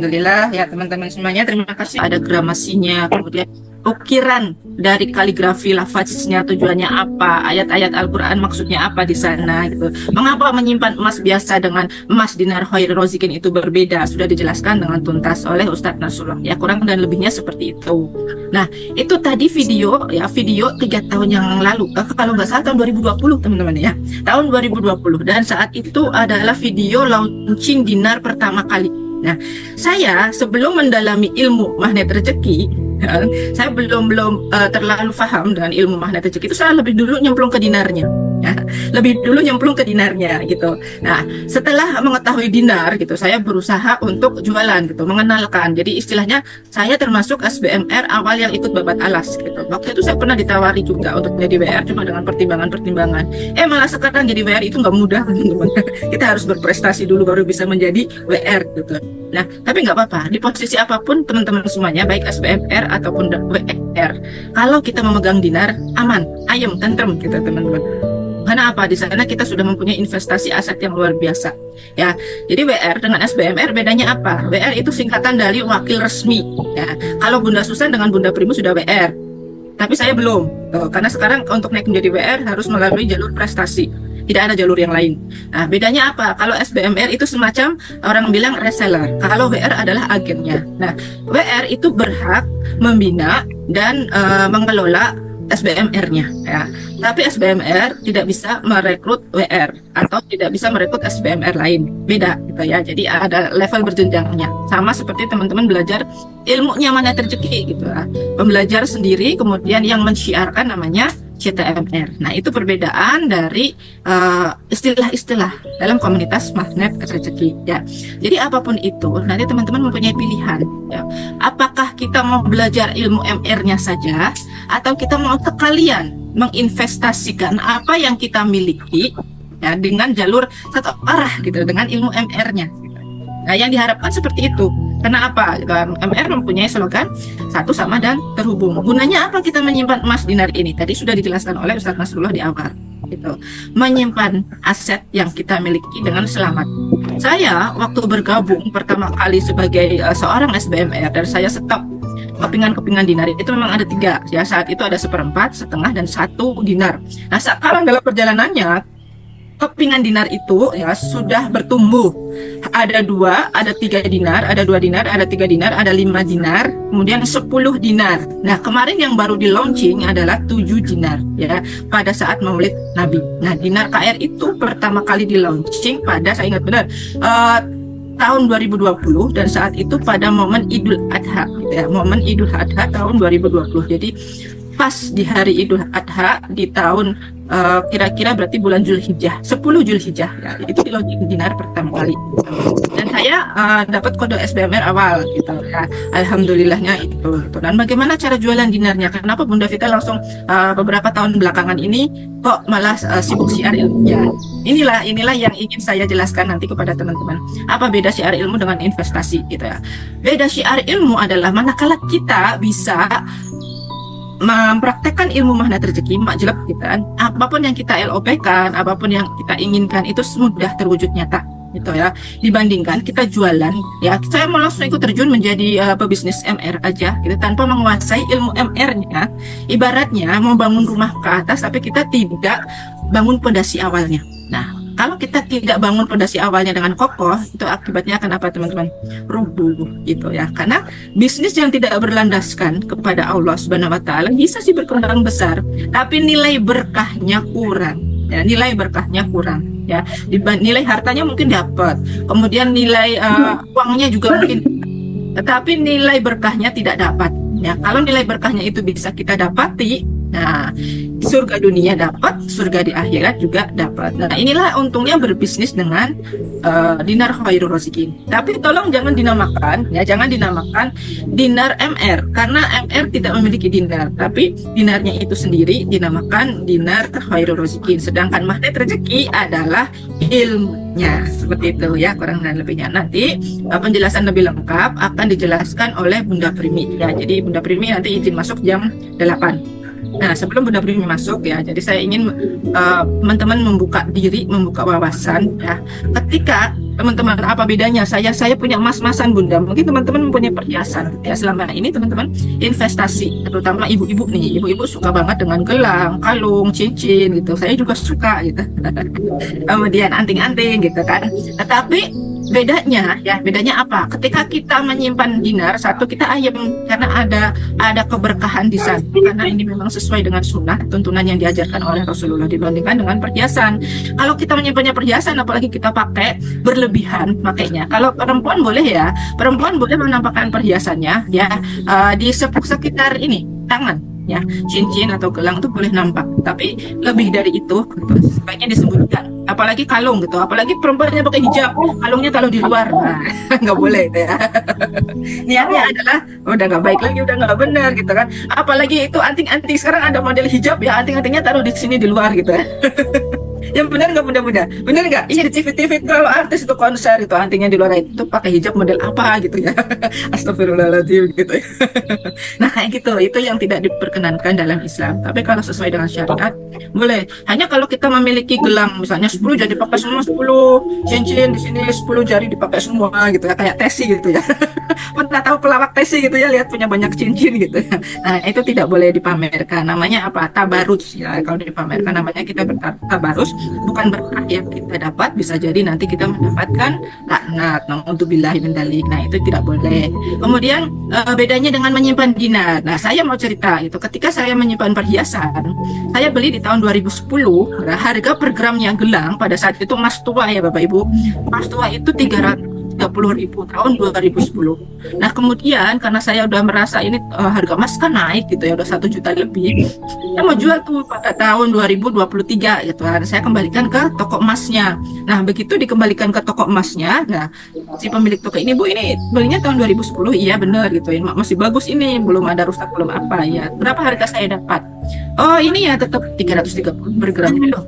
Alhamdulillah ya teman-teman semuanya, terima kasih. Ada gramasinya, kemudian ukiran dari kaligrafi lafaznya, tujuannya apa, ayat-ayat Al-Quran maksudnya apa di sana gitu. Mengapa menyimpan emas biasa dengan emas dinar khairul razikin itu berbeda, sudah dijelaskan dengan tuntas oleh Ustadz Nasrullah ya, kurang dan lebihnya seperti itu. Nah itu tadi video 3 tahun yang lalu, kalau nggak salah tahun 2020 teman-teman ya, tahun 2020, dan saat itu adalah video launching dinar pertama kali. Nah, saya sebelum mendalami ilmu magnet rezeki, saya belum terlalu paham dengan ilmu magnet rezeki itu. Saya lebih dulu nyemplung ke dinarnya, ya. Lebih dulu nyemplung ke dinarnya gitu. Nah, setelah mengetahui dinar gitu, saya berusaha untuk jualan gitu, mengenalkan. Jadi istilahnya saya termasuk SBMR awal yang ikut babat alas gitu. Waktu itu saya pernah ditawari juga untuk jadi WR, cuma dengan pertimbangan. Malah sekarang jadi WR itu nggak mudah, teman-teman. Kita harus berprestasi dulu baru bisa menjadi WR gitu. Nah, tapi nggak apa-apa, di posisi apapun teman-teman semuanya, baik SBMR ataupun WR, kalau kita memegang dinar, aman, ayem, tentrem gitu teman-teman. Karena apa? Di sana kita sudah mempunyai investasi aset yang luar biasa. Ya, jadi WR dengan SBMR bedanya apa? WR itu singkatan dari wakil resmi. Ya, kalau Bunda Susan dengan Bunda Primus sudah WR, tapi saya belum. Karena sekarang untuk naik menjadi WR harus melalui jalur prestasi. Tidak ada jalur yang lain. Nah, bedanya apa? Kalau SBMR itu semacam orang bilang reseller. Kalau WR adalah agennya. Nah, WR itu berhak membina dan mengelola SBMR-nya, ya. Tapi SBMR tidak bisa merekrut WR atau tidak bisa merekrut SBMR lain. Beda gitu ya. Jadi ada level berjenjangnya. Sama seperti teman-teman belajar ilmunya mana rezeki gitu ya. Pembelajar sendiri, kemudian yang mensyiarkan namanya CTMR. Nah, itu perbedaan dari istilah-istilah dalam komunitas magnet rezeki ya. Jadi apapun itu, nanti teman-teman mempunyai pilihan ya. Apakah kita mau belajar ilmu MR-nya saja atau kita mau sekalian menginvestasikan apa yang kita miliki ya dengan jalur satu arah gitu, dengan ilmu MR-nya. Nah, yang diharapkan seperti itu. Kenapa? MR mempunyai slogan satu, sama, dan terhubung. Gunanya apa kita menyimpan emas dinar ini? Tadi sudah dijelaskan oleh Ustadz Nasrullah di awal. Gitu. Menyimpan aset yang kita miliki dengan selamat. Saya waktu bergabung pertama kali sebagai seorang SBMR, dan saya stop kepingan dinar itu memang ada 3 ya. Saat itu ada 1/4, setengah, dan 1 dinar. Nah, sekarang dalam perjalanannya kepingan dinar itu ya sudah bertumbuh. Ada 2, ada 3 dinar, ada 2 dinar, ada 3 dinar, ada 5 dinar, kemudian 10 dinar. Nah, kemarin yang baru di launching adalah 7 dinar ya pada saat Maulid Nabi. Nah, dinar KR itu pertama kali di launching pada, saya ingat benar, tahun 2020, dan saat itu pada momen Idul Adha gitu ya, momen Idul Adha tahun 2020. Jadi pas di hari Idul Adha di tahun kira-kira berarti bulan Zulhijjah, 10 Zulhijjah ya, itu di launching dinar pertama kali. Dan saya dapat kode SBMR awal gitu ya. Alhamdulillahnya itu gitu. Dan bagaimana cara jualan dinarnya? Kenapa Bunda Vita langsung beberapa tahun belakangan ini kok malah sibuk syiar ilmunya? Inilah yang ingin saya jelaskan nanti kepada teman-teman. Apa beda syiar ilmu dengan investasi gitu ya? Beda syiar ilmu adalah manakala kita bisa mempraktekkan ilmu magnet rezeki, makjleb gitu kan, apapun yang kita LOP-kan, apapun yang kita inginkan itu mudah terwujud nyata gitu ya, dibandingkan kita jualan ya. Saya mau langsung ikut terjun menjadi pebisnis MR aja gitu, tanpa menguasai ilmu MR-nya. Ibaratnya mau bangun rumah ke atas tapi kita tidak bangun pondasi awalnya. Nah, kalau kita tidak bangun pondasi awalnya dengan kokoh, itu akibatnya akan apa teman-teman? Rubuh gitu ya. Karena bisnis yang tidak berlandaskan kepada Allah Subhanahu wa taala bisa sih berkembang besar, tapi nilai berkahnya kurang. Ya, nilai berkahnya kurang ya. Nilai hartanya mungkin dapat. Kemudian nilai uangnya juga mungkin, tetapi nilai berkahnya tidak dapat. Ya, kalau nilai berkahnya itu bisa kita dapati, nah, surga dunia dapat, surga di akhirat juga dapat. Nah, inilah untungnya berbisnis dengan dinar khairul razikin. Tapi tolong jangan dinamakan dinar MR, karena MR tidak memiliki dinar, tapi dinarnya itu sendiri dinamakan dinar khairul razikin. Sedangkan magnet rezeki adalah ilmunya. Seperti itu ya, kurang dan lebihnya. Nanti penjelasan lebih lengkap akan dijelaskan oleh Bunda Primi ya. Jadi Bunda Primi nanti izin masuk jam 8. Nah, sebelum Bunda Primi masuk ya, jadi saya ingin teman-teman membuka diri, membuka wawasan ya. Ketika teman-teman, apa bedanya? Saya punya emas-emasan Bunda. Mungkin teman-teman punya perhiasan gitu ya. Selama ini teman-teman investasi, terutama ibu-ibu nih. Ibu-ibu suka banget dengan gelang, kalung, cincin gitu. Saya juga suka gitu. Kemudian anting-anting gitu kan. Tetapi bedanya apa? Ketika kita menyimpan dinar, satu kita ayem karena ada keberkahan di sana. Karena ini memang sesuai dengan sunnah, tuntunan yang diajarkan oleh Rasulullah dibandingkan dengan perhiasan. Kalau kita menyimpannya perhiasan, apalagi kita pakai berlebihan makainya. Kalau perempuan boleh ya, perempuan boleh menampakkan perhiasannya ya di sekitar ini tangan. Ya, cincin atau gelang itu boleh nampak, tapi lebih dari itu gitu, sebaiknya disembunyikan. Apalagi kalung gitu, apalagi perempuannya pakai hijab, kalungnya taruh di luar, nah, nggak boleh itu ya. Niatnya adalah udah nggak baik lagi, udah nggak benar gitu kan. Apalagi itu anting-anting, sekarang ada model hijab ya, anting-antingnya taruh di sini di luar gitu ya. Yang benar nggak mudah-mudah, benar nggak? Iya di TV-TV kalau artis itu konser itu antingnya di luar itu pakai hijab model apa gitu ya. Astagfirullahaladzim gitu ya. Nah kayak gitu, itu yang tidak diperkenankan dalam Islam. Tapi kalau sesuai dengan syariat boleh. Hanya kalau kita memiliki gelang misalnya 10 jadi pakai semua, 10 cincin di sini 10 jari dipakai semua gitu ya, kayak Tesi gitu ya. Pernah tahu pelawak Tesi gitu ya, lihat punya banyak cincin gitu ya. Nah itu tidak boleh dipamerkan. Namanya apa? Tabarus ya. Kalau dipamerkan namanya kita bertabarus, bukan berkah yang kita dapat, bisa jadi nanti kita mendapatkan laknat. Nauzubillahi min dzalik. Nah itu tidak boleh. Kemudian bedanya dengan menyimpan dinar. Nah saya mau cerita itu, ketika saya menyimpan perhiasan, saya beli di tahun 2010. Nah, harga per gramnya gelang pada saat itu emas tua ya Bapak Ibu, emas tua itu 330.000 tahun 2010. Nah kemudian karena saya udah merasa ini harga emas kan naik gitu ya, udah 1 juta lebih, saya mau jual tuh pada tahun 2023 gitu kan. Saya kembalikan ke toko emasnya. Nah begitu dikembalikan ke toko emasnya, nah si pemilik toko ini, Bu ini belinya tahun 2010, iya bener gitu ya, masih bagus ini, belum ada rusak belum apa ya. Berapa harga saya dapat? Oh ini ya tetap 330 per gram itu.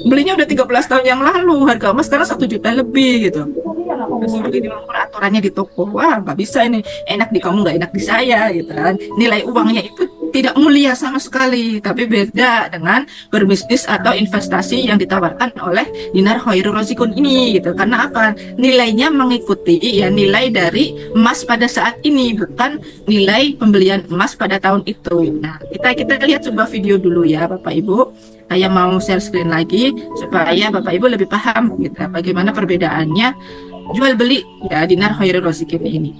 Belinya udah 13 tahun yang lalu, harga emas sekarang 1 juta lebih gitu. Terus ini aturannya di toko, wah nggak bisa ini, enak di kamu nggak enak di saya gitu kan. Nilai uangnya itu tidak mulia sama sekali, tapi beda dengan berbisnis atau investasi yang ditawarkan oleh Dinar Khairur Razikun ini gitu. Karena apa? Nilainya mengikuti ya nilai dari emas pada saat ini, bukan nilai pembelian emas pada tahun itu. Nah, kita lihat sebuah video dulu ya Bapak Ibu. Saya mau share screen lagi supaya Bapak Ibu lebih paham gitu bagaimana perbedaannya jual beli ya Dinar Khairur Razikun ini.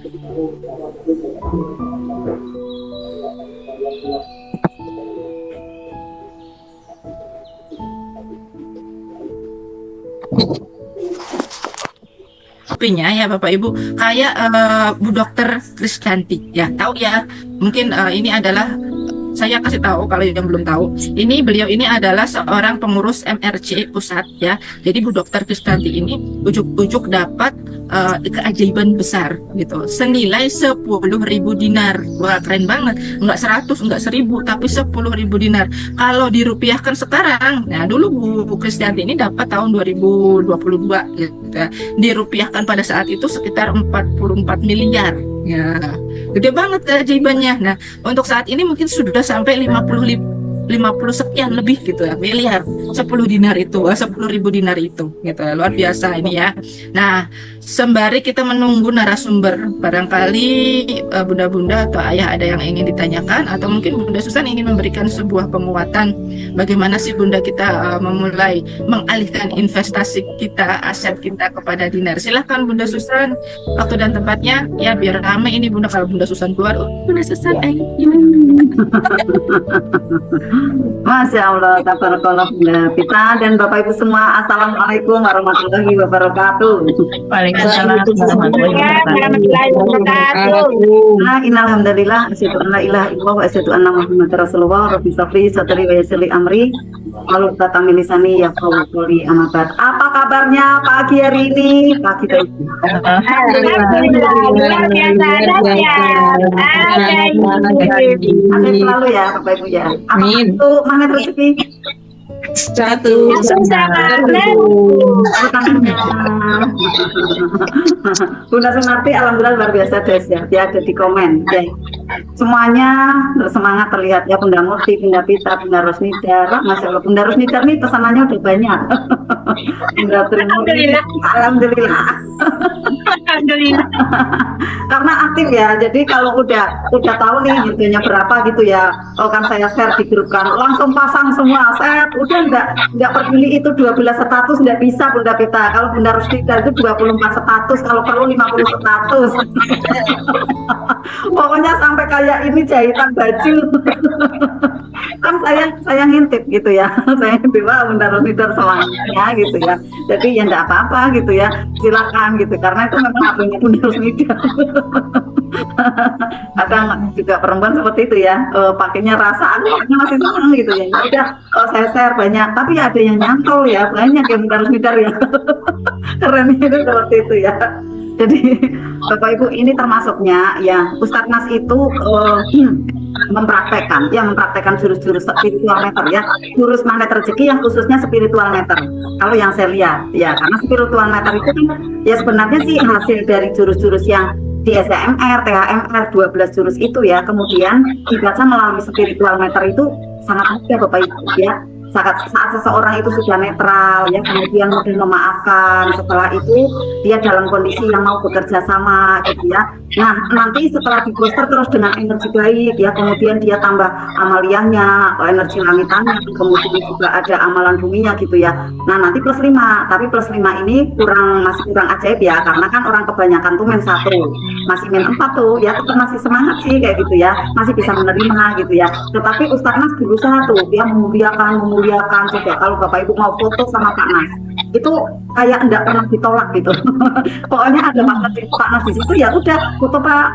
Kopinya ya Bapak Ibu kayak Bu Dokter Krisdanti ya, tahu ya mungkin ini adalah, saya kasih tahu kalau yang belum tahu, ini beliau ini adalah seorang pengurus MRC pusat ya. Jadi Bu Dokter Krisdanti ini ujuk-ujuk dapat keajaiban besar gitu, senilai 10.000 dinar. Wah keren banget, enggak 100 enggak 1.000 tapi 10.000 dinar. Kalau dirupiahkan sekarang, nah dulu Bu Krisdanti ini dapat tahun 2022 gitu ya. Dirupiahkan pada saat itu sekitar 44 miliar ya, gede banget keajaibannya. Nah untuk saat ini mungkin sudah sampai 50 sekian lebih gitu ya miliar, 10 dinar itu, 10.000 dinar itu gitu, luar biasa ini ya. Nah sembari kita menunggu narasumber, barangkali bunda-bunda atau ayah ada yang ingin ditanyakan, atau mungkin Bunda Susan ingin memberikan sebuah penguatan bagaimana sih Bunda kita memulai mengalihkan investasi kita, aset kita kepada dinar. Silahkan Bunda Susan, waktu dan tempatnya ya biar ramai ini Bunda. Kalau Bunda Susan keluar, Bunda Susan ayo. Masya Allah, tabarakallah Bunda Pita dan Bapak Ibu semua, Assalamualaikum warahmatullahi wabarakatuh. Waalaikumsalam warahmatullahi wabarakatuh. Alhamdulillah, asyhadu an la ilaha illallah wa asyhadu anna Muhammadar Rasulullah. Rabbi safri sadri wa yassir amri wahlul 'uqdatam min lisani yafqahu qawli. Amma ba'd. Apa kabarnya pagi hari ini? Pagi tadi. Alhamdulillah, luar biasa dahsyat. Amin selalu ya Bapak Ibu ya. Apa itu magnet rezeki? Satu. Susah. Bunda Sunarti alhamdulillah luar biasa Des ya. Dia ada di komen. Ya. Semuanya semangat terlihat ya, Bunda Murti, Bunda Pita, Bunda Rosnida. Masya Allah, Bunda Rosnida nih pesanannya udah banyak. Bunda Trimurti, alhamdulillah. Alhamdulillah. Karena aktif ya, jadi kalau udah tahu nih harganya berapa gitu ya, oh kan saya share di grup kan, langsung pasang semua, saya udah nggak peduli itu 12 status, nggak bisa Bunda Pita. Kalau Bunda Rosnida itu 24 status, kalau perlu 50 status. Pokoknya sampai kayak ini jahitan baju. Kan saya ngintip gitu ya, saya ngintip wah Bunda Rosnida semuanya gitu ya, jadi ya enggak apa-apa gitu ya, silakan gitu, karena itu memang haknya Bunda Rosnida. Kadang juga perempuan seperti itu ya, pakainya rasa pakainya masih senang gitu ya, ya udah saya share banyak, tapi ada yang nyantol ya, banyak yang Bunda Rosnida ya. Keren itu seperti itu ya. Jadi Bapak Ibu ini termasuknya ya Ustadz Nas itu mempraktekkan jurus-jurus spiritual meter ya, jurus magnet rezeki yang khususnya spiritual meter. Kalau yang saya lihat ya, karena spiritual meter itu kan ya sebenarnya sih hasil dari jurus-jurus yang di SMR, THMR 12 jurus itu ya, kemudian dibaca melalui spiritual meter itu sangat mudah Bapak Ibu ya. Saat seseorang itu sudah netral ya, kemudian mudah memaafkan, setelah itu dia dalam kondisi yang mau bekerja sama gitu ya. Nah nanti setelah di booster terus dengan energi baik ya, kemudian dia tambah amaliyahnya, energi langitannya, kemudian juga ada amalan buminya gitu ya. Nah nanti +5, tapi +5 ini masih kurang ajaib ya, karena kan orang kebanyakan tuh -1, masih -4 tuh ya, tetap masih semangat sih kayak gitu ya, masih bisa menerima gitu ya. Tetapi Ustadz Nas berusaha tuh dia memuliakan coba kalau Bapak Ibu mau foto sama Pak Nas itu kayak enggak pernah ditolak gitu. Pokoknya ada Pak Nas di situ ya udah foto Pak.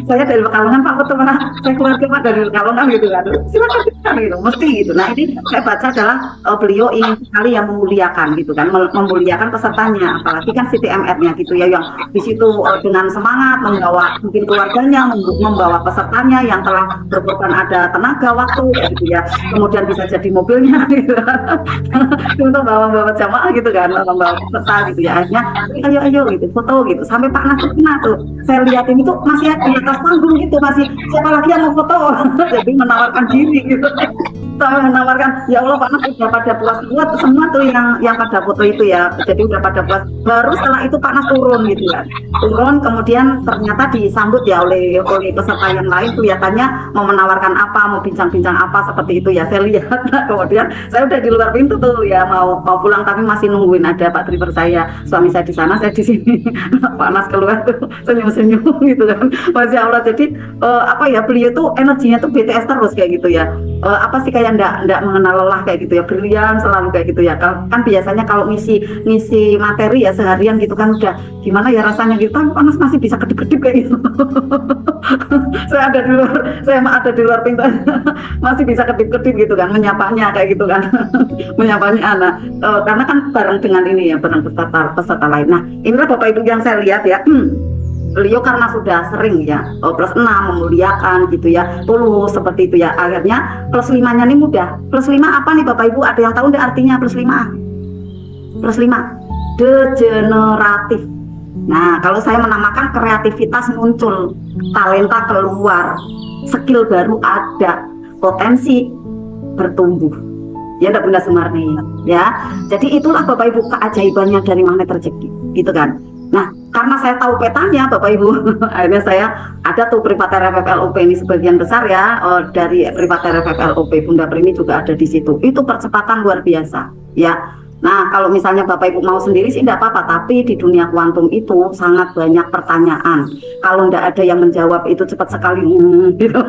Saya dari Pekalongan Pak, foto Pak, saya keluarga Pak dari Pekalongan gitu kan, silakan gitu, mesti gitu. Nah ini saya baca adalah beliau ingin sekali yang memuliakan gitu kan, memuliakan pesertanya, apalagi kan CTMR-nya gitu ya, yang di situ dengan semangat membawa mungkin keluarganya, membawa pesertanya yang telah berkorban ada tenaga waktu gitu ya, kemudian bisa jadi mobilnya gitu untuk bawa jamaah gitu kan, membawa peserta gitu ya, akhirnya ayo gitu foto gitu sampai Pak Nas tuh saya lihatin itu masih di atas panggung gitu, masih siapa lagi yang mau foto. Jadi menawarkan diri gitu, sampai menawarkan ya Allah Pak Nas udah pada puas semua tuh yang pada foto itu ya, jadi udah pada puas. Baru setelah itu Pak Nas turun gitu ya, kemudian ternyata disambut ya oleh peserta yang lain, kelihatannya mau menawarkan apa, mau bincang-bincang apa seperti itu ya, saya lihat. Kemudian saya udah di luar pintu tuh ya, mau pulang tapi masih nungguin ada Pak driver saya, suami saya di sana, saya di sini. Pak Nas keluar tuh senyum-senyum gitu kan, Masya Allah. Jadi beliau tuh energinya tuh BTS terus kayak gitu ya, apa sih kayak ndak mengenal lelah kayak gitu ya, brilian selalu kayak gitu ya. Kan biasanya kalau ngisi materi ya seharian gitu kan udah gimana ya rasanya gitu, tapi Pak Nas masih bisa kedip-kedip kayak gitu. saya ada di luar pintu masih bisa kedip-kedip gitu kan, menyapanya kayak gitu kan. Menyapanya anak karena kan bareng dengan ini ya, bareng peserta lain. Nah inilah Bapak Ibu yang saya lihat ya, beliau karena sudah sering ya +6 memuliakan gitu ya, tulus seperti itu ya, akhirnya +5-nya nih mudah. +5 apa nih Bapak Ibu, ada yang tahu nggak artinya +5? +5 degeneratif. Nah kalau saya menamakan kreativitas muncul, talenta keluar, skill baru ada, potensi bertumbuh ya, enggak Bunda Sumarni ya. Jadi itulah Bapak Ibu keajaibannya dari magnet rezeki gitu kan. Nah karena saya tahu petanya Bapak Ibu, akhirnya saya ada tuh Privateer FFLOP ini sebagian besar ya, dari Privateer FFLOP Bunda Primi juga ada di situ. Itu percepatan luar biasa ya. Nah kalau misalnya Bapak Ibu mau sendiri sih tidak apa-apa, tapi di dunia kuantum itu sangat banyak pertanyaan. Kalau tidak ada yang menjawab itu cepat sekali gitu.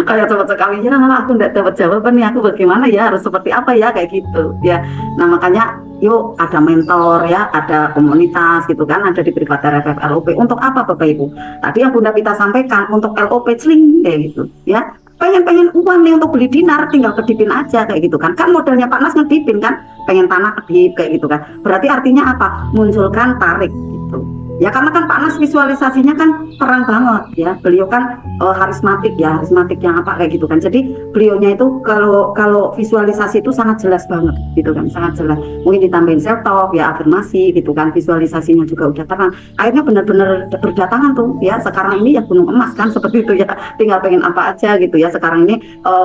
Kayak cepat sekali ya, aku tidak dapat jawaban nih, aku bagaimana ya, harus seperti apa ya kayak gitu ya. Nah makanya yuk ada mentor ya, ada komunitas gitu kan, ada di Privateer FFLOP. Untuk apa Bapak Ibu? Tadi yang Bunda Pita sampaikan untuk LOP Sling kayak gitu ya. Pengen uang nih untuk beli dinar, tinggal kedipin aja kayak gitu kan. Kan modalnya Pak Nas ngedipin kan, pengen tanah kedip kayak gitu kan. Berarti artinya apa? Munculkan tarik gitu Ya karena kan Pak Nas visualisasinya kan terang banget ya. Beliau kan harismatik ya, harismatik yang apa kayak gitu kan. Jadi beliaunya itu kalau visualisasi itu sangat jelas banget gitu kan, sangat jelas. Mungkin ditambahin self talk ya, afirmasi gitu kan, visualisasinya juga udah terang. Akhirnya benar-benar berdatangan tuh ya. Sekarang ini ya gunung emas kan seperti itu ya. Tinggal pengen apa aja gitu ya. Sekarang ini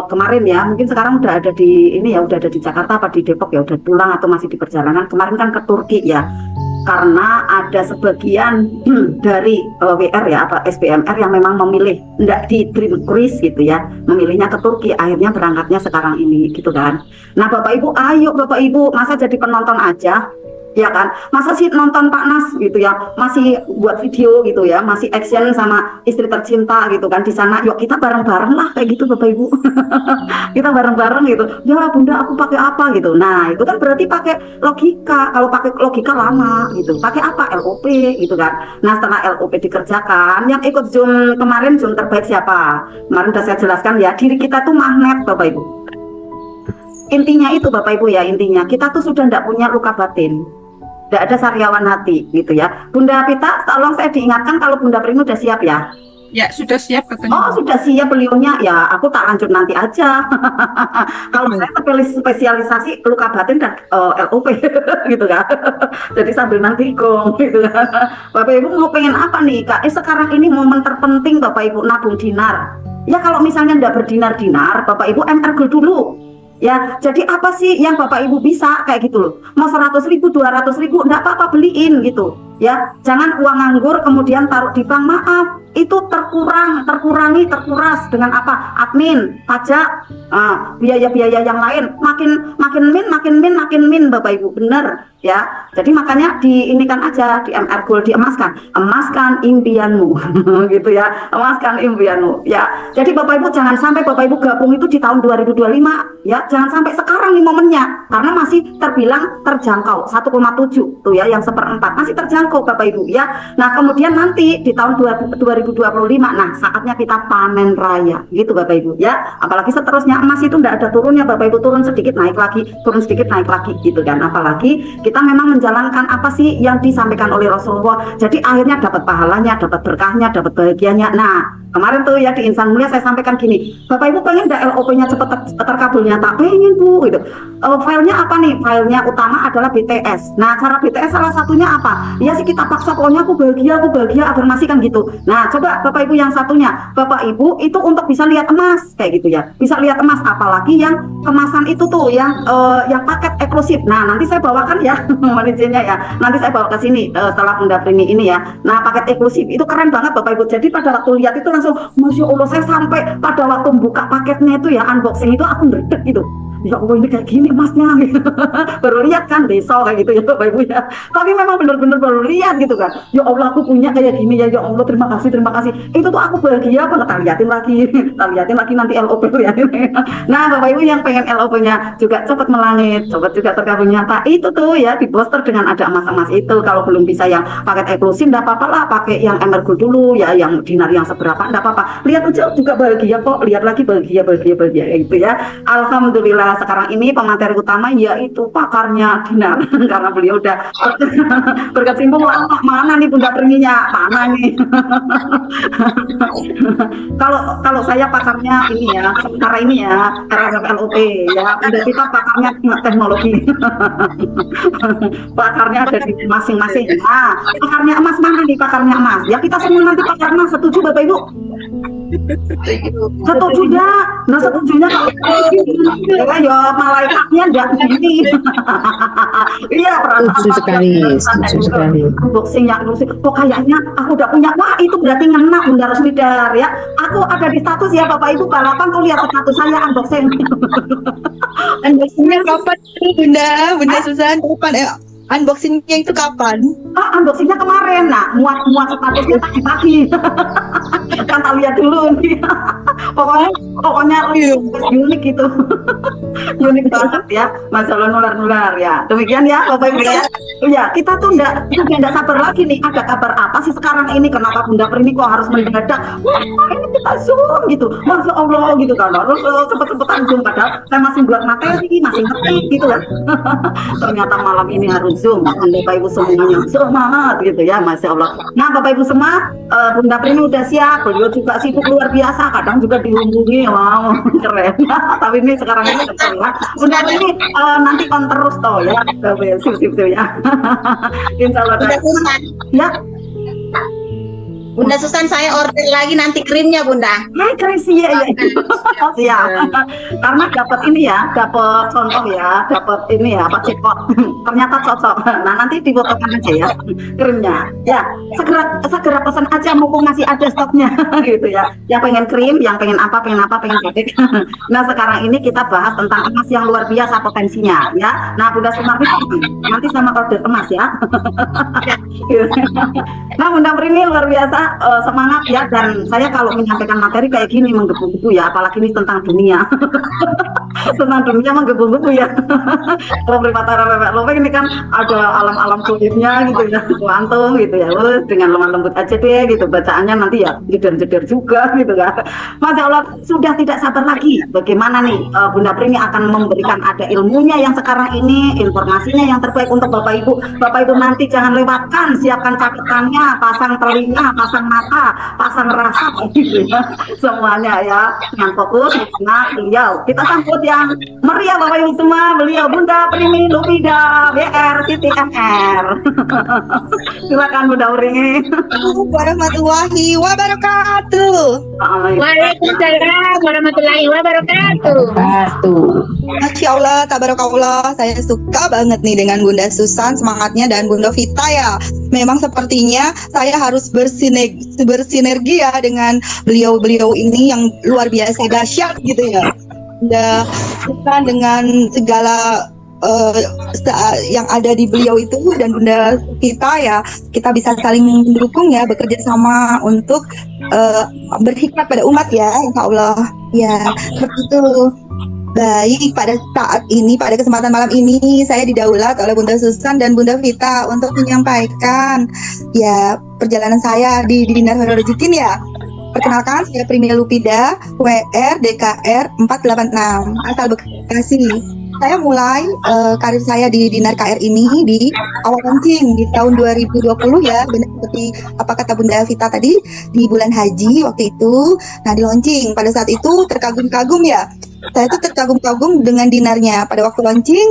kemarin ya, mungkin sekarang udah ada di ini ya, udah ada di Jakarta apa di Depok ya, udah pulang atau masih di perjalanan. Kemarin kan ke Turki ya. Karena ada sebagian dari WR ya apa SBMR yang memang memilih enggak di Dream Cruise gitu ya, memilihnya ke Turki, akhirnya berangkatnya sekarang ini gitu kan. Nah Bapak Ibu, ayo Bapak Ibu, masa jadi penonton aja ya kan, masa sih nonton Pak Nas gitu ya, masih buat video gitu ya, masih action sama istri tercinta gitu kan di sana. Yuk kita bareng-bareng lah kayak gitu Bapak Ibu. Kita bareng-bareng gitu ya, Bunda aku pakai apa gitu. Nah itu kan berarti pakai logika. Kalau pakai logika lama gitu, pakai apa, LOP gitu kan. Nah setelah LOP dikerjakan, yang ikut Zoom kemarin, Zoom terbaik siapa kemarin udah saya jelaskan ya, diri kita tuh magnet Bapak Ibu. Intinya itu Bapak Ibu ya, intinya kita tuh sudah tidak punya luka batin, tidak ada sariawan hati gitu ya. Bunda Pita, tolong saya diingatkan kalau Bunda Primi udah siap ya. Ya sudah siap katanya. Oh sudah siap beliaunya ya, aku tak lanjut nanti aja. Kalau saya spesialisasi luka batin dan LOP gitu kan. Jadi sambil nanti gong gitu kan. Bapak Ibu mau pengen apa nih Kak? Sekarang ini momen terpenting Bapak Ibu nabung dinar. Ya kalau misalnya nggak berdinar-dinar, Bapak Ibu MR Gold dulu. Ya, jadi apa sih yang Bapak Ibu bisa kayak gitu loh. Mau 100.000, 200.000, enggak apa-apa beliin gitu. Ya, jangan uang nganggur kemudian taruh di bank. Maaf, itu terkuras dengan apa? Admin, pajak, biaya-biaya yang lain. Makin min Bapak Ibu, bener ya. Jadi makanya diinikan aja, di MR Gold emaskan impianmu gitu ya, emaskan impianmu ya. Jadi Bapak Ibu jangan sampai Bapak Ibu gabung itu di tahun 2025 ya, jangan sampai sekarang nih momennya, karena masih terbilang terjangkau 1,7 tuh ya, yang 1/4 masih terjangkau Bapak Ibu ya. Nah kemudian nanti di tahun 2025, nah saatnya kita panen raya gitu Bapak Ibu ya. Apalagi seterusnya emas itu enggak ada turunnya Bapak Ibu, turun sedikit naik lagi, turun sedikit naik lagi gitu kan. Apalagi kita memang menjalankan apa sih yang disampaikan oleh Rasulullah, jadi akhirnya dapat pahalanya, dapat berkahnya, dapat bahagianya. Nah kemarin tuh ya di Insan Mulia saya sampaikan gini, Bapak Ibu pengen nggak LOP-nya cepat terkabulnya? Tak pengen Bu gitu. Filenya apa nih? Filenya utama adalah BTS. Nah cara BTS salah satunya apa? Ya sih kita paksa, pokoknya aku bahagia, afirmasikan gitu. Nah coba Bapak Ibu yang satunya, Bapak Ibu itu untuk bisa lihat emas kayak gitu ya, bisa lihat emas, apalagi yang kemasan itu tuh yang paket eksklusif. Nah nanti saya bawakan ya manajernya ya, nanti saya bawa ke sini setelah Bunda Primi ini ya. Nah paket eksklusif itu keren banget Bapak Ibu. Jadi pada waktu lihat itu langsung Masya Allah, saya sampai pada waktu buka paketnya itu ya, unboxing itu aku ngedek gitu. Ya Allah ini kayak gini emasnya gitu. Baru lihat kan besok kayak gitu ya Bapak Ibu ya. Tapi memang benar-benar baru lihat gitu kan. Ya Allah aku punya kayak gini ya. Ya Allah terima kasih. Itu tuh aku bahagia banget. Tak liatin lagi nanti LOP ya. Nah Bapak Ibu yang pengen LOP-nya juga cepat melangit, cepat juga terkabul nyata. Itu tuh ya di poster dengan ada emas-emas itu. Kalau belum bisa yang paket eksklusif enggak apa-apa lah, pakai yang MR Gold dulu ya, yang dinar yang seberapa enggak apa-apa. Lihat aja juga bahagia kok. Lihat lagi bahagia gitu ya. Alhamdulillah sekarang ini pemateri utama yaitu pakarnya dinar karena beliau udah berkecimpung lama. Mana nih Bunda Priminya, mana nih? kalau saya pakarnya ini ya, sementara ini ya RRFLOP ya, udah kita pakarnya teknologi. Pakarnya ada di masing-masing. Nah pakarnya emas mana nih, pakarnya emas ya, kita semua nanti pakar emas. Setuju Bapak Ibu? Setuju ya? Nah setujunya ya malaikatnya enggak gini. Iya Setuju sekali. Unboxing yang eksklusif. Kok kayaknya aku udah punya. Wah itu berarti ngena Bunda Rosmidar ya. Aku ada di status ya Bapak Ibu balapan, tuh lihat status saya unboxing. Unboxingnya kapan Bunda Susan? Kapan unboxingnya itu kapan? Unboxingnya kemarin. Nah muat statusnya tadi pagi. Kan tak lihat dulu nih. Pokoknya unik gitu. Unik banget ya, masalah nular-nular ya. Demikian ya, Bapak Ibu ya. Ya, kita tuh enggak sabar lagi nih. Ada kabar apa sih sekarang ini? Kenapa Bunda Prini kok harus mendadak? Wah, ini kita zoom gitu. Masya Allah gitu kan. Harus cepet-cepetan zoom. Padahal saya masih buat materi, masih ngetik gitu kan. Ternyata malam ini harus zoom. Bapak Ibu semuanya semangat gitu ya, Masya Allah. Nah, Bapak Ibu semua, Bunda Prini udah siap. Beliau juga sibuk luar biasa. Kadang juga dihubungi, wow, keren. Tapi ini sekarang ini keren ya. Bunda Prini nanti on terus toh ya. Sip ya. Insya Allah. Bunda Susan, Ya, Bunda Susan saya order lagi nanti krimnya Bunda. keren sih ya. Siap. Karena dapat ini ya, dapat contoh ya, dapat ini ya, Pak Cipot. Ternyata cocok. Nah, nanti difotokan aja ya krimnya. Ya, segera pesan aja mumpung masih ada stoknya gitu ya. Yang pengen krim, yang pengen apa, pengen batik. Nah, sekarang ini kita bahas tentang emas yang luar biasa potensinya ya. Nah, Bunda Sumarni nanti sama order emas ya. Nah, Bunda Prini luar biasa semangat ya, dan saya kalau menyampaikan materi kayak gini menggebu-gebu ya, apalagi ini tentang dunia. Tentang dunia menggebu-gebu ya. Kalau Primatara Bebek Lopek ini kan ada alam-alam kulitnya gitu ya, kuantum gitu ya. Dengan lemah lembut aja deh gitu bacaannya, nanti ya jeder-jeder juga gitu kan. Masya Allah, sudah tidak sabar lagi. Bagaimana nih Bunda Prini akan memberikan ada ilmunya yang sekarang ini, informasinya yang terbaik untuk Bapak Ibu. Bapak Ibu nanti jangan lewatkan, siapkan catatannya, pasang telinga, pasang mata, pasang rasa gitu ya. Semuanya ya, dengan fokus nah beliau. Kita sambut yang meriah Bapak Ibu semua, beliau Bunda Prini Lupida WR Siti MR. Silakan Bunda Prini. Assalamualaikum warahmatullahi wabarakatuh. Waalaikumsalam warahmatullahi wabarakatuh. Satu. Masya Allah, tabarakallah. Saya suka banget nih dengan Bunda Susan semangatnya dan Bunda Vita ya. Memang sepertinya saya harus bersinergi ya dengan beliau-beliau ini yang luar biasa dahsyat gitu ya. Bunda Susan dengan segala yang ada di beliau itu dan Bunda Vita ya, kita bisa saling mendukung ya, bekerja sama untuk berhikmat pada umat ya, insya Allah ya, seperti itu. Baik, pada saat ini, pada kesempatan malam ini saya didaulat oleh Bunda Susan dan Bunda Vita untuk menyampaikan ya perjalanan saya di Dinar Honorujikin ya. Perkenalkan, saya Prini Lupida, WR DKR 486, asal Bekasi. Saya mulai karir saya di Dinar KR ini di awal launching di tahun 2020 ya, benar seperti apa kata Bunda Vita tadi, di bulan haji waktu itu. Nah, di launching pada saat itu terkagum-kagum ya. Saya tuh terkagum-kagum dengan dinarnya. Pada waktu launching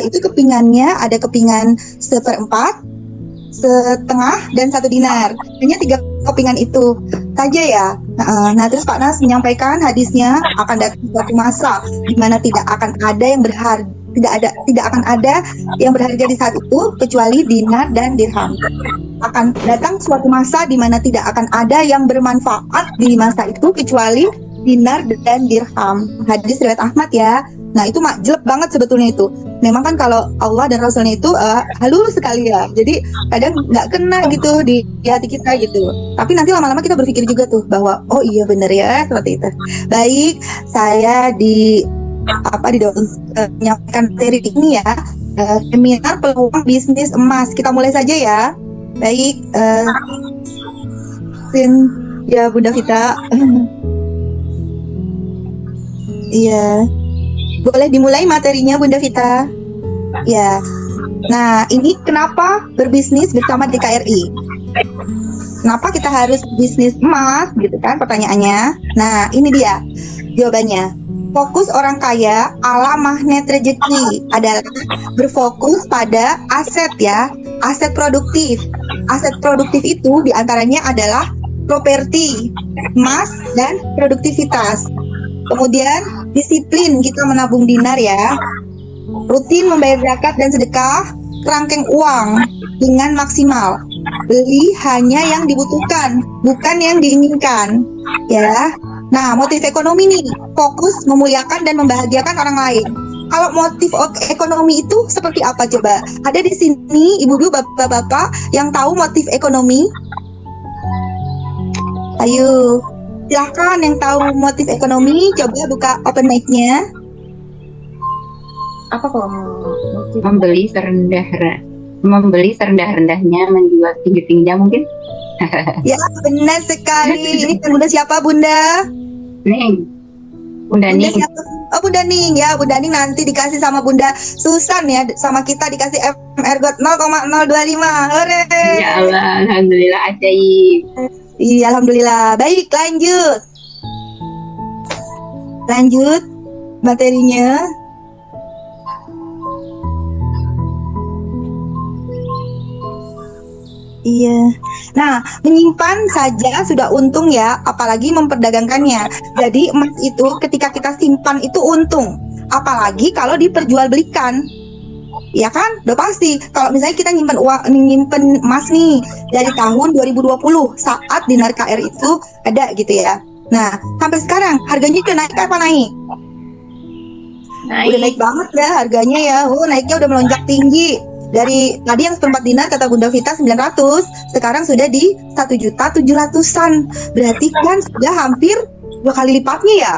itu kepingannya ada kepingan 1/4, setengah, dan 1 dinar. Hanya 3 kepingan itu saja ya. Nah, terus Pak Nas menyampaikan hadisnya akan datang suatu masa di mana tidak akan ada yang berharga, tidak akan ada yang berharga di saat itu kecuali dinar dan dirham. Akan datang suatu masa di mana tidak akan ada yang bermanfaat di masa itu kecuali dinar dan dirham. Hadis riwayat Ahmad ya. Nah, itu jelek banget sebetulnya itu. Memang kan kalau Allah dan Rasulnya itu halus sekali ya. Jadi kadang nggak kena gitu di hati kita gitu. Tapi nanti lama-lama kita berpikir juga tuh bahwa oh iya bener ya, seperti itu. Baik, saya menyampaikan materi ini ya, seminar peluang bisnis emas. Kita mulai saja ya. Baik, ya Bunda Vita. Iya. Boleh dimulai materinya Bunda Vita? Ya. Nah, ini kenapa berbisnis bersama DKRI? Kenapa kita harus bisnis emas gitu kan pertanyaannya? Nah, ini dia jawabannya. Fokus orang kaya ala magnet rezeki adalah berfokus pada aset ya, aset produktif. Aset produktif itu diantaranya adalah properti, emas, dan produktivitas. Kemudian disiplin kita menabung dinar ya, rutin membayar zakat dan sedekah, kerangkeng uang dengan maksimal, beli hanya yang dibutuhkan, bukan yang diinginkan ya. Nah, motif ekonomi nih, fokus memuliakan dan membahagiakan orang lain. Kalau motif ekonomi itu seperti apa coba? Ada di sini ibu-ibu, bapak-bapak yang tahu motif ekonomi? Ayo, silahkan yang tahu motif ekonomi, coba buka open mic-nya. apa kok? Membeli serendah-rendahnya, menjual tinggi-tingginya mungkin. Ya, benar sekali. Ini Bunda siapa, Bunda? Nih, Bunda Bunda nih. siapa? Oh, Bunda Ning ya. Bunda Ning nanti dikasih sama Bunda Susan ya. Sama kita dikasih MR God 0,025. Hore. Ya Allah, alhamdulillah ajaib. Iya, alhamdulillah. Baik, lanjut. Lanjut materinya. Iya. Nah, menyimpan saja sudah untung ya, apalagi memperdagangkannya. Jadi emas itu ketika kita simpan itu untung, apalagi kalau diperjualbelikan. Ya kan? Udah pasti. Kalau misalnya kita nyimpen emas nih dari tahun 2020 saat dinar KR itu ada gitu ya. Nah, sampai sekarang harganya udah naik apa naik? Udah naik banget ya harganya ya. Oh, naiknya udah melonjak tinggi. Dari tadi yang seperempat dinar kata Bunda Vita 900, sekarang sudah di 1.700.000-an. Berarti kan sudah hampir 2 kali lipatnya ya.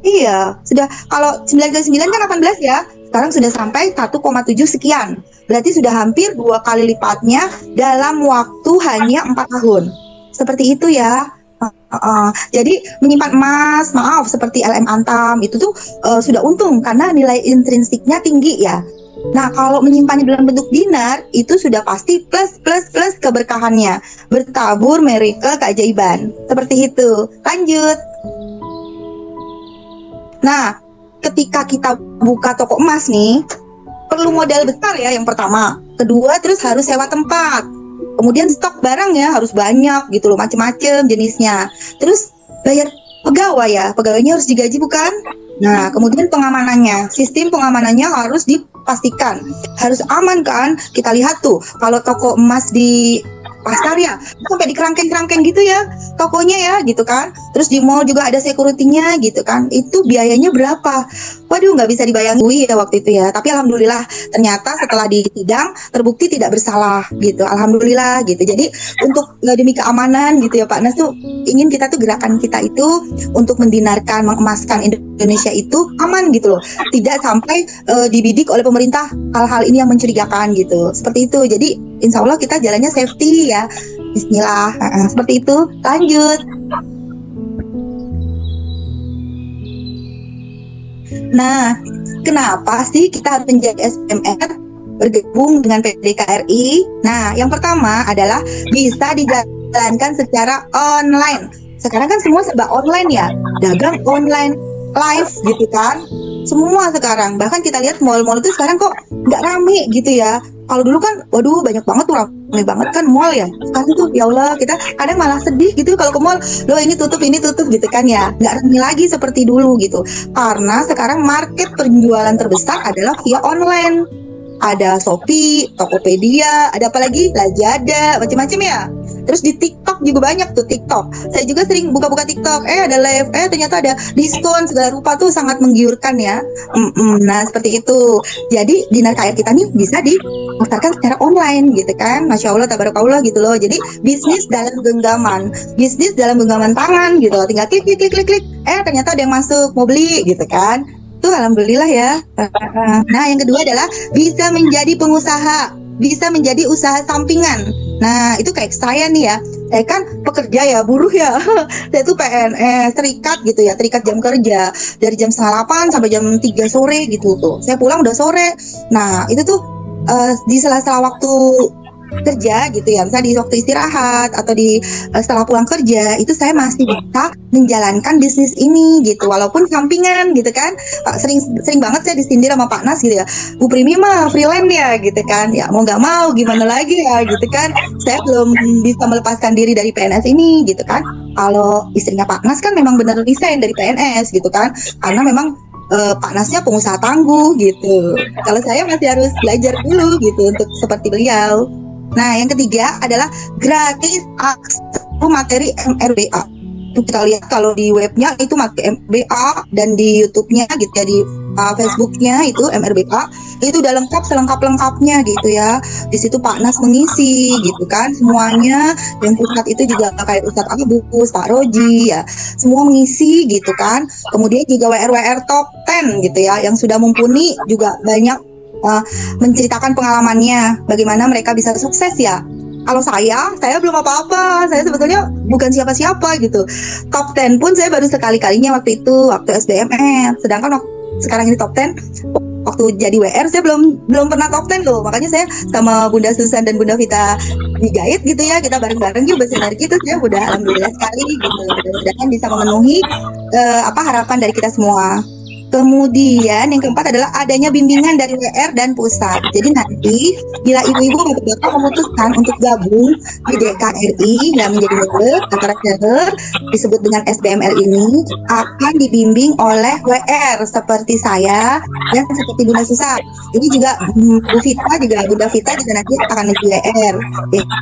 Iya, sudah kalau 9 kali 9 kan 18 ya. Sekarang sudah sampai 1,7 sekian. Berarti sudah hampir 2 kali lipatnya dalam waktu hanya 4 tahun. Seperti itu ya. Jadi menyimpan emas, maaf seperti LM Antam itu tuh sudah untung karena nilai intrinsiknya tinggi ya. Nah, kalau menyimpannya dalam bentuk dinar itu sudah pasti plus keberkahannya, bertabur miracle keajaiban. Seperti itu. Lanjut. Nah, ketika kita buka toko emas nih, perlu modal besar ya yang pertama. Kedua, terus harus sewa tempat. Kemudian stok barang ya harus banyak gitu loh, macam-macam jenisnya. Terus bayar pegawai ya, pegawainya harus digaji bukan? Nah, kemudian pengamanannya, sistem pengamanannya harus dipastikan, harus aman kan? Kita lihat tuh, kalau toko emas di pasar ya, sampai di kerangkeng-kerangkeng gitu ya, tokonya ya, gitu kan. Terus di mall juga ada security-nya gitu kan. Itu biayanya berapa? Waduh, nggak bisa dibayangin ya waktu itu ya. Tapi alhamdulillah, ternyata setelah disidang terbukti tidak bersalah gitu. Alhamdulillah gitu. Jadi untuk demi keamanan gitu ya Pak Nas tuh ingin kita tuh gerakan kita itu untuk mendinarkan, mengemaskan Indonesia itu aman gitu loh. Tidak sampai dibidik oleh pemerintah hal-hal ini yang mencurigakan gitu. Seperti itu. Jadi insya Allah kita jalannya safety ya. Bismillah. Seperti itu. Lanjut. Nah, kenapa sih kita harus menjadi SMR bergabung dengan PDKRI? Nah, yang pertama adalah bisa dijalankan secara online. Sekarang kan semua serba online ya, dagang online, live gitu kan. Semua sekarang, bahkan kita lihat mall-mall itu sekarang kok nggak rame gitu ya. Kalau dulu kan, waduh banyak banget tuh, rame banget kan mall ya. Sekarang tuh ya Allah, kita kadang malah sedih gitu kalau ke mall, loh ini tutup gitu kan ya. Nggak rame lagi seperti dulu gitu. Karena sekarang market penjualan terbesar adalah via online. Ada Shopee, Tokopedia, ada apa lagi? Lazada, macam-macam ya. Terus di TikTok juga banyak tuh TikTok. Saya juga sering buka-buka TikTok. Ada live, ternyata ada diskon segala rupa tuh sangat menggiurkan ya. Nah seperti itu. Jadi dinar KR kita nih bisa dipasarkan secara online gitu kan. Masya Allah, tabarakallah gitu loh. Jadi bisnis dalam genggaman, bisnis dalam genggaman tangan gitu loh. Tinggal klik. Ternyata ada yang masuk mau beli gitu kan. Tuh alhamdulillah ya. Nah yang kedua adalah bisa menjadi pengusaha, bisa menjadi usaha sampingan. Nah itu kayak saya nih ya, saya kan pekerja ya, buruh ya. Saya tuh PNS, terikat gitu ya, terikat jam kerja dari jam 7:30 sampai jam 3 sore gitu tuh. Saya pulang udah sore. Nah itu tuh di sela-sela waktu kerja gitu ya, misalnya di waktu istirahat atau di setelah pulang kerja itu saya masih bisa menjalankan bisnis ini gitu, walaupun sampingan gitu kan. Sering banget saya disindir sama Pak Nas gitu ya, Bu Primi mah freelance ya gitu kan, ya mau nggak mau gimana lagi ya gitu kan, saya belum bisa melepaskan diri dari PNS ini gitu kan. Kalau istrinya Pak Nas kan memang benar resign dari PNS gitu kan, karena memang Pak Nasnya pengusaha tangguh gitu. Kalau saya masih harus belajar dulu gitu untuk seperti beliau. Nah, yang ketiga adalah gratis akses materi MRBA. Itu kita lihat kalau di webnya itu MRBA dan di YouTube-nya gitu ya, di Facebook-nya itu MRBA itu udah lengkap selengkap-lengkapnya gitu ya. Di situ Pak Nas mengisi gitu kan semuanya. Yang Ustadz itu juga kayak Ustadz Agus, Pak Roji ya, semua mengisi gitu kan. Kemudian juga WR-WR top 10 gitu ya, yang sudah mumpuni juga banyak menceritakan pengalamannya bagaimana mereka bisa sukses ya. Kalau saya belum apa-apa, saya sebetulnya bukan siapa-siapa gitu. Top 10 pun saya baru sekali-kalinya waktu SBMR. Sedangkan sekarang ini top 10, waktu jadi WR saya belum pernah top 10 loh. Makanya saya sama Bunda Susan dan Bunda Vita di Guide gitu ya, kita bareng-bareng yuk bersinergi, terus ya udah alhamdulillah sekali gitu. Mudah-mudahan bisa memenuhi harapan dari kita semua. Kemudian yang keempat adalah adanya bimbingan dari WR dan pusat. Jadi nanti bila ibu-ibu atau bapak memutuskan untuk gabung di DKRI dan menjadi member antara member disebut dengan SBMR ini akan dibimbing oleh WR seperti saya dan seperti Bunda Susa. Ini juga Bunda Vita juga nanti akan menjadi WR.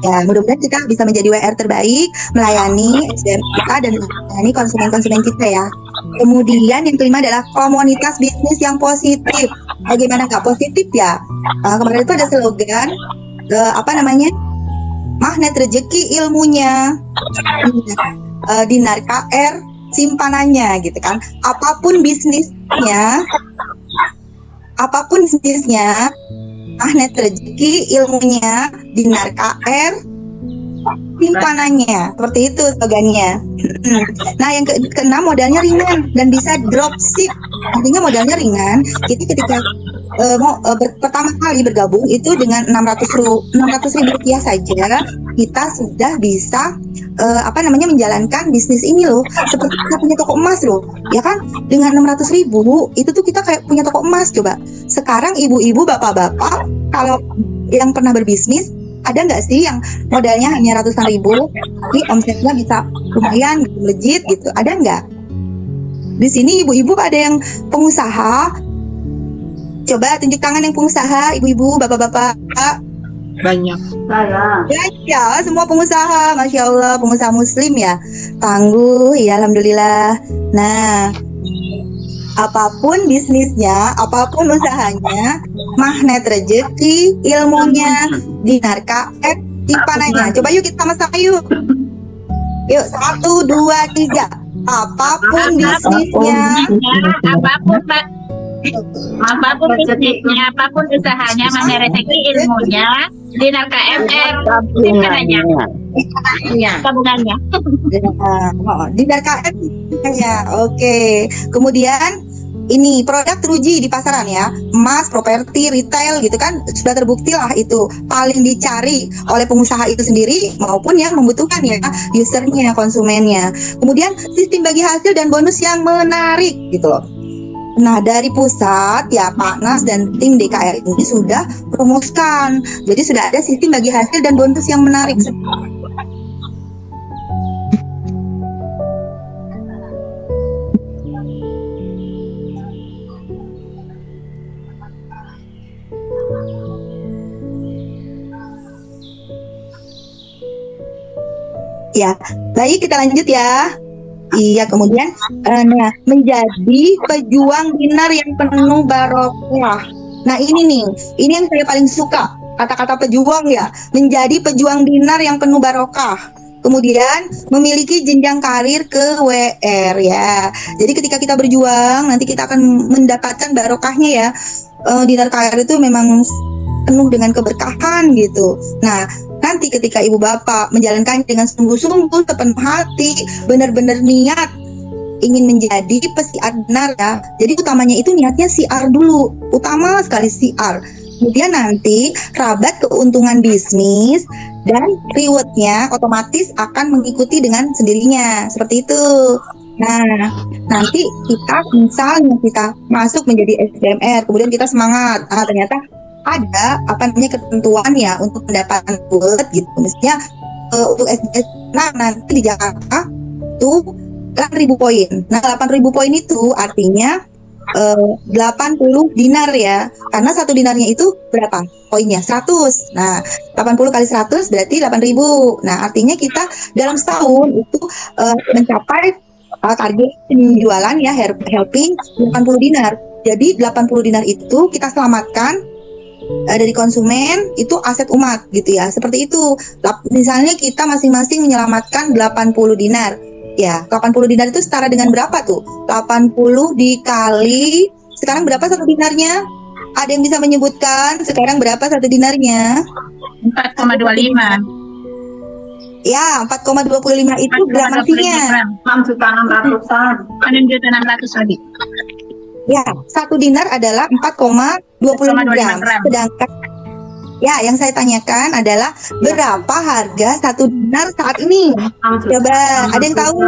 Ya, mudah-mudahan kita bisa menjadi WR terbaik, melayani SDM kita dan melayani konsumen-konsumen kita ya. Kemudian yang kelima adalah komunitas bisnis yang positif. Bagaimana nggak positif ya? Kemarin itu ada slogan magnet rezeki ilmunya, dinar KR simpanannya gitu kan. Apapun bisnisnya, magnet rezeki ilmunya, dinar KR simpanannya, seperti itu slogannya. Nah, yang keenam modalnya ringan dan bisa dropship. Artinya modalnya ringan. Jadi ketika pertama kali bergabung itu dengan 600.000 rupiah saja kita sudah bisa menjalankan bisnis ini loh. Seperti kita punya toko emas loh, ya kan? Dengan 600.000 itu tuh kita kayak punya toko emas. Coba sekarang ibu-ibu, bapak-bapak, kalau yang pernah berbisnis, ada nggak sih yang modalnya hanya ratusan ribu, tapi omsetnya bisa lumayan, legit gitu? Ada nggak? Di sini ibu-ibu ada yang pengusaha? Coba tunjuk tangan yang pengusaha, ibu-ibu, bapak-bapak. Banyak. Saya. Ya, semua pengusaha, masya Allah, pengusaha Muslim ya, tangguh, ya alhamdulillah. Nah, apapun bisnisnya, apapun usahanya, magnet rezeki, ilmunya, dinar KR, simpanannya. Coba yuk kita sama-sama yuk. Yuk, 1, 2, 3. Apapun bisnisnya, apapun bisnisnya, apapun usahanya, magnet rezeki ilmunya, dinar KMR simpanannya, tabungannya. dinar KR, ya, oke. Kemudian ini produk teruji di pasaran ya, emas, properti, retail gitu kan, sudah terbukti lah itu paling dicari oleh pengusaha itu sendiri maupun yang membutuhkan ya, usernya, konsumennya. Kemudian sistem bagi hasil dan bonus yang menarik gitu loh. Nah, dari pusat ya Pak Nas dan tim DKR ini sudah promosikan. Jadi sudah ada sistem bagi hasil dan bonus yang menarik. Ya, baik kita lanjut ya. Iya, kemudian menjadi pejuang dinar yang penuh barokah. Nah, ini yang saya paling suka, kata-kata pejuang ya, menjadi pejuang dinar yang penuh barokah. Kemudian memiliki jenjang karir ke WR ya. Jadi ketika kita berjuang, nanti kita akan mendapatkan barokahnya ya. Dinar karir itu memang penuh dengan keberkahan gitu. Nah, nanti ketika ibu bapak menjalankan dengan sungguh-sungguh, sepenuh hati, benar-benar niat ingin menjadi pesiar dinar ya. Jadi utamanya itu niatnya siar dulu, utama sekali siar. Kemudian nanti rabat keuntungan bisnis dan rewardnya otomatis akan mengikuti dengan sendirinya, seperti itu. Nah, nanti misalnya kita masuk menjadi SBMR, kemudian kita semangat, ternyata ada ketentuan ya untuk mendapatkan reward gitu. Misalnya untuk SBMR nanti di Jakarta itu 8.000 poin. Nah, 8.000 poin itu artinya 80 dinar ya. Karena satu dinarnya itu berapa? Poinnya 100. Nah, 80 kali 100 berarti 8.000. Nah, artinya kita dalam setahun itu mencapai target penjualan ya, helping 80 dinar. Jadi 80 dinar itu kita selamatkan dari konsumen, itu aset umat gitu ya. Seperti itu. Misalnya kita masing-masing menyelamatkan 80 dinar. Ya, 80 dinar itu setara dengan berapa tuh? 80 dikali sekarang berapa satu dinarnya? Ada yang bisa menyebutkan sekarang berapa satu dinarnya? 4,25. Ya, 4,25 itu gramasinya. 6.600.000-an. 6.600.000 tadi. Ya, satu dinar adalah 4,25 gram. 4,25 gram. Sedangkan ya, yang saya tanyakan adalah berapa harga satu dinar saat ini? Coba, ada yang tahu?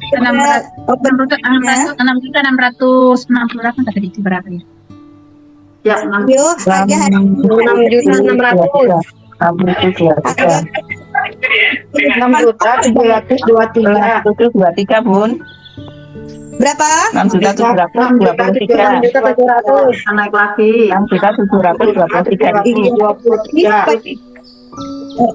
Coba, open ya. 6.668 tadi itu berapa ya? Ya, 6 Yuk, harga hari ini. 6.600.000. Harga 6.723.23 Bun. berapa? 6.723. naik lagi. 6.723.23. Oh,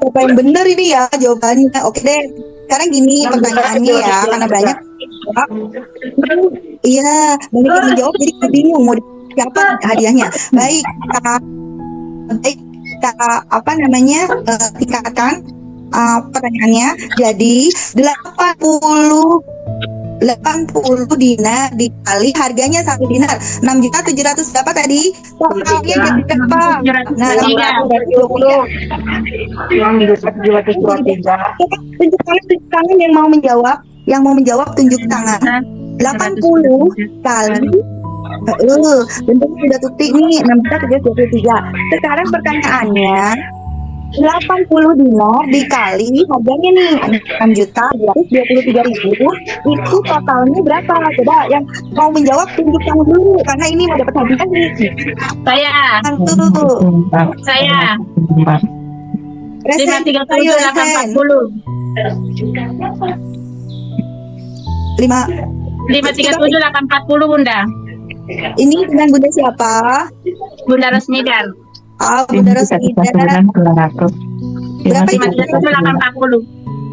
apa yang benar ini ya jawabannya? Oke deh. Sekarang gini pertanyaannya ya, karena banyak. Iya, banyak yang menjawab jadi kita bingung mau siapa hadiahnya. Baik, apa namanya? Tingkatkan pertanyaannya. Jadi 80 dinar dikali harganya satu dinar 6.700.000 berapa tadi? Totalnya jadi berapa? Nah, 620. Tunjuk tangan yang mau menjawab. Yang mau menjawab tunjuk tangan. 80 kali bentuknya sudah tutik nih 6.723. Sekarang pertanyaannya 80 dinar dikali harganya nih 6.223.000 itu totalnya berapa? Coba yang mau menjawab tunjuk tangan dulu karena ini mau dapat hadiah nih. Saya Resen, 537 ayo, Resen. 840. 537 840 Bunda. Ini dengan Bunda siapa? Bunda Rosnidar. Bunda Rosnida. Berapa itu? 537 840.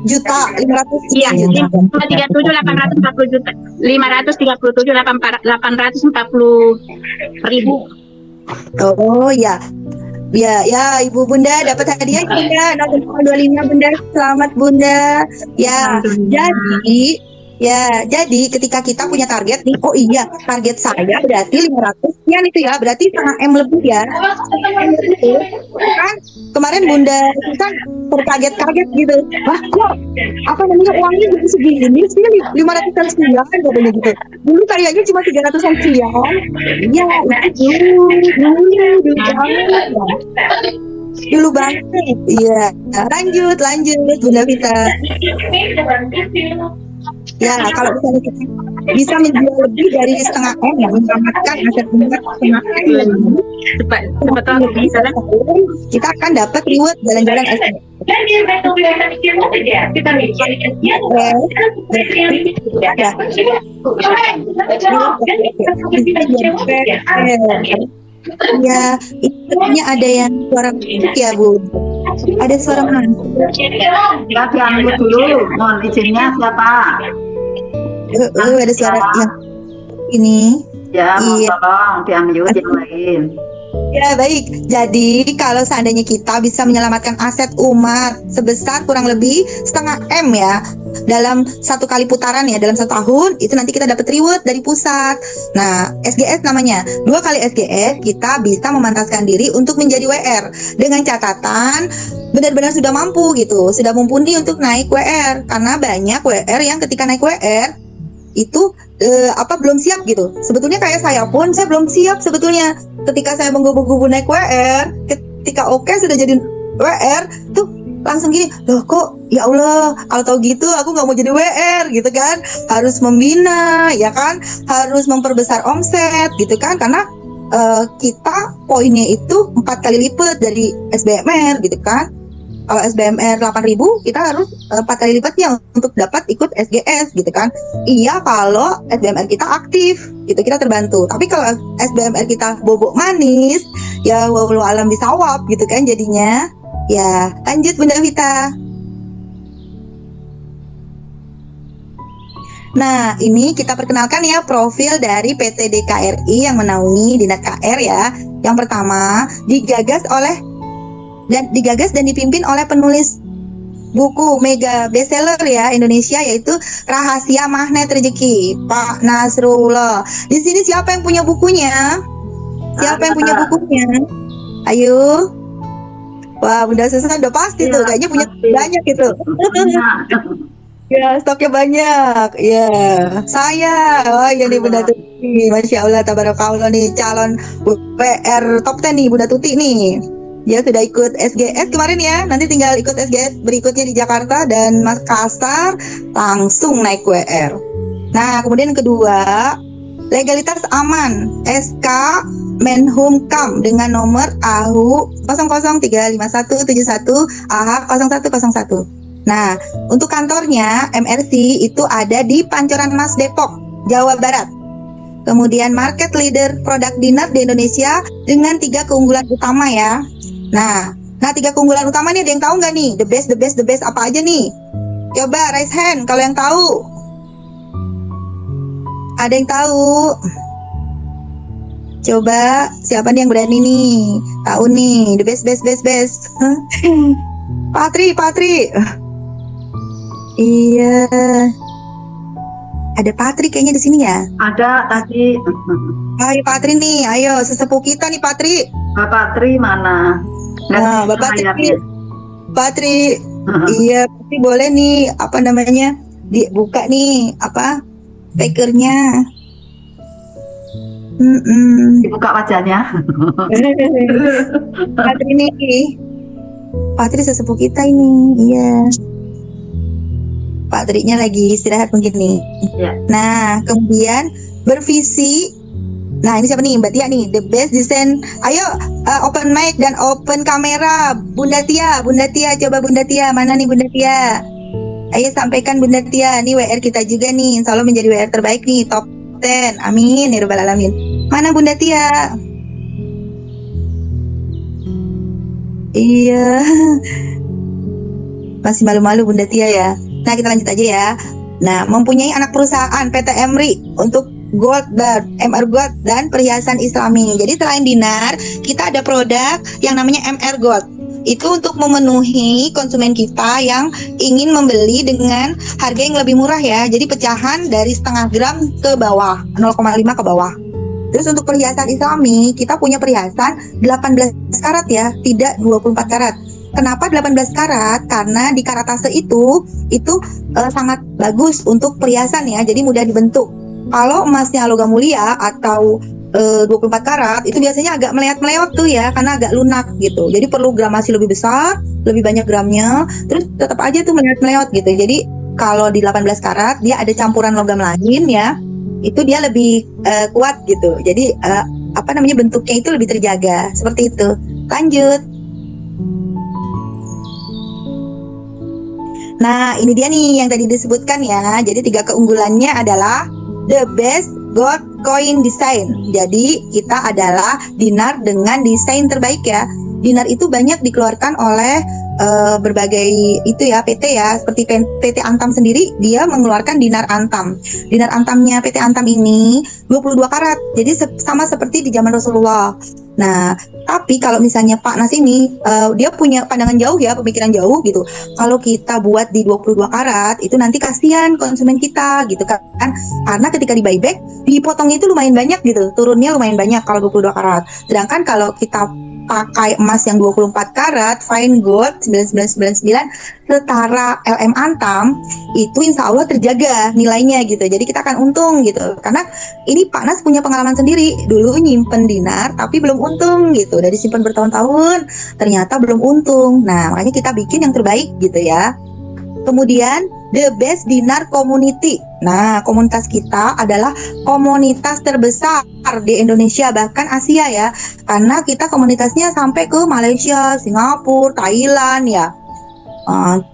Juta 500 Iya, juta. 537 840 juta. 537 840.000. Oh ya. Ya, Ibu Bunda dapat hadiah Bunda 0,25 Bunda. Selamat Bunda. Jadi ketika kita punya target nih, oh iya, target saya berarti 500 sekian itu ya, berarti setengah M lebih ya. Setengah M lebih kan kemarin Bunda kan terkaget-kaget gitu. Wah, kok apa namanya uangnya jadi segini sih 500-an sekian katanya gitu. Dulu kayaknya cuma 300-an sekian. Iya, dulu banget. Iya, lanjut Bunda Vita. Ya, kalau misalnya kita bisa menjual lebih dari setengah M ya, menyelamatkan aset Bunda setengah M lebih, kita akan dapat reward jalan-jalan SPL. Ya, itu ada yang suara masuk ya Bu. Ada suara masuk. Ya, diambil dulu. Mohon izinnya siapa? Ada suara yang ini. Ya, Iya. tolong diambil yang lain. Ya baik, jadi kalau seandainya kita bisa menyelamatkan aset umat sebesar kurang lebih setengah M ya dalam satu kali putaran ya, dalam 1 tahun itu nanti kita dapat reward dari pusat. Nah, SGS namanya, 2 kali SGS kita bisa memantaskan diri untuk menjadi WR dengan catatan benar-benar sudah mampu gitu, sudah mumpuni untuk naik WR karena banyak WR yang ketika naik WR itu belum siap gitu. Sebetulnya kayak saya pun saya belum siap sebetulnya. Ketika saya menggubu-gubu naik WR, ketika sudah jadi WR tuh langsung gini, loh kok ya Allah, kalau tahu gitu aku nggak mau jadi WR gitu kan. Harus membina ya kan, harus memperbesar omset gitu kan, karena kita poinnya itu 4 kali lipat dari SBMR gitu kan. Kalau SBMR 8.000 kita harus 4 kali lipatnya untuk dapat ikut SGS gitu kan. Iya kalau SBMR kita aktif gitu kita terbantu. Tapi kalau SBMR kita bobok manis ya wallahu alam bisawab gitu kan jadinya. Ya lanjut Bunda Vita. Nah ini kita perkenalkan ya profil dari PT DKRI yang menaungi Dinas KR ya. Yang pertama digagas dan dipimpin oleh penulis buku mega bestseller ya Indonesia, yaitu Rahasia Magnet Rezeki, Pak Nasrullah. Di sini siapa yang punya bukunya? Siapa yang punya bukunya? Ayo. Wah, Bunda Susan udah pasti tuh, kayaknya punya banyak itu. Ya, stoknya banyak. Ya, saya. Oh, iya nih Bunda Tuti. Masya Allah, tabarakallah nih calon WR top 10 nih Bunda Tuti nih. Dia sudah ikut SGS kemarin ya. Nanti tinggal ikut SGS berikutnya di Jakarta dan Makassar, langsung naik WR. Nah, kemudian yang kedua, legalitas aman SK Menhumkam dengan nomor AHU 00357171 AH 0101. Nah, untuk kantornya MRC itu ada di Pancoran Mas Depok, Jawa Barat. Kemudian market leader produk dinar di Indonesia dengan 3 keunggulan utama ya. Nah 3 keunggulan utama nih ada yang tahu nggak nih? The best apa aja nih? Coba raise hand kalau yang tahu. Ada yang tahu? Coba siapa nih yang berani nih? Tahu nih, the best. Patri. Iya. Ada Patri kayaknya di sini ya. Ada tadi. Hai Patri nih, ayo sesepuh kita nih Patri. Bapak Tri mana? Nah, Bapak Tri. Patri. Iya, Patri boleh nih apa namanya? Dibuka nih apa? Speakernya. Dibuka wajahnya. Patri nih. Patri sesepuh kita ini. Iya. Patrinya lagi istirahat mungkin nih. Ya. Nah, kemudian bervisi. Nah, ini siapa nih? Mbak Tia nih, the best design. Ayo open mic dan open kamera. Bunda Tia, coba Bunda Tia. Mana nih Bunda Tia? Ayo sampaikan Bunda Tia. Ini WR kita juga nih. Insya Allah menjadi WR terbaik nih, top 10. Amin ya rabbal alamin. Mana Bunda Tia? Iya. Masih malu-malu Bunda Tia ya. Nah, kita lanjut aja ya. Nah, mempunyai anak perusahaan PT Emri untuk gold dan MR Gold dan perhiasan Islami. Jadi selain dinar, kita ada produk yang namanya MR Gold. Itu untuk memenuhi konsumen kita yang ingin membeli dengan harga yang lebih murah ya. Jadi pecahan dari setengah gram ke bawah, 0,5 ke bawah. Terus untuk perhiasan Islami, kita punya perhiasan 18 karat ya, tidak 24 karat. Kenapa 18 karat? Karena di karatase itu sangat bagus untuk perhiasan ya, jadi mudah dibentuk. Kalau emasnya logam mulia atau 24 karat itu biasanya agak meleot-meleot tuh ya, karena agak lunak gitu. Jadi perlu gramasi lebih besar, lebih banyak gramnya, terus tetap aja tuh meleot-meleot gitu. Jadi kalau di 18 karat dia ada campuran logam lain ya, itu dia lebih kuat gitu. Jadi bentuknya itu lebih terjaga, seperti itu. Lanjut. Nah, ini dia nih yang tadi disebutkan ya. Jadi 3 keunggulannya adalah the best gold coin design. Jadi kita adalah dinar dengan desain terbaik ya. Dinar itu banyak dikeluarkan oleh berbagai itu ya PT ya, seperti PT Antam sendiri dia mengeluarkan dinar Antam. Dinar Antamnya PT Antam ini 22 karat. Jadi sama seperti di zaman Rasulullah. Nah, tapi kalau misalnya Pak Nas ini dia punya pandangan jauh ya, pemikiran jauh gitu. Kalau kita buat di 22 karat itu nanti kasihan konsumen kita gitu kan. Karena ketika di buyback dipotongnya itu lumayan banyak gitu. Turunnya lumayan banyak kalau 22 karat. Sedangkan kalau kita pakai emas yang 24 karat fine gold 9999 setara LM Antam, itu insya Allah terjaga nilainya gitu. Jadi kita akan untung gitu. Karena ini Pak Nas punya pengalaman sendiri. Dulu nyimpen dinar tapi belum untung gitu. Dari simpan bertahun-tahun ternyata belum untung. Nah, makanya kita bikin yang terbaik gitu ya. Kemudian the best dinar community. Nah, komunitas kita adalah komunitas terbesar di Indonesia, bahkan Asia ya. Karena kita komunitasnya sampai ke Malaysia, Singapura, Thailand ya.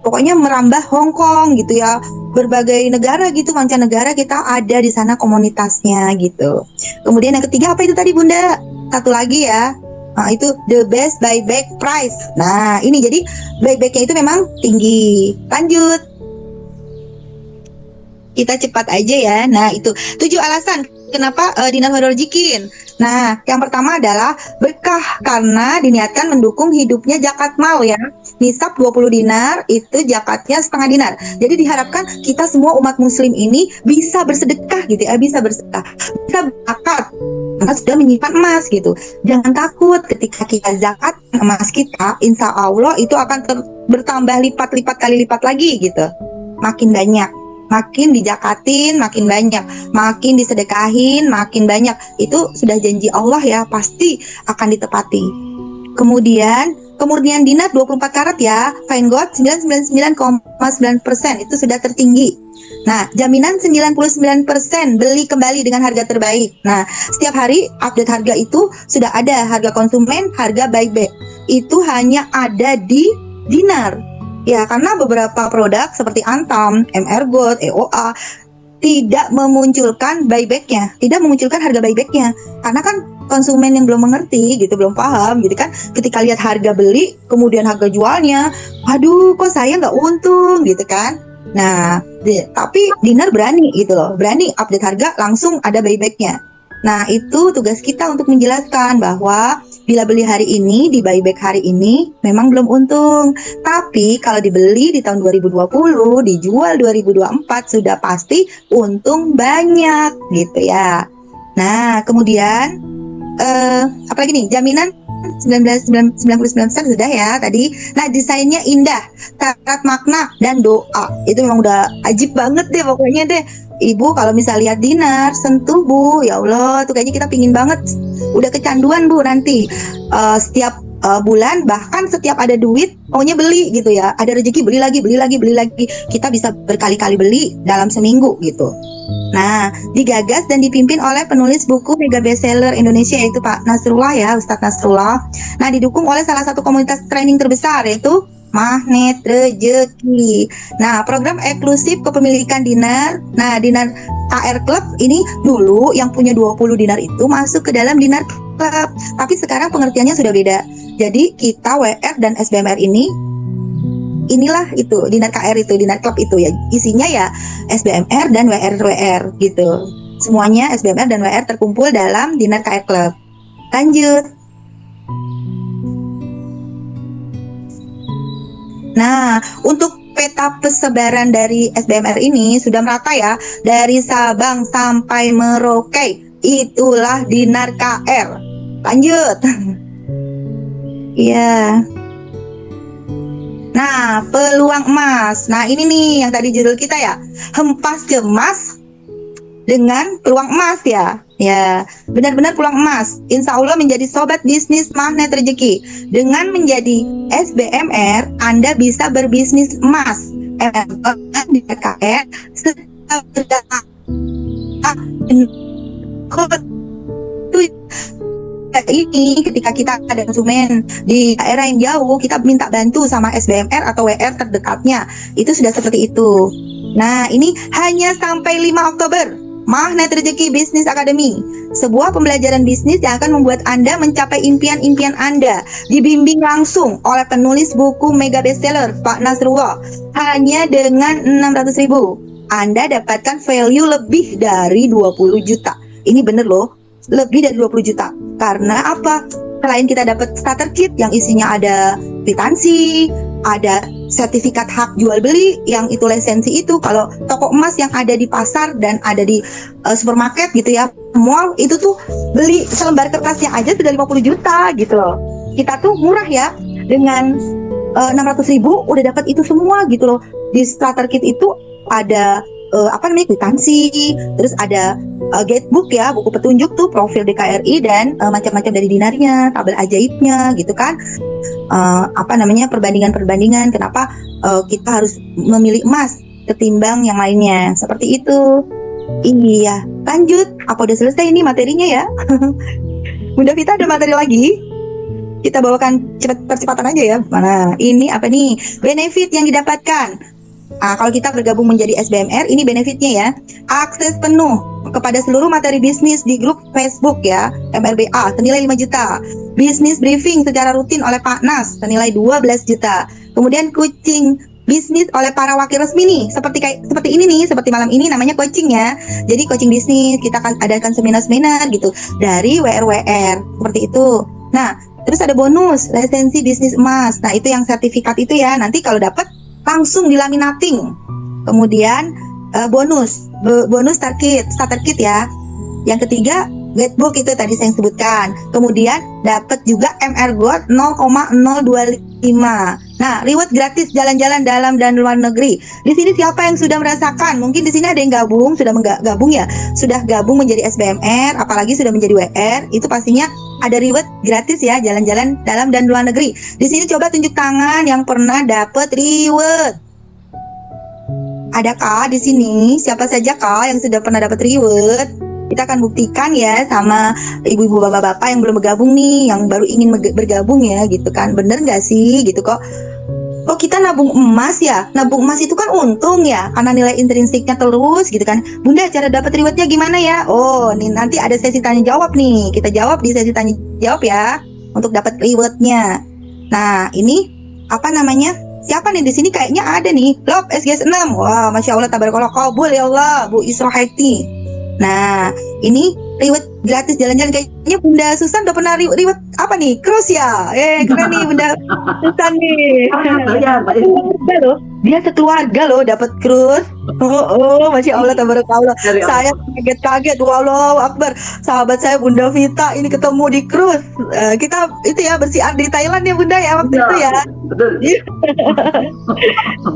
Pokoknya merambah Hong Kong gitu ya. Berbagai negara gitu, mancanegara kita ada di sana komunitasnya gitu. Kemudian yang ketiga apa itu tadi Bunda? Satu lagi ya. Nah, itu the best buyback price. Nah, ini jadi buybacknya itu memang tinggi. Lanjut. Kita cepat aja ya. Nah, itu 7 alasan kenapa dinar Khairul Rezekin? Nah, yang pertama adalah berkah karena diniatkan mendukung hidupnya zakat mal ya. Nisab 20 dinar itu zakatnya setengah dinar. Jadi diharapkan kita semua umat muslim ini bisa bersedekah gitu ya, bisa bersedekah, bisa berzakat. Karena sudah menyimpan emas gitu. Jangan takut ketika kita zakat emas kita, insya Allah itu akan bertambah lipat-lipat kali lipat lagi gitu. Makin banyak. Makin dijakatin, makin banyak, makin disedekahin, makin banyak. Itu sudah janji Allah ya, pasti akan ditepati. Kemudian kemurnian dinar 24 karat ya, fine gold 99,9% itu sudah tertinggi. Nah, jaminan 99% beli kembali dengan harga terbaik. Nah, setiap hari update harga itu sudah ada, harga konsumen, harga buyback. Itu hanya ada di dinar. Ya, karena beberapa produk seperti Antam, MR Gold, EOA tidak memunculkan buybacknya, tidak memunculkan harga buybacknya, karena kan konsumen yang belum mengerti gitu, belum paham gitu kan, ketika lihat harga beli, kemudian harga jualnya, aduh kok saya nggak untung gitu kan. Nah, tapi dinar berani gitu loh, berani update harga langsung ada buybacknya. Nah, itu tugas kita untuk menjelaskan bahwa bila beli hari ini, di buyback hari ini, memang belum untung. Tapi kalau dibeli di tahun 2020, dijual 2024, sudah pasti untung banyak gitu ya. Nah, kemudian, apalagi nih, jaminan 99% sudah ya tadi. Nah, desainnya indah, syarat makna dan doa. Itu memang udah ajib banget deh pokoknya deh. Ibu kalau misal lihat dinar, sentuh Bu, ya Allah, tuh kayaknya kita pingin banget. Udah kecanduan Bu nanti. Setiap bulan, bahkan setiap ada duit, pokoknya beli gitu ya. Ada rezeki beli lagi. Kita bisa berkali-kali beli dalam seminggu gitu. Nah, digagas dan dipimpin oleh penulis buku mega bestseller Indonesia yaitu Pak Nasrullah ya, Ustadz Nasrullah. Nah, didukung oleh salah satu komunitas training terbesar yaitu Magnet Rezeki. Nah, program eksklusif kepemilikan dinar. Nah, dinar KR Club ini dulu yang punya 20 dinar itu masuk ke dalam dinar club. Tapi sekarang pengertiannya sudah beda. Jadi kita WR dan SBMR ini, inilah itu dinar KR itu, dinar club itu ya. Isinya ya SBMR dan WR gitu. Semuanya SBMR dan WR terkumpul dalam dinar KR Club. Lanjut. Nah, untuk peta persebaran dari SBMR ini sudah merata ya, dari Sabang sampai Merauke. Itulah dinar KR. Lanjut. Iya. Nah, peluang emas. Nah, ini nih yang tadi judul kita ya. Hempas cemas dengan peluang emas ya. Ya, benar-benar peluang emas. Insya Allah menjadi sobat bisnis Magnet Rezeki. Dengan menjadi SBMR, Anda bisa berbisnis emas. Di KKR ini ketika kita ada konsumen di daerah yang jauh, kita minta bantu sama SBMR atau WR terdekatnya. Itu sudah seperti itu. Nah, ini hanya sampai 5 Oktober. Magnet Rezeki Business Academy, sebuah pembelajaran bisnis yang akan membuat Anda mencapai impian-impian Anda, dibimbing langsung oleh penulis buku mega bestseller Pak Nasrullah. Hanya dengan 600.000 Anda dapatkan value lebih dari 20 juta. Ini bener loh, lebih dari 20 juta. Karena apa? Selain kita dapat starter kit yang isinya ada kwitansi, ada sertifikat hak jual beli yang itu lisensi itu. Kalau toko emas yang ada di pasar dan ada di supermarket gitu ya, mall itu tuh beli selembar kertasnya aja sudah 50 juta gitu loh. Kita tuh murah ya, dengan 600.000 udah dapat itu semua gitu loh. Di starter kit itu ada kwitansi, terus ada guidebook ya, buku petunjuk tuh profil DKRI dan macam-macam dari dinarnya, tabel ajaibnya gitu kan. Perbandingan kenapa kita harus memilih emas ketimbang yang lainnya, seperti itu. Iya, lanjut. Apa udah selesai ini materinya ya? Bunda Vita ada materi lagi? Kita bawakan percepatan aja ya. Mana? Ini apa nih? Benefit yang didapatkan. Kalau kita bergabung menjadi SBMR, ini benefitnya ya. Akses penuh kepada seluruh materi bisnis di grup Facebook ya, MRBA, senilai 5 juta. Bisnis briefing secara rutin oleh Pak Nas, senilai 12 juta. Kemudian coaching bisnis oleh para wakil resmi nih. Seperti ini nih, seperti malam ini namanya coaching ya. Jadi coaching bisnis, kita akan adakan seminar-seminar gitu dari WR seperti itu. Nah, terus ada bonus lisensi bisnis emas. Nah, itu yang sertifikat itu ya. Nanti kalau dapat langsung dilaminating. Kemudian bonus starter kit ya. Yang ketiga guidebook itu tadi saya sebutkan. Kemudian dapat juga MR Gold 0,025. Nah, reward gratis jalan-jalan dalam dan luar negeri. Di sini siapa yang sudah merasakan? Mungkin di sini ada yang sudah gabung ya. Sudah gabung menjadi SBMR, apalagi sudah menjadi WR, itu pastinya ada reward gratis ya, jalan-jalan dalam dan luar negeri. Di sini coba tunjuk tangan yang pernah dapat reward. Adakah di sini siapa saja kah yang sudah pernah dapat reward? Kita akan buktikan ya sama ibu-ibu bapak-bapak yang belum bergabung nih, yang baru ingin bergabung ya gitu kan. Bener nggak sih gitu kok? Oh, kita nabung emas ya? Nabung emas itu kan untung ya, karena nilai intrinsiknya terus gitu kan. Bunda, cara dapat rewardnya gimana ya? Oh, nih nanti ada sesi tanya jawab nih. Kita jawab di sesi tanya jawab ya untuk dapat rewardnya. Nah, ini apa namanya? Siapa nih di sini kayaknya ada nih. Love SGS 6. Wah, masya Allah, tabarakallah, kabul ya Allah, Bu Isra Haiti. Nah, ini reward gratis jalan-jalan, kayaknya Bunda Susan udah pernah reward apa nih? Cruise ya? Keren nih Bunda Susan nih. Keluarga loh. Dia sekeluarga loh dapat cruise. Oh, masya Allah, tabarakallah. Saya kaget-kaget, walau akbar. Sahabat saya Bunda Vita ini ketemu di cruise. Kita itu ya bersiar di Thailand ya Bunda ya waktu itu ya. Betul.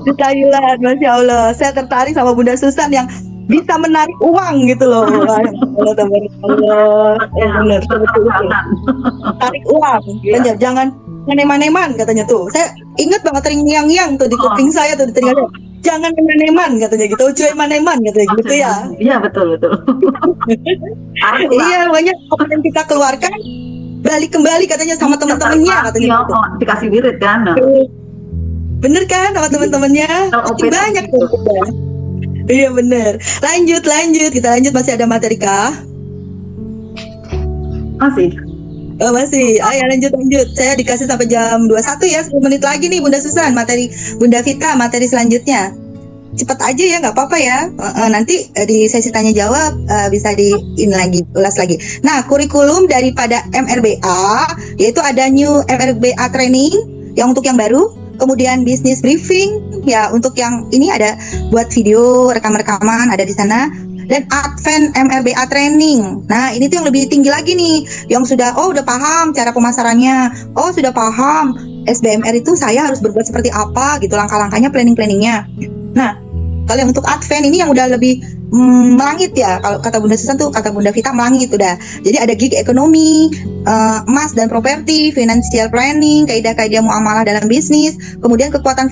Di Thailand, masya Allah. Saya tertarik sama Bunda Susan yang bisa menarik uang gitu loh. Allah, benar, betul. Tarik uang, katanya jangan eman-eman katanya tuh. Saya ingat banget terngiang-ngiang tuh di kuping saya tuh, di telinga saya. Jangan eman-eman katanya gitu, cuy eman-eman katanya gitu ya. Iya, betul. Iya, banyak yang kita keluarkan balik kembali katanya sama teman-temannya katanya. Gitu. Dikasih wirid kan. Bener kan sama teman-temannya? Pasti banyak tuh. Iya bener. Lanjut. Kita lanjut, masih ada materi kah? Masih. Oh masih. Ayo lanjut. Saya dikasih sampai jam 21 ya, 10 menit lagi nih Bunda Susan, materi Bunda Vita, materi selanjutnya. Cepat aja ya, nggak apa-apa ya. Nanti di sesi tanya jawab bisa ulas lagi. Nah, kurikulum daripada MRBA yaitu ada new MRBA training yang untuk yang baru. Kemudian bisnis briefing ya, untuk yang ini ada buat video rekam-rekaman ada di sana, dan Advent MRBA training. Nah, ini tuh yang lebih tinggi lagi nih, yang udah paham cara pemasarannya, sudah paham SBMR itu saya harus berbuat seperti apa gitu, langkah-langkahnya, planning-planningnya. Nah, kalau yang untuk Advent ini yang udah lebih melangit ya, kalau kata Bunda Susan tuh, kata Bunda Vita melangit udah. Jadi ada gig ekonomi, emas dan properti, financial planning, kaidah-kaidah muamalah dalam bisnis, kemudian kekuatan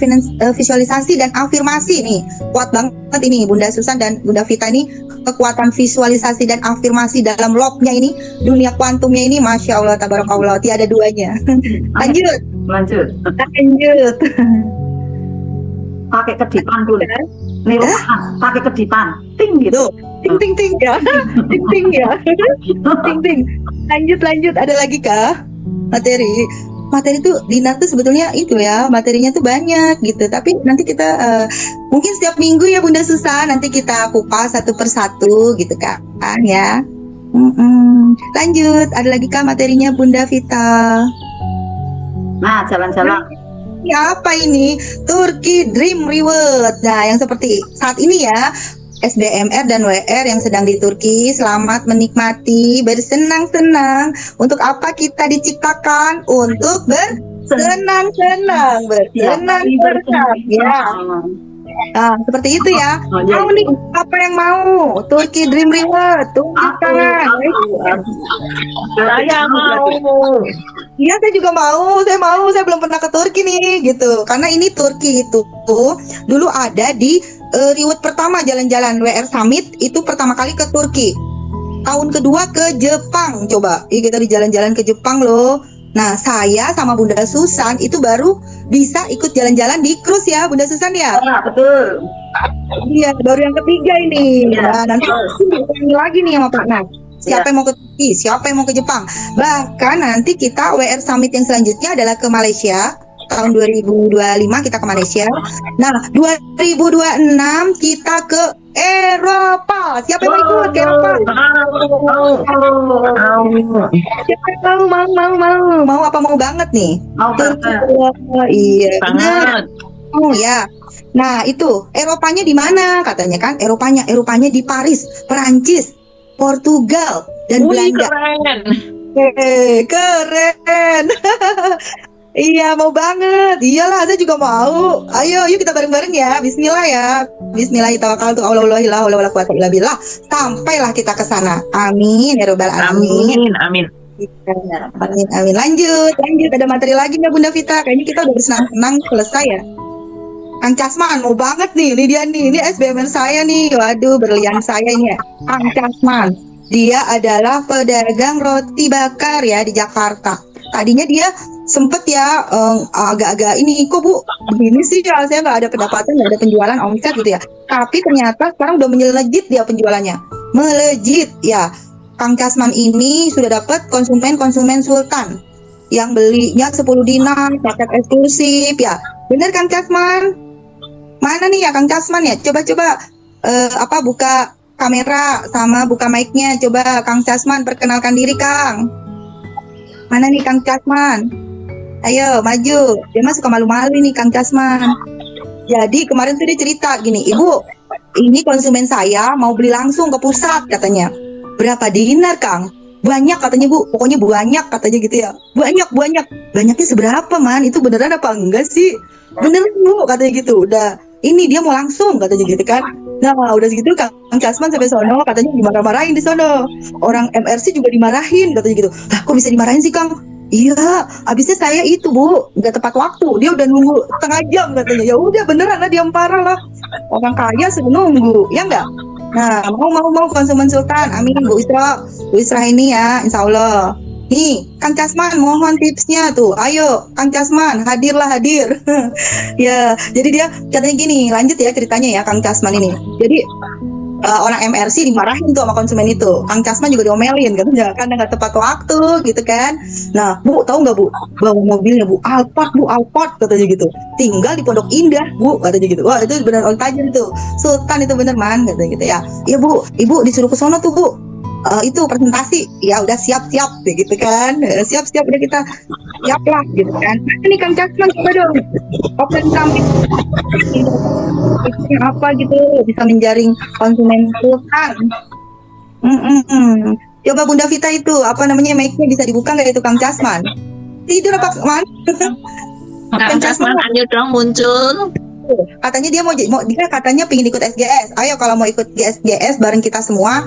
visualisasi dan afirmasi nih. Kuat banget ini Bunda Susan dan Bunda Vita ini, kekuatan visualisasi dan afirmasi dalam lobnya ini, dunia kuantumnya ini, masya Allah, tabarakallah, tiada duanya. Lanjut. Pakai kedipan dulu. Nih, pakai kedipan. Ting gitu. Ting ya. Ting ya. Ting. Lanjut. Ada lagi kah? Materi itu Dinar tuh sebetulnya itu ya, materinya tuh banyak gitu. Tapi nanti kita mungkin setiap minggu ya Bunda Susan, nanti kita kupas satu persatu gitu kan ya. Lanjut. Ada lagi kah materinya Bunda Vita? Nah, jalan-jalan. Ya, apa ini? Turki Dream Reward. Nah, yang seperti saat ini ya, SBMR dan WR yang sedang di Turki, selamat menikmati, bersenang-senang. Untuk apa kita diciptakan? Untuk bersenang-senang, bersenang-senang ya. Nah, seperti itu ya. Mau nih, apa yang mau? Turki Dream Reward, tunjuk tangan. Saya mau. Iya, saya juga mau. Saya belum pernah ke Turki nih, gitu. Karena ini Turki itu dulu ada di reward pertama jalan-jalan WR Summit itu pertama kali ke Turki. Tahun kedua ke Jepang, coba. Kita di jalan-jalan ke Jepang loh. Nah, saya sama Bunda Susan itu baru bisa ikut jalan-jalan di cruise ya, Bunda Susan ya. Betul. Iya, baru yang ketiga ini. Nah, nanti lagi nih sama Pak Nas. Siapa yang mau ke Turki, siapa yang mau ke Jepang. Bahkan nanti kita WR Summit yang selanjutnya adalah ke Malaysia, tahun 2025 kita ke Malaysia. Nah, 2026 kita ke Eropa. Siapa yang mau ikut ke Eropa? Siapa yang mau apa mau banget nih? Mau banget. Iya, benar. Oh ya. Nah, itu Eropanya di mana katanya kan? Eropanya di Paris, Perancis, Portugal, dan Belanda. Keren. Iya, mau banget. Iyalah, saya juga mau. Ayo, yuk kita bareng-bareng ya. Bismillah ya. Bismillahirrahmanirrahim. Alhamdulillah. Sampailah kita ke sana. Amin ya robbal alamin. Amin. Amin. Lanjut. Ada materi lagi nggak Bunda Vita? Kayaknya kita udah bersenang-senang selesai ya. Kang Casman mau banget nih. Ini dia nih. Ini SBMR saya nih. Waduh, berlian saya ini ya. Kang Casman. Dia adalah pedagang roti bakar ya di Jakarta. Tadinya dia sempet ya agak-agak ini kok Bu begini sih ya, saya nggak ada pendapatan, nggak ada penjualan omset gitu ya. Tapi ternyata sekarang udah melejit dia penjualannya, melejit ya. Kang Casman ini sudah dapat konsumen Sultan yang belinya 10 dinar paket eksklusif ya. Bener Kang Casman? Mana nih ya Kang Casman ya? Coba buka kamera sama buka mic-nya. Coba Kang Casman perkenalkan diri Kang. Mana nih Kang Casman? Ayo maju. Dia mah suka malu-malu nih Kang Casman. Jadi kemarin tuh dia cerita gini, Ibu, ini konsumen saya mau beli langsung ke pusat katanya. Berapa dinar Kang? Banyak katanya Bu, pokoknya banyak katanya gitu ya. Banyak. Banyaknya seberapa man? Itu beneran apa enggak sih? Beneran Bu katanya gitu. Udah, ini dia mau langsung katanya gitu kan. Nah udah segitu Kang Casman sampai sono katanya dimarah-marahin di sono. Orang MRC juga dimarahin katanya gitu. Lah kok bisa dimarahin sih Kang? Iya, abisnya saya itu Bu, nggak tepat waktu. Dia udah nunggu setengah jam katanya. Ya udah beneran lah dia parah lah. Orang kaya sudah nunggu, ya enggak? Nah mau konsumen Sultan, amin Bu Isra ini ya, Insya Allah. Nih, Kang Casman mohon tipsnya tuh. Ayo, Kang Casman hadir. Ya, jadi dia katanya gini, lanjut ya ceritanya ya Kang Casman ini. Jadi orang MRC dimarahin tuh sama konsumen itu. Kang Casman juga diomelin katanya karena nggak tepat waktu gitu kan. Nah, Bu tahu nggak Bu? Bawa mobilnya Bu Alphard katanya gitu. Tinggal di Pondok Indah Bu katanya gitu. Wah itu benar orang tajam itu. Sultan itu bener man katanya gitu ya. Iya Bu, Ibu disuruh ke sono tuh Bu. Itu presentasi ya udah siap gitu kan, siap udah kita siap lah gitu kan. Ini Kang Casman coba dong open summit apa gitu bisa menjaring konsumen Sultan. Coba Bunda Vita itu apa namanya mic-nya bisa dibuka nggak itu Kang Casman? Tidur apa man? Kang Casman ayo dong muncul. Katanya dia dia katanya pengen ikut SGS. Ayo kalau mau ikut SGS bareng kita semua,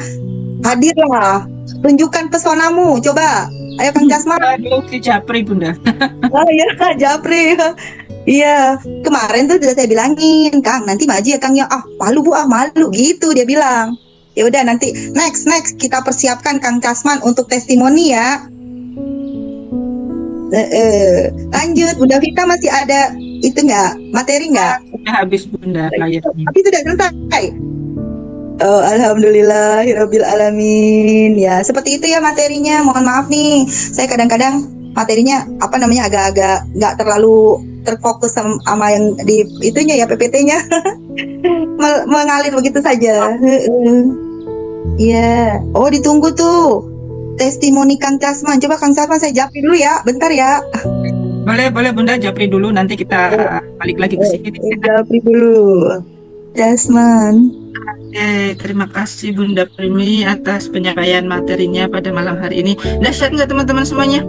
hadirlah, tunjukkan pesonamu, coba. Ayo Kang Casman. Aduh, ke Japri Bunda. Oh iya, Japri. Iya, kemarin tuh sudah saya bilangin, Kang, nanti maju ya Kang ya. Malu Bu, malu gitu dia bilang. Ya udah nanti next kita persiapkan Kang Casman untuk testimoni ya. Lanjut, Bunda Vita masih ada itu nggak? Materi nggak? Sudah habis Bunda kayaknya. Tapi sudah selesai. Oh, alhamdulillahirabbil alamin. Ya, seperti itu ya materinya. Mohon maaf nih, saya kadang-kadang materinya agak-agak nggak terlalu terfokus sama yang di itunya ya PPT-nya. Mengalir begitu saja. Iya. Oh, ditunggu tuh testimoni Kang Casman. Coba Kang Casman saya japri dulu ya, bentar ya. Boleh Bunda japri dulu, nanti kita balik lagi ke sini. Japri dulu. Casman. Terima kasih Bunda Primi atas penyampaian materinya pada malam hari ini. Dahsyat nggak teman-teman semuanya?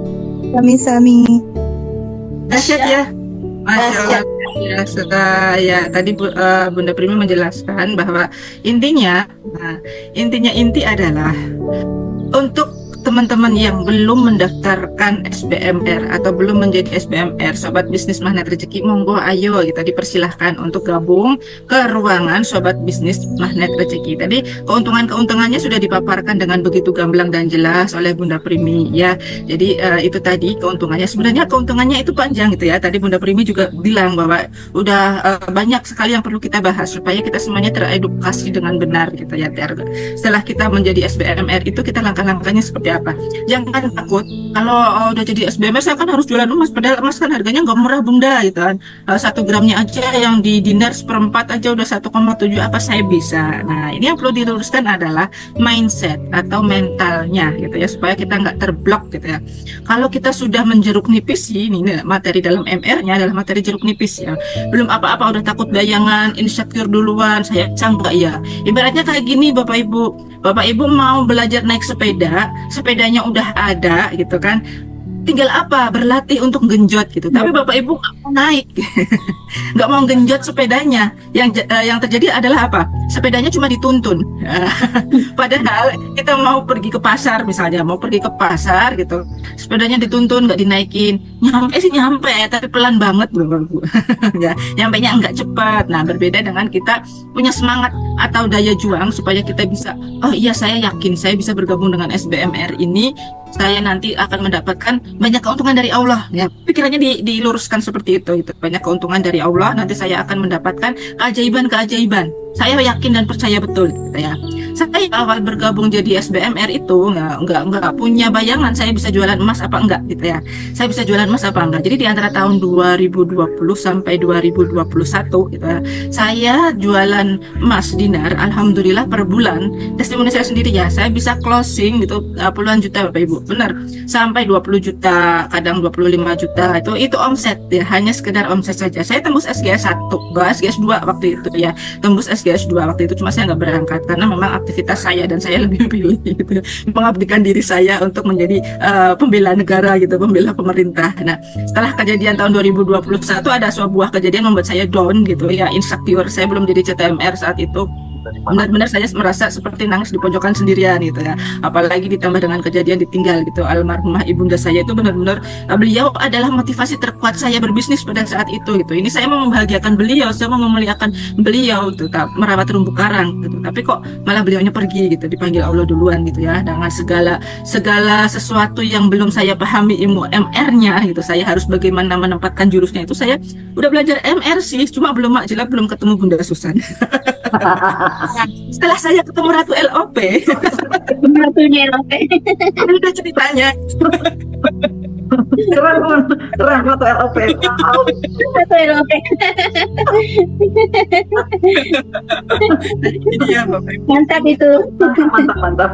Sami-sami. Dahsyat ya? Masya Allah. Ya, tadi Bunda Primi menjelaskan bahwa inti adalah untuk teman-teman yang belum mendaftarkan SBMR atau belum menjadi SBMR, Sobat Bisnis Magnet Rezeki, monggo ayo kita dipersilahkan untuk gabung ke ruangan Sobat Bisnis Magnet Rezeki. Tadi keuntungannya sudah dipaparkan dengan begitu gamblang dan jelas oleh Bunda Primi ya. Jadi itu tadi keuntungannya. Sebenarnya keuntungannya itu panjang gitu ya. Tadi Bunda Primi juga bilang bahwa udah banyak sekali yang perlu kita bahas supaya kita semuanya teredukasi dengan benar gitu ya. Setelah kita menjadi SBMR itu kita langkah-langkahnya seperti apa? Jangan takut kalau udah jadi SBMR saya kan harus jualan emas, padahal emas kan harganya nggak murah bunda gitu kan. 1 gramnya aja yang di dinar seperempat aja udah 1,7, apa saya bisa. Nah ini yang perlu diluruskan adalah mindset atau mentalnya gitu ya, supaya kita nggak terblok gitu ya. Kalau kita sudah menjeruk nipis sih, ini materi dalam MR-nya adalah materi jeruk nipis ya. Belum apa-apa udah takut bayangan, insecure duluan, saya enggak ya. Ibaratnya kayak gini Bapak Ibu mau belajar naik sepeda, sepedanya udah ada gitu kan, tinggal apa, berlatih untuk genjot gitu. Tapi Bapak Ibu nggak mau naik, nggak mau genjot sepedanya. Yang terjadi adalah apa? Sepedanya cuma dituntun. Padahal kita mau pergi ke pasar misalnya, mau pergi ke pasar gitu, sepedanya dituntun nggak dinaikin. Nyampe sih nyampe, tapi pelan banget Bapak Ibu. Ya, nyampenya nggak cepat. Nah berbeda dengan kita punya semangat atau daya juang supaya kita bisa, oh iya saya yakin saya bisa bergabung dengan SBMR ini, saya nanti akan mendapatkan banyak keuntungan dari Allah ya. Pikirannya diluruskan seperti itu, banyak keuntungan dari Allah, nanti saya akan mendapatkan keajaiban-keajaiban. Saya yakin dan percaya betul gitu ya. Saya awal bergabung jadi SBMR itu nggak punya bayangan saya bisa jualan emas apa enggak gitu ya. Saya bisa jualan emas apa enggak. Jadi di antara tahun 2020 sampai 2021 gitu ya, saya jualan emas dinar, alhamdulillah per bulan, testimoni saya sendiri ya, saya bisa closing gitu puluhan juta Bapak Ibu. Benar. Sampai 20 juta, kadang 25 juta itu omset ya, hanya sekedar omset saja. Saya tembus SGS 1, SGS 2 waktu itu ya. Tembus SGS 2 waktu itu, cuma saya nggak berangkat karena memang aktivitas saya dan saya lebih pilih gitu, mengabdikan diri saya untuk menjadi pembela negara gitu, pembela pemerintah. Nah setelah kejadian tahun 2021 ada sebuah kejadian membuat saya down gitu ya, insecure. Saya belum jadi CTMR saat itu, benar-benar saya merasa seperti nangis di pojokan sendirian gitu ya, apalagi ditambah dengan kejadian ditinggal gitu almarhumah ibunda saya. Itu benar-benar beliau adalah motivasi terkuat saya berbisnis pada saat itu gitu. Ini saya mau membahagiakan beliau, saya mau memuliakan beliau gitu, merawat terumbu karang gitu, tapi kok malah beliaunya pergi gitu, dipanggil Allah duluan gitu ya, dengan segala sesuatu yang belum saya pahami ilmu MR-nya gitu. Saya harus bagaimana menempatkan jurusnya itu. Saya udah belajar MR sih, cuma belum ketemu Bunda Susan. Setelah saya ketemu Ratu LOP, Ratunya LOP. ada ceritanya. Keren foto LOP. Wow. Ratu LOP. Ini dia Bapak Ibu. Mantap itu. Mantap.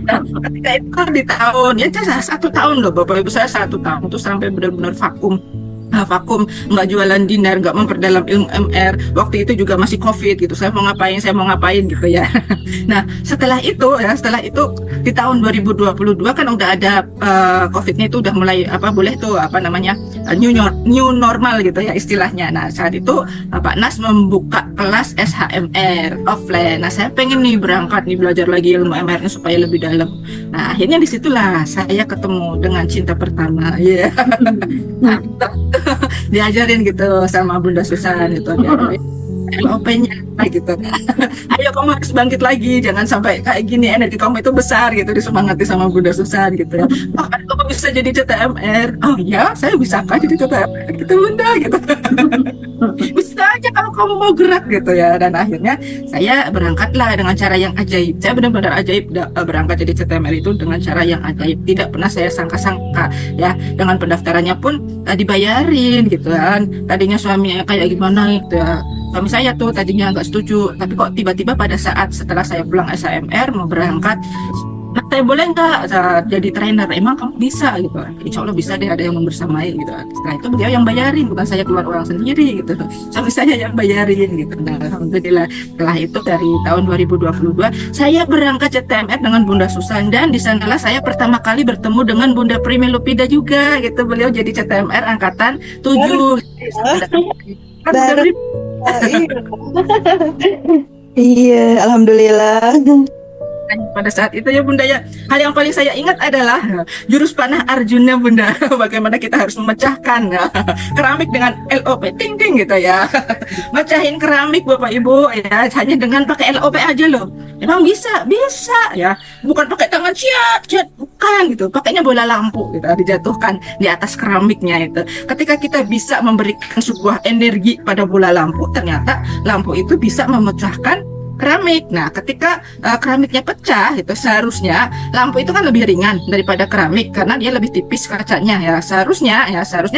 Nah, ketika itu di tahun ya, saya 1 tahun loh Bapak Ibu, saya 1 tahun itu sampai benar-benar vakum, nggak jualan dinar, nggak memperdalam ilmu MR. Waktu itu juga masih COVID gitu, saya mau ngapain gitu ya. Nah setelah itu di tahun 2022 kan udah ada COVID-nya, itu udah mulai boleh tuh new normal gitu ya istilahnya. Nah saat itu Pak Nas membuka kelas SHMR offline. Nah saya pengen nih berangkat nih, belajar lagi ilmu MR-nya supaya lebih dalam. Nah akhirnya disitulah saya ketemu dengan cinta pertama ya. Nah, diajarin gitu sama Bunda Susan gitu, LOP-nya gitu. Ayo kamu harus bangkit lagi, jangan sampai kayak gini, energi kamu itu besar gitu, disemangati sama Bunda Susan gitu ya. Oh kan kamu bisa jadi CTMR. Oh ya saya bisa kan jadi CTMR gitu Bunda gitu. Bisa aja kalau kamu mau gerak gitu ya. Dan akhirnya saya berangkatlah dengan cara yang ajaib. Saya benar-benar ajaib berangkat jadi CTMR itu dengan cara yang ajaib, tidak pernah saya sangka-sangka ya. Dengan pendaftarannya pun dibayarin gitu kan. Tadinya suaminya kayak gimana gitu ya, suami saya tuh tadinya nggak setuju, tapi kok tiba-tiba pada saat setelah saya pulang SHMR mau berangkat, saya boleh nggak jadi trainer? Emang kamu bisa gitu? Insya Allah bisa deh, ada yang membersamai gitu. Setelah itu beliau yang bayarin, bukan saya keluar uang sendiri gitu. Suami saya yang bayarin gitu. Nah, alhamdulillah setelah itu dari tahun 2022 saya berangkat CTMR dengan Bunda Susan, dan di sanalah saya pertama kali bertemu dengan Bunda Primi Lupida juga gitu. Beliau jadi CTMR angkatan 7. Iya, alhamdulillah. Pada saat itu ya Bunda ya, hal yang paling saya ingat adalah jurus panah Arjuna Bunda. Bagaimana kita harus memecahkan keramik dengan LOP, ting ting gitu ya. Mecahin keramik Bapak Ibu ya, hanya dengan pakai LOP aja loh. Emang bisa ya, bukan pakai tangan ciat bukan gitu, pakainya bola lampu gitu, dijatuhkan di atas keramiknya itu. Ketika kita bisa memberikan sebuah energi pada bola lampu, ternyata lampu itu bisa memecahkan keramik. Nah, ketika keramiknya pecah, itu seharusnya lampu itu kan lebih ringan daripada keramik karena dia lebih tipis kacanya ya. Seharusnya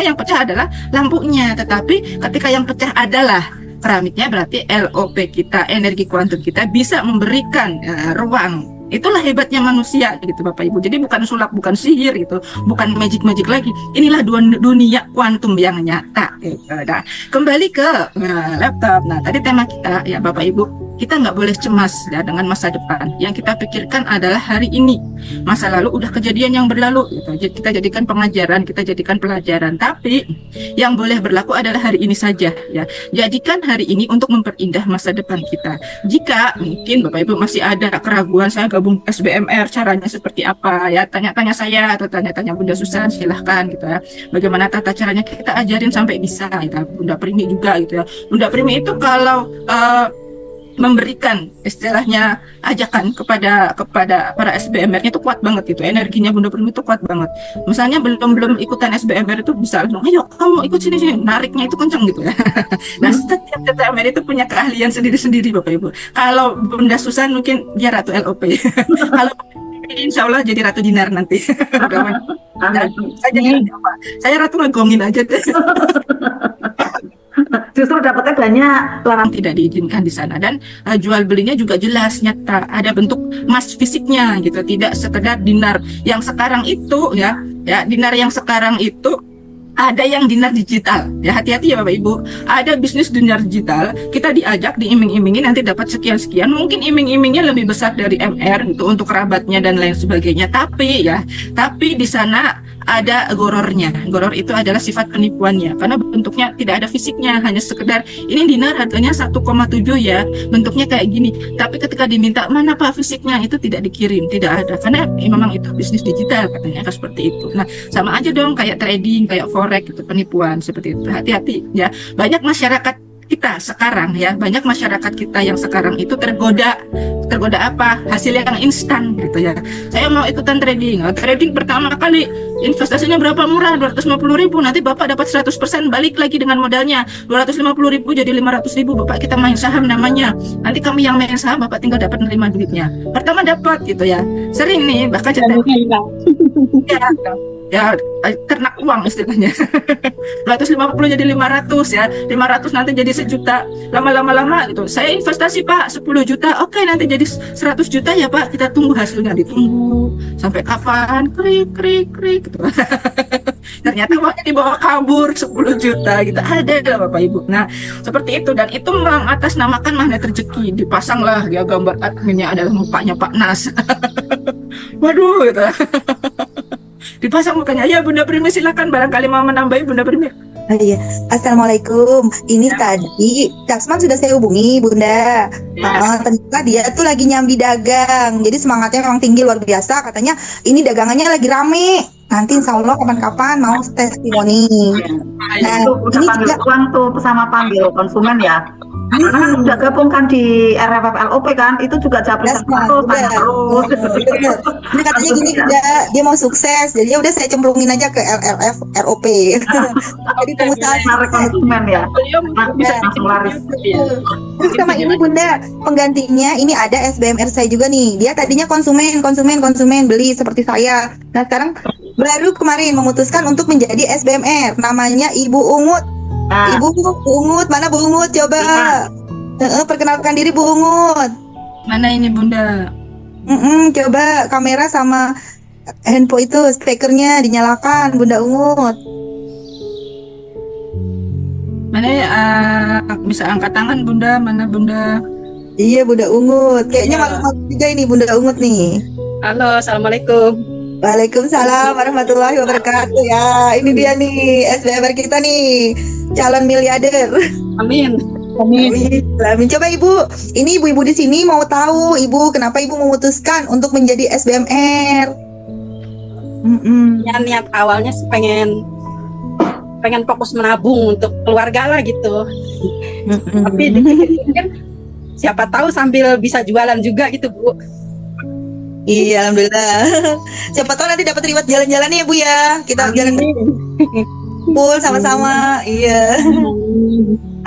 yang pecah adalah lampunya. Tetapi ketika yang pecah adalah keramiknya, berarti LOP kita, energi kuantum kita bisa memberikan ruang. Itulah hebatnya manusia gitu Bapak Ibu. Jadi bukan sulap, bukan sihir gitu, bukan magic lagi. Inilah dunia kuantum yang nyata gitu. Nah, kembali ke laptop. Nah, tadi tema kita ya Bapak Ibu, kita nggak boleh cemas ya dengan masa depan. Yang kita pikirkan adalah hari ini. Masa lalu udah kejadian yang berlalu gitu. Kita jadikan pengajaran, kita jadikan pelajaran. Tapi yang boleh berlaku adalah hari ini saja ya. Jadikan hari ini untuk memperindah masa depan kita. Jika mungkin Bapak Ibu masih ada keraguan, saya gabung SBMR caranya seperti apa ya, tanya-tanya saya atau tanya-tanya Bunda Susan, silahkan gitu ya. Bagaimana tata caranya kita ajarin sampai bisa gitu. Bunda Primi juga gitu ya. Bunda Primi itu kalau memberikan istilahnya ajakan kepada para SBMR-nya itu kuat banget gitu, energinya Bunda Primi itu kuat banget. Misalnya belum ikutan SBMR itu bisa langsung, ayo kamu ikut sini, nariknya itu kencang gitu ya. Nah, setiap TTMR itu punya keahlian sendiri-sendiri Bapak Ibu. Kalau Bunda Susan mungkin dia Ratu LOP. Kalau Insya Allah jadi Ratu Dinar nanti. Saya Ratu ngegongin aja deh. Justru dapatnya banyak. Larang tidak diizinkan di sana, dan jual belinya juga jelas nyata, ada bentuk emas fisiknya gitu, tidak sekedar dinar yang sekarang itu ya dinar yang sekarang itu. Ada yang dinar digital ya, hati-hati ya Bapak Ibu. Ada bisnis dinar digital, kita diajak, diiming-imingi nanti dapat sekian-sekian, mungkin iming-imingnya lebih besar dari MR gitu untuk kerabatnya dan lain sebagainya. Tapi di sana ada gorornya. Goror itu adalah sifat penipuannya karena bentuknya tidak ada fisiknya, hanya sekedar ini dinar harganya 1,7 ya, bentuknya kayak gini. Tapi ketika diminta mana Pak fisiknya, itu tidak dikirim, tidak ada, karena memang itu bisnis digital katanya seperti itu. Nah, sama aja dong kayak trading, kayak forex itu penipuan seperti itu. Hati-hati ya. Banyak masyarakat kita sekarang ya, banyak masyarakat kita yang sekarang itu tergoda apa? Hasil yang instan gitu ya. Saya mau ikutan trading. Trading pertama kali investasinya berapa murah? 250.000. Nanti Bapak dapat 100% balik lagi dengan modalnya. 250.000 jadi 500.000. Bapak kita main saham namanya. Nanti kami yang main saham, Bapak tinggal dapat nerima duitnya. Pertama dapat gitu ya. Sering nih bahkan ya ternak uang istilahnya. 250 jadi 500 ya, 500 nanti jadi 1 juta, lama gitu. Saya investasi Pak 10 juta, oke nanti jadi 100 juta ya Pak, kita tunggu hasilnya, ditunggu sampai kapan, krik gitu. Ternyata uangnya dibawa kabur 10 juta gitu, ada lah Bapak Ibu. Nah seperti itu, dan itu mengatasnamakan magnet rezeki, dipasanglah ya gambar adminnya adalah mukanya Pak Nas. Waduh gitu. Dipasang mukanya, ya Bunda Primi silakan, barangkali mau menambahi Bunda Primi. Iya. Assalamualaikum. Ini tadi Kasman sudah saya hubungi Bunda. Ternyata dia tuh lagi nyambi dagang. Jadi semangatnya memang tinggi luar biasa. Katanya ini dagangannya lagi rame. Nanti insya Allah kapan-kapan mau testimoni. Nah, itu udah ini panggil juga uang tuh sama panggil konsumen ya. Karena udah gabung kan di RFF LOP kan, itu juga japri terus, tanya terus. Ini katanya gini, dia mau sukses, jadi ya udah saya cemplungin aja ke LLF ROP. Jadi pengusaha Narik konsumen ya. Nah, bisa langsung laris. Terus sama ini Bunda, penggantinya ini ada SBMR saya juga nih. Dia tadinya konsumen beli seperti saya. Nah sekarang baru kemarin memutuskan untuk menjadi SBMR. Namanya Ibu Ungut. Ibu Ungut, mana Bu Ungut coba? Perkenalkan diri Bu Ungut. Mana ini Bunda? Coba kamera sama handphone itu speakernya dinyalakan Bunda Ungut. Mana bisa angkat tangan Bunda? Mana Bunda? Iya Bunda Ungut. Kayaknya malu-malu juga ini Bunda Ungut nih. Halo, assalamualaikum. Waalaikumsalam warahmatullahi wabarakatuh ya. Ini dia nih SBMR kita nih, calon miliarder. Amin. Amin. Coba Ibu, ini ibu-ibu di sini mau tahu Ibu kenapa Ibu memutuskan untuk menjadi SBMR? Ya, niat awalnya sih pengen fokus menabung untuk keluarga lah gitu. Tapi dipikir siapa tahu sambil bisa jualan juga gitu Bu. Iya, alhamdulillah. Siapa tahu nanti dapat reward jalan-jalan ya Bu ya. Kita jalan full sama-sama. Iya.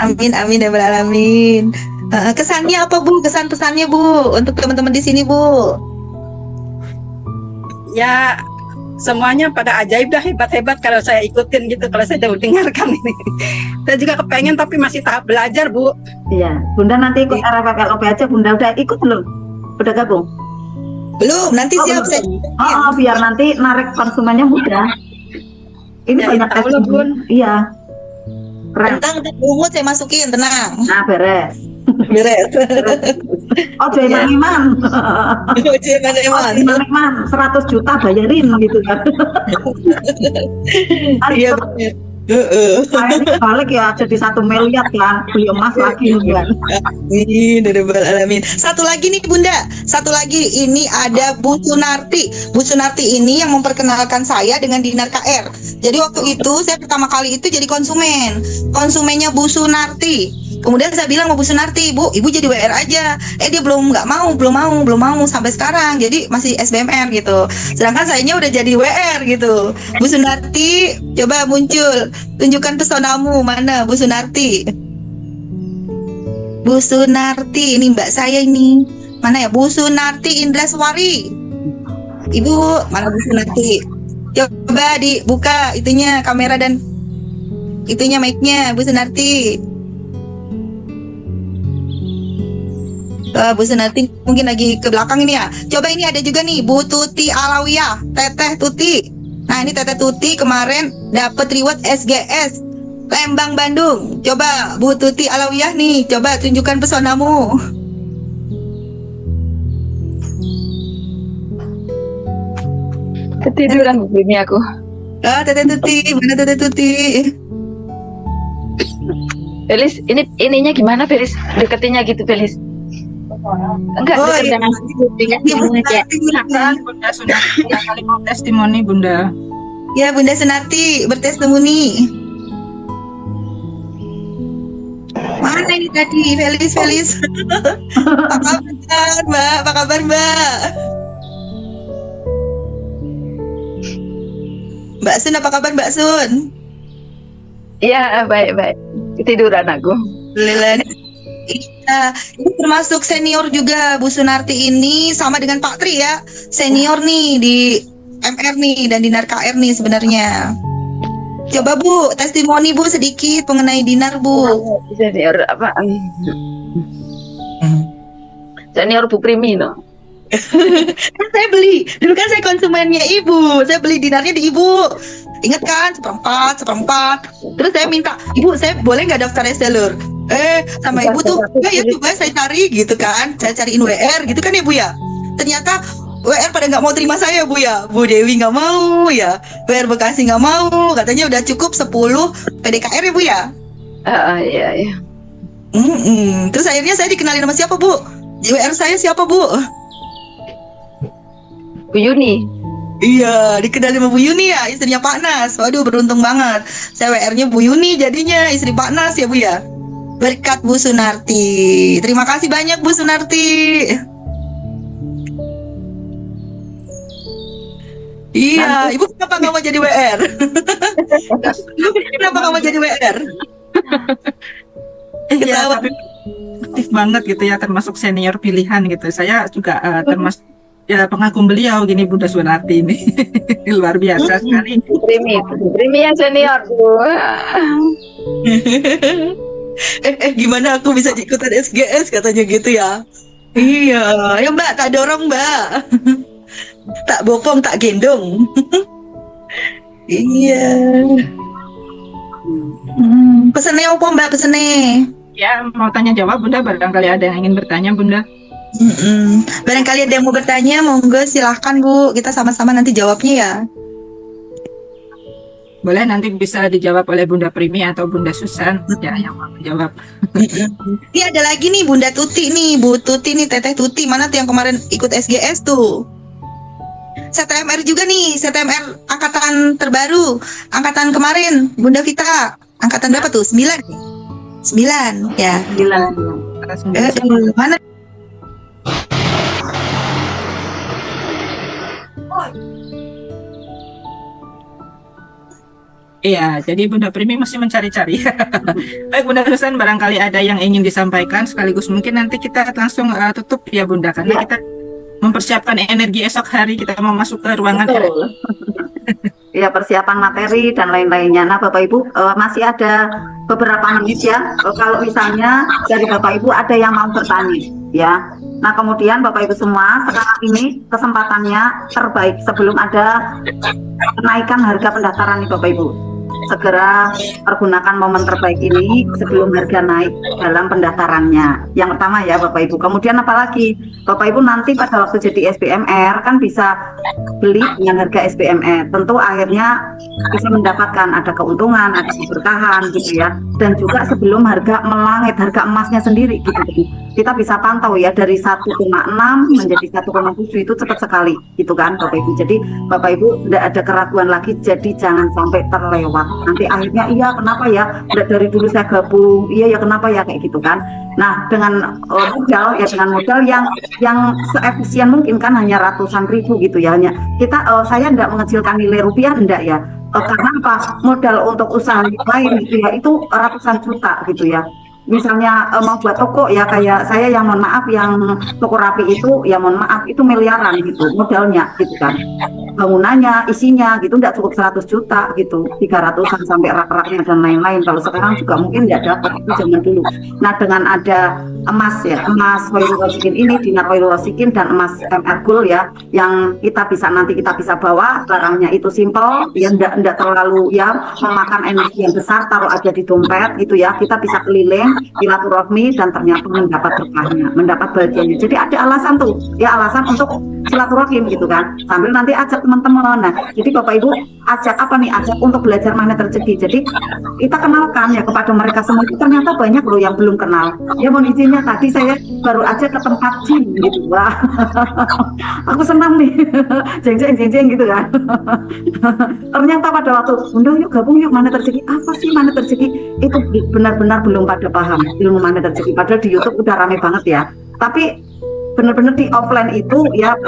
Amin ya rabbal alamin. Kesannya apa Bu? Kesan pesannya Bu untuk teman-teman di sini Bu? Ya semuanya pada ajaib dah, hebat-hebat kalau saya ikutin gitu, kalau saya dengarkan ini. Saya juga kepengen tapi masih tahap belajar Bu. Iya, Bunda nanti ikut RFFLOP aja. Bunda udah ikut belum? Udah gabung? Belum, nanti siap belum. saya. Biar nanti narik konsumennya mudah. Ini Ya, banyak insya Allah, Bun. Iya. Keren. Tentang bungut saya masukin, tenang. Nah, beres. Beres. Oh, Jaiman Iman. Eman. Iman 100 juta bayarin gitu kan. Iya Aduh, benar. saya balik ya jadi 1 miliar kan, beli emas lagi kan. Amin, ya Rabbal alamin. Satu lagi nih Bunda, satu lagi ini ada Bu Sunarti. Bu Sunarti ini yang memperkenalkan saya dengan Dinar KR. Jadi waktu itu saya pertama kali itu jadi konsumennya Bu Sunarti. Kemudian saya bilang sama Bu Sunarti, Bu, Ibu jadi WR aja. Dia belum mau sampai sekarang. Jadi masih SBMR gitu. Sedangkan sayanya udah jadi WR gitu. Bu Sunarti, coba muncul, tunjukkan pesonamu mana Bu Sunarti. Bu Sunarti, ini mbak saya ini. Mana ya? Bu Sunarti Indraswari. Ibu, mana Bu Sunarti? Coba dibuka itunya kamera dan itunya mic-nya Bu Sunarti. Bu Sunarti mungkin lagi ke belakang ini ya. Coba ini ada juga nih Bu Tuti Alawiyah, Teteh Tuti. Nah ini Teteh Tuti kemarin dapat reward SGS Lembang Bandung. Coba Bu Tuti Alawiyah nih, coba tunjukkan pesonamu. Ketiduran begini aku. Teteh Tuti, mana Teteh Tuti? Felis, ininya gimana Felis? Deketinnya gitu Felis. Enggak, Oh, deket iya. dengan Ini Bu aja. Sunarti. Silakan Bunda Sunarti kali mau testimoni Bunda. Ya Bunda Sunarti bertestimoni. Mana ini tadi Felis? Apa kabar Mbak? Apa kabar Mbak? Mbak Sun, apa kabar Mbak Sun? Iya, baik. Ketiduran aku. Alhamdulillah. Iya, ini termasuk senior juga Bu Sunarti ini sama dengan Pak Tri ya. Senior nih di MR nih dan Dinar KR nih sebenarnya. Coba Bu, testimoni Bu sedikit mengenai Dinar Bu. Senior apa? Senior Bu Primi no. Kan saya beli, dulu kan saya konsumennya Ibu. Saya beli Dinarnya di Ibu. Ingat kan, seperempat. Terus saya minta, Ibu saya boleh nggak daftar reseller? Sama Ibu tuh, ya coba saya cari gitu kan. Saya cariin WR gitu kan ya Bu ya. Ternyata WR pada nggak mau terima saya Bu ya. Bu Dewi nggak mau ya. WR Bekasi nggak mau. Katanya udah cukup 10 PDKR ya Bu ya. Iya. Terus akhirnya saya dikenalin sama siapa Bu? WR saya siapa Bu? Bu Yuni. Iya, dikenal sama Bu Yuni ya, istrinya Pak Nas. Waduh, beruntung banget. Saya WR-nya Bu Yuni jadinya istri Pak Nas ya Bu ya. Berkat Bu Sunarti. Terima kasih banyak Bu Sunarti. Iya, Ibu kenapa nggak mau jadi WR? Ibu kenapa nggak mau jadi WR? Iya, Ketawa. tapi aktif banget gitu ya, termasuk senior pilihan gitu. Saya juga termasuk ya pengagum beliau gini Bunda Sunarti ini. Luar biasa sekali. Primi yang senior Bu. Gimana aku bisa ikutan SGS katanya gitu ya. Iya, ya Mbak, tak dorong Mbak. Tak bopong, tak gendong. Iya. Pesennya apa Mbak, pesennya? Ya, mau tanya jawab Bunda, barangkali ada yang ingin bertanya Bunda. Barangkali ada yang mau bertanya, monggo silahkan Bu, kita sama-sama nanti jawabnya ya. Boleh nanti bisa dijawab oleh Bunda Primi atau Bunda Susan ya yang mau menjawab. Ini ada lagi nih Bunda Tuti nih, Bu Tuti nih, Teteh Tuti, mana tuh yang kemarin ikut SGS tuh? CTMR juga nih, CTMR angkatan terbaru, angkatan kemarin, Bunda Vita, angkatan berapa tuh? 9 ya. Gila. Mana? Iya, jadi Bunda Primi masih mencari-cari. Baik Bunda Susan, barangkali ada yang ingin disampaikan sekaligus mungkin nanti kita langsung tutup ya Bunda, karena Iya. kita mempersiapkan energi esok hari kita mau masuk ke ruangan Betul. Ya, persiapan materi dan lain-lainnya. Nah, Bapak Ibu, masih ada beberapa menit ya. Kalau misalnya dari Bapak Ibu ada yang mau bertanya, ya. Nah, kemudian Bapak Ibu semua, sekarang ini kesempatannya terbaik sebelum ada kenaikan harga pendaftaran nih Bapak Ibu. Segera pergunakan momen terbaik ini sebelum harga naik dalam pendaftarannya. Yang pertama ya Bapak Ibu. Kemudian apalagi Bapak Ibu nanti pada waktu jadi SBMR kan bisa beli dengan harga SBMR. Tentu akhirnya bisa mendapatkan ada keuntungan, ada keberkahan gitu ya. Dan juga sebelum harga melangit, harga emasnya sendiri gitu. Kita bisa pantau ya dari 1,6 menjadi 1,7 itu cepat sekali gitu kan Bapak Ibu. Jadi Bapak Ibu tidak ada keraguan lagi, jadi jangan sampai terlewat. Nanti akhirnya iya kenapa ya, udah dari dulu saya gabung, iya ya kenapa ya kayak gitu kan. Nah dengan modal ya, dengan modal yang seefisien mungkin kan hanya ratusan ribu gitu ya. Hanya kita saya tidak mengecilkan nilai rupiah enggak ya. Karena apa, modal untuk usaha lain gitu ya itu ratusan juta gitu ya. Misalnya mau buat toko ya, kayak saya yang mohon maaf yang toko rapi itu ya mohon maaf itu miliaran gitu modalnya gitu kan, bangunannya isinya gitu tidak cukup 100 juta gitu, 300-an sampai rak-raknya dan lain-lain. Kalau sekarang juga mungkin tidak dapat, itu zaman dulu. Nah dengan ada emas ya, emas Khairul Razikin ini, dinar Khairul Razikin dan emas MR Gold ya, yang kita bisa nanti kita bisa bawa barangnya itu simple ya, enggak terlalu ya memakan energi yang besar, taruh aja di dompet gitu ya, kita bisa keliling silaturahmi dan ternyata mendapat berkahnya, mendapat bahagianya. Jadi ada alasan tuh ya, alasan untuk silaturahim gitu kan, sambil nanti ajak teman-teman. Nah jadi Bapak Ibu ajak apa nih, ajak untuk belajar magnet rezeki. Jadi kita kenalkan ya kepada mereka semua. Itu ternyata banyak loh yang belum kenal ya. Mohon izinnya tadi saya baru aja ke tempat gym gitu, wah aku senang nih jeng-jeng gitu kan. Ternyata pada waktu Bunda yuk gabung yuk magnet rezeki, apa sih magnet rezeki, itu benar-benar belum pada paham ilmu magnet rezeki. Padahal di YouTube udah rame banget ya, tapi benar-benar di offline itu ya,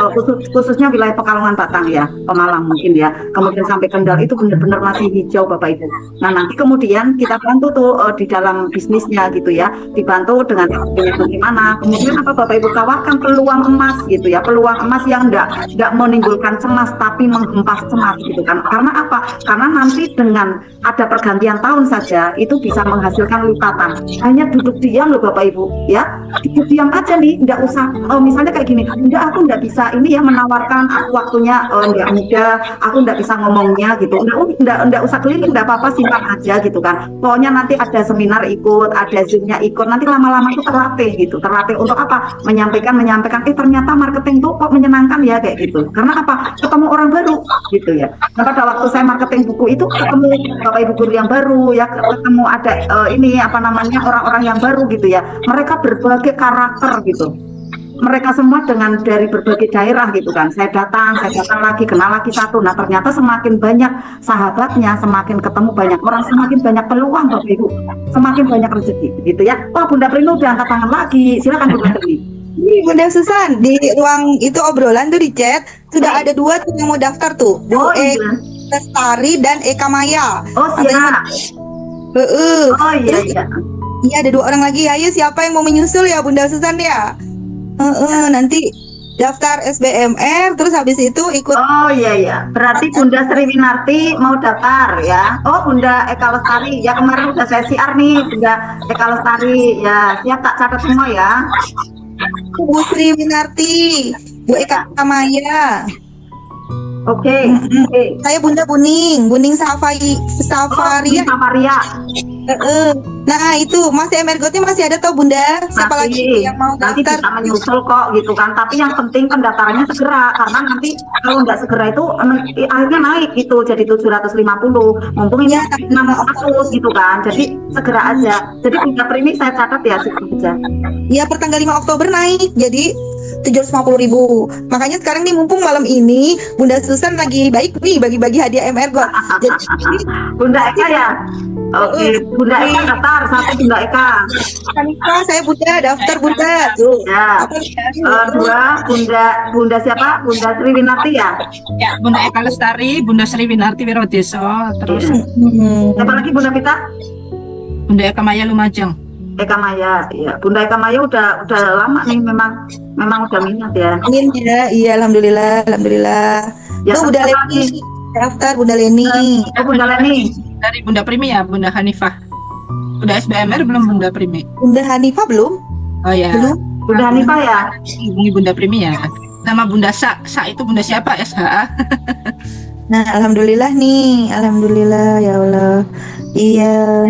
khususnya wilayah Pekalongan Batang ya, Pemalang mungkin ya, kemudian sampai Kendal itu benar-benar masih hijau Bapak Ibu. Nah nanti kemudian kita bantu tuh di dalam bisnisnya gitu ya, dibantu dengan bagaimana. Kemudian apa Bapak Ibu, tawarkan peluang emas gitu ya, peluang emas yang enggak menimbulkan cemas tapi menghempas cemas gitu kan. Karena apa? Karena nanti dengan ada pergantian tahun saja itu bisa menghasilkan lipatan. Hanya duduk diam loh Bapak Ibu ya, duduk diam aja nih, enggak usah misalnya kayak gini, enggak aku enggak bisa ini ya menawarkan, aku waktunya enggak muda, aku enggak bisa ngomongnya gitu, enggak usah keliling, enggak apa-apa, simpan aja gitu kan. Pokoknya nanti ada seminar ikut, ada zoomnya ikut, nanti lama-lama itu terlatih gitu, terlatih untuk apa, menyampaikan ternyata marketing tuh kok menyenangkan ya kayak gitu. Karena apa, ketemu orang baru gitu ya. Nah pada waktu saya marketing buku itu ketemu Bapak Ibu guru yang baru ya, ketemu ada ini apa namanya, orang-orang yang baru gitu ya, mereka berbagai karakter gitu. Mereka semua dari berbagai daerah gitu kan. Saya datang lagi, kenal lagi satu. Nah ternyata semakin banyak sahabatnya, semakin ketemu banyak orang, semakin banyak peluang Bapak Ibu, semakin banyak rezeki gitu ya. Wah Bunda Prinu udah angkat tangan lagi, silakan Bunda Prinu. Ini Bunda Susan, di ruang itu obrolan tuh di chat sudah ada 2 tuh yang mau daftar tuh, Bu Oh iya, Lestari dan Eka Maya. oh siap. Oh iya iya. Iya ada 2 orang lagi. Ayo siapa yang mau menyusul ya Bunda Susan ya? Nanti daftar SBMR terus habis itu ikut. Oh iya iya. Berarti Bunda Sri Winarti mau daftar ya. Oh Bunda Eka Lestari ya, kemarin udah saya siar nih Bunda Eka Lestari ya. Siap, tak catat semua ya. Bu Sri Winarti, Bu Eka Maya. Oke. Saya Bunda Buning Safaria. Safaria. Nah itu masih MRGOT-nya masih ada tau Bunda. Siapa lagi yang mau nanti daftar? bisa menyusul kok gitu kan. Tapi yang penting pendaftarannya segera, karena nanti kalau nggak segera itu akhirnya naik gitu jadi 750. Mumpung ini 600 gitu kan. Jadi segera aja. Jadi Bunda Primi saya catat ya segera aja. Ya per tanggal 5 Oktober naik. Jadi 750.000. Makanya sekarang nih mumpung malam ini Bunda Susan lagi baik nih bagi-bagi hadiah MR God. Jadi Bunda Eka ya. Oke, Bunda Eka daftar satu Bunda Eka. Kanisa saya Bunda daftar Bunda. Tuh. Ya. Apa Dua Bunda siapa? Bunda Sri Winarti ya. Ya, Bunda Eka Lestari, Bunda Sri Winarti Wirodeso, terus Siapa lagi Bunda Vita? Bunda Eka Maya Lumajang. Eka Maya. Ya, Bunda Eka Maya udah lama nih memang udah minat ya. Amin ya. Iya alhamdulillah. Ya, Tuh Bunda siapa Leni lagi? daftar Bunda Leni. Oh, Bunda Leni. Dari Bunda Primi ya, Bunda Hanifah. Udah SBMR belum Bunda Primi? Bunda Hanifah belum? Oh ya. Belum. Bunda Hanifah ya. Hubungi Bunda Primi ya. Sama Bunda Sa itu Bunda siapa? SHA. Nah, alhamdulillah nih. Alhamdulillah ya Allah. Iya.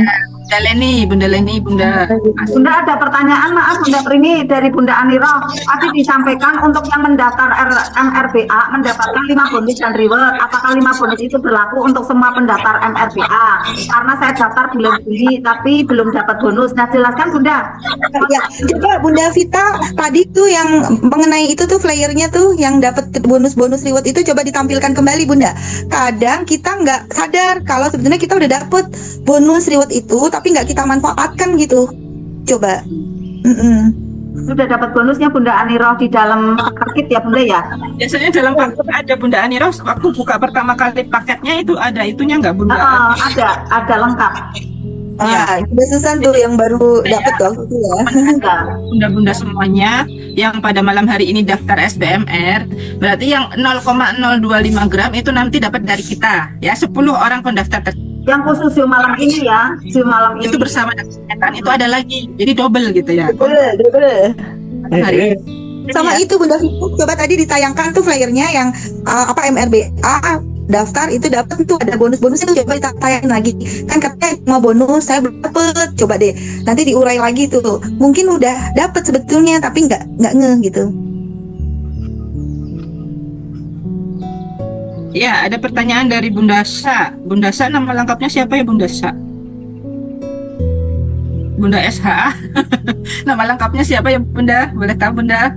Bunda Leni, Bunda. Bunda ada pertanyaan, maaf Bunda Prini dari Bunda Aniro. Tadi disampaikan untuk yang mendaftar MRBA mendapatkan 5 bonus dan reward. Apakah 5 bonus itu berlaku untuk semua pendaftar MRBA? Karena saya daftar bulan Juli tapi belum dapat bonus. Nah, jelaskan Bunda. Ya, coba Bunda Vita tadi tuh yang mengenai itu tuh flyernya tuh yang dapat bonus-bonus reward itu coba ditampilkan kembali Bunda. Kadang kita nggak sadar kalau sebenarnya kita udah dapet bonus reward itu tapi nggak kita manfaatkan gitu. Coba. Sudah dapat bonusnya Bunda Aniro di dalam paket ya Bunda ya? Biasanya dalam paket ada Bunda Aniro, waktu buka pertama kali paketnya itu ada itunya nggak Bunda? Ada lengkap. Ah, Bunda Susan tuh yang baru dapat waktu itu ya. Ada. Bunda-bunda semuanya yang pada malam hari ini daftar SBMR, berarti yang 0,025 gram itu nanti dapat dari kita ya, 10 orang pendaftar Yang khusus Zoom malam ini ya, Zoom malam ini. itu bersama dengan kesehatan itu ada lagi, jadi double gitu ya. Double. Hari Sama itu Bunda Vita, coba tadi ditayangkan tuh flyernya yang MRBA daftar itu dapat tuh ada bonus-bonusnya tuh, coba ditayangin lagi. Kan katanya mau bonus saya belum dapet, coba deh nanti diurai lagi tuh. Mungkin udah dapet sebetulnya tapi nggak ngeh gitu. Ya, ada pertanyaan dari Bunda Sa. Bunda Sa nama lengkapnya siapa ya Bunda Sa? Bunda SHA. Nama lengkapnya siapa ya Bunda? Boleh tahu Bunda?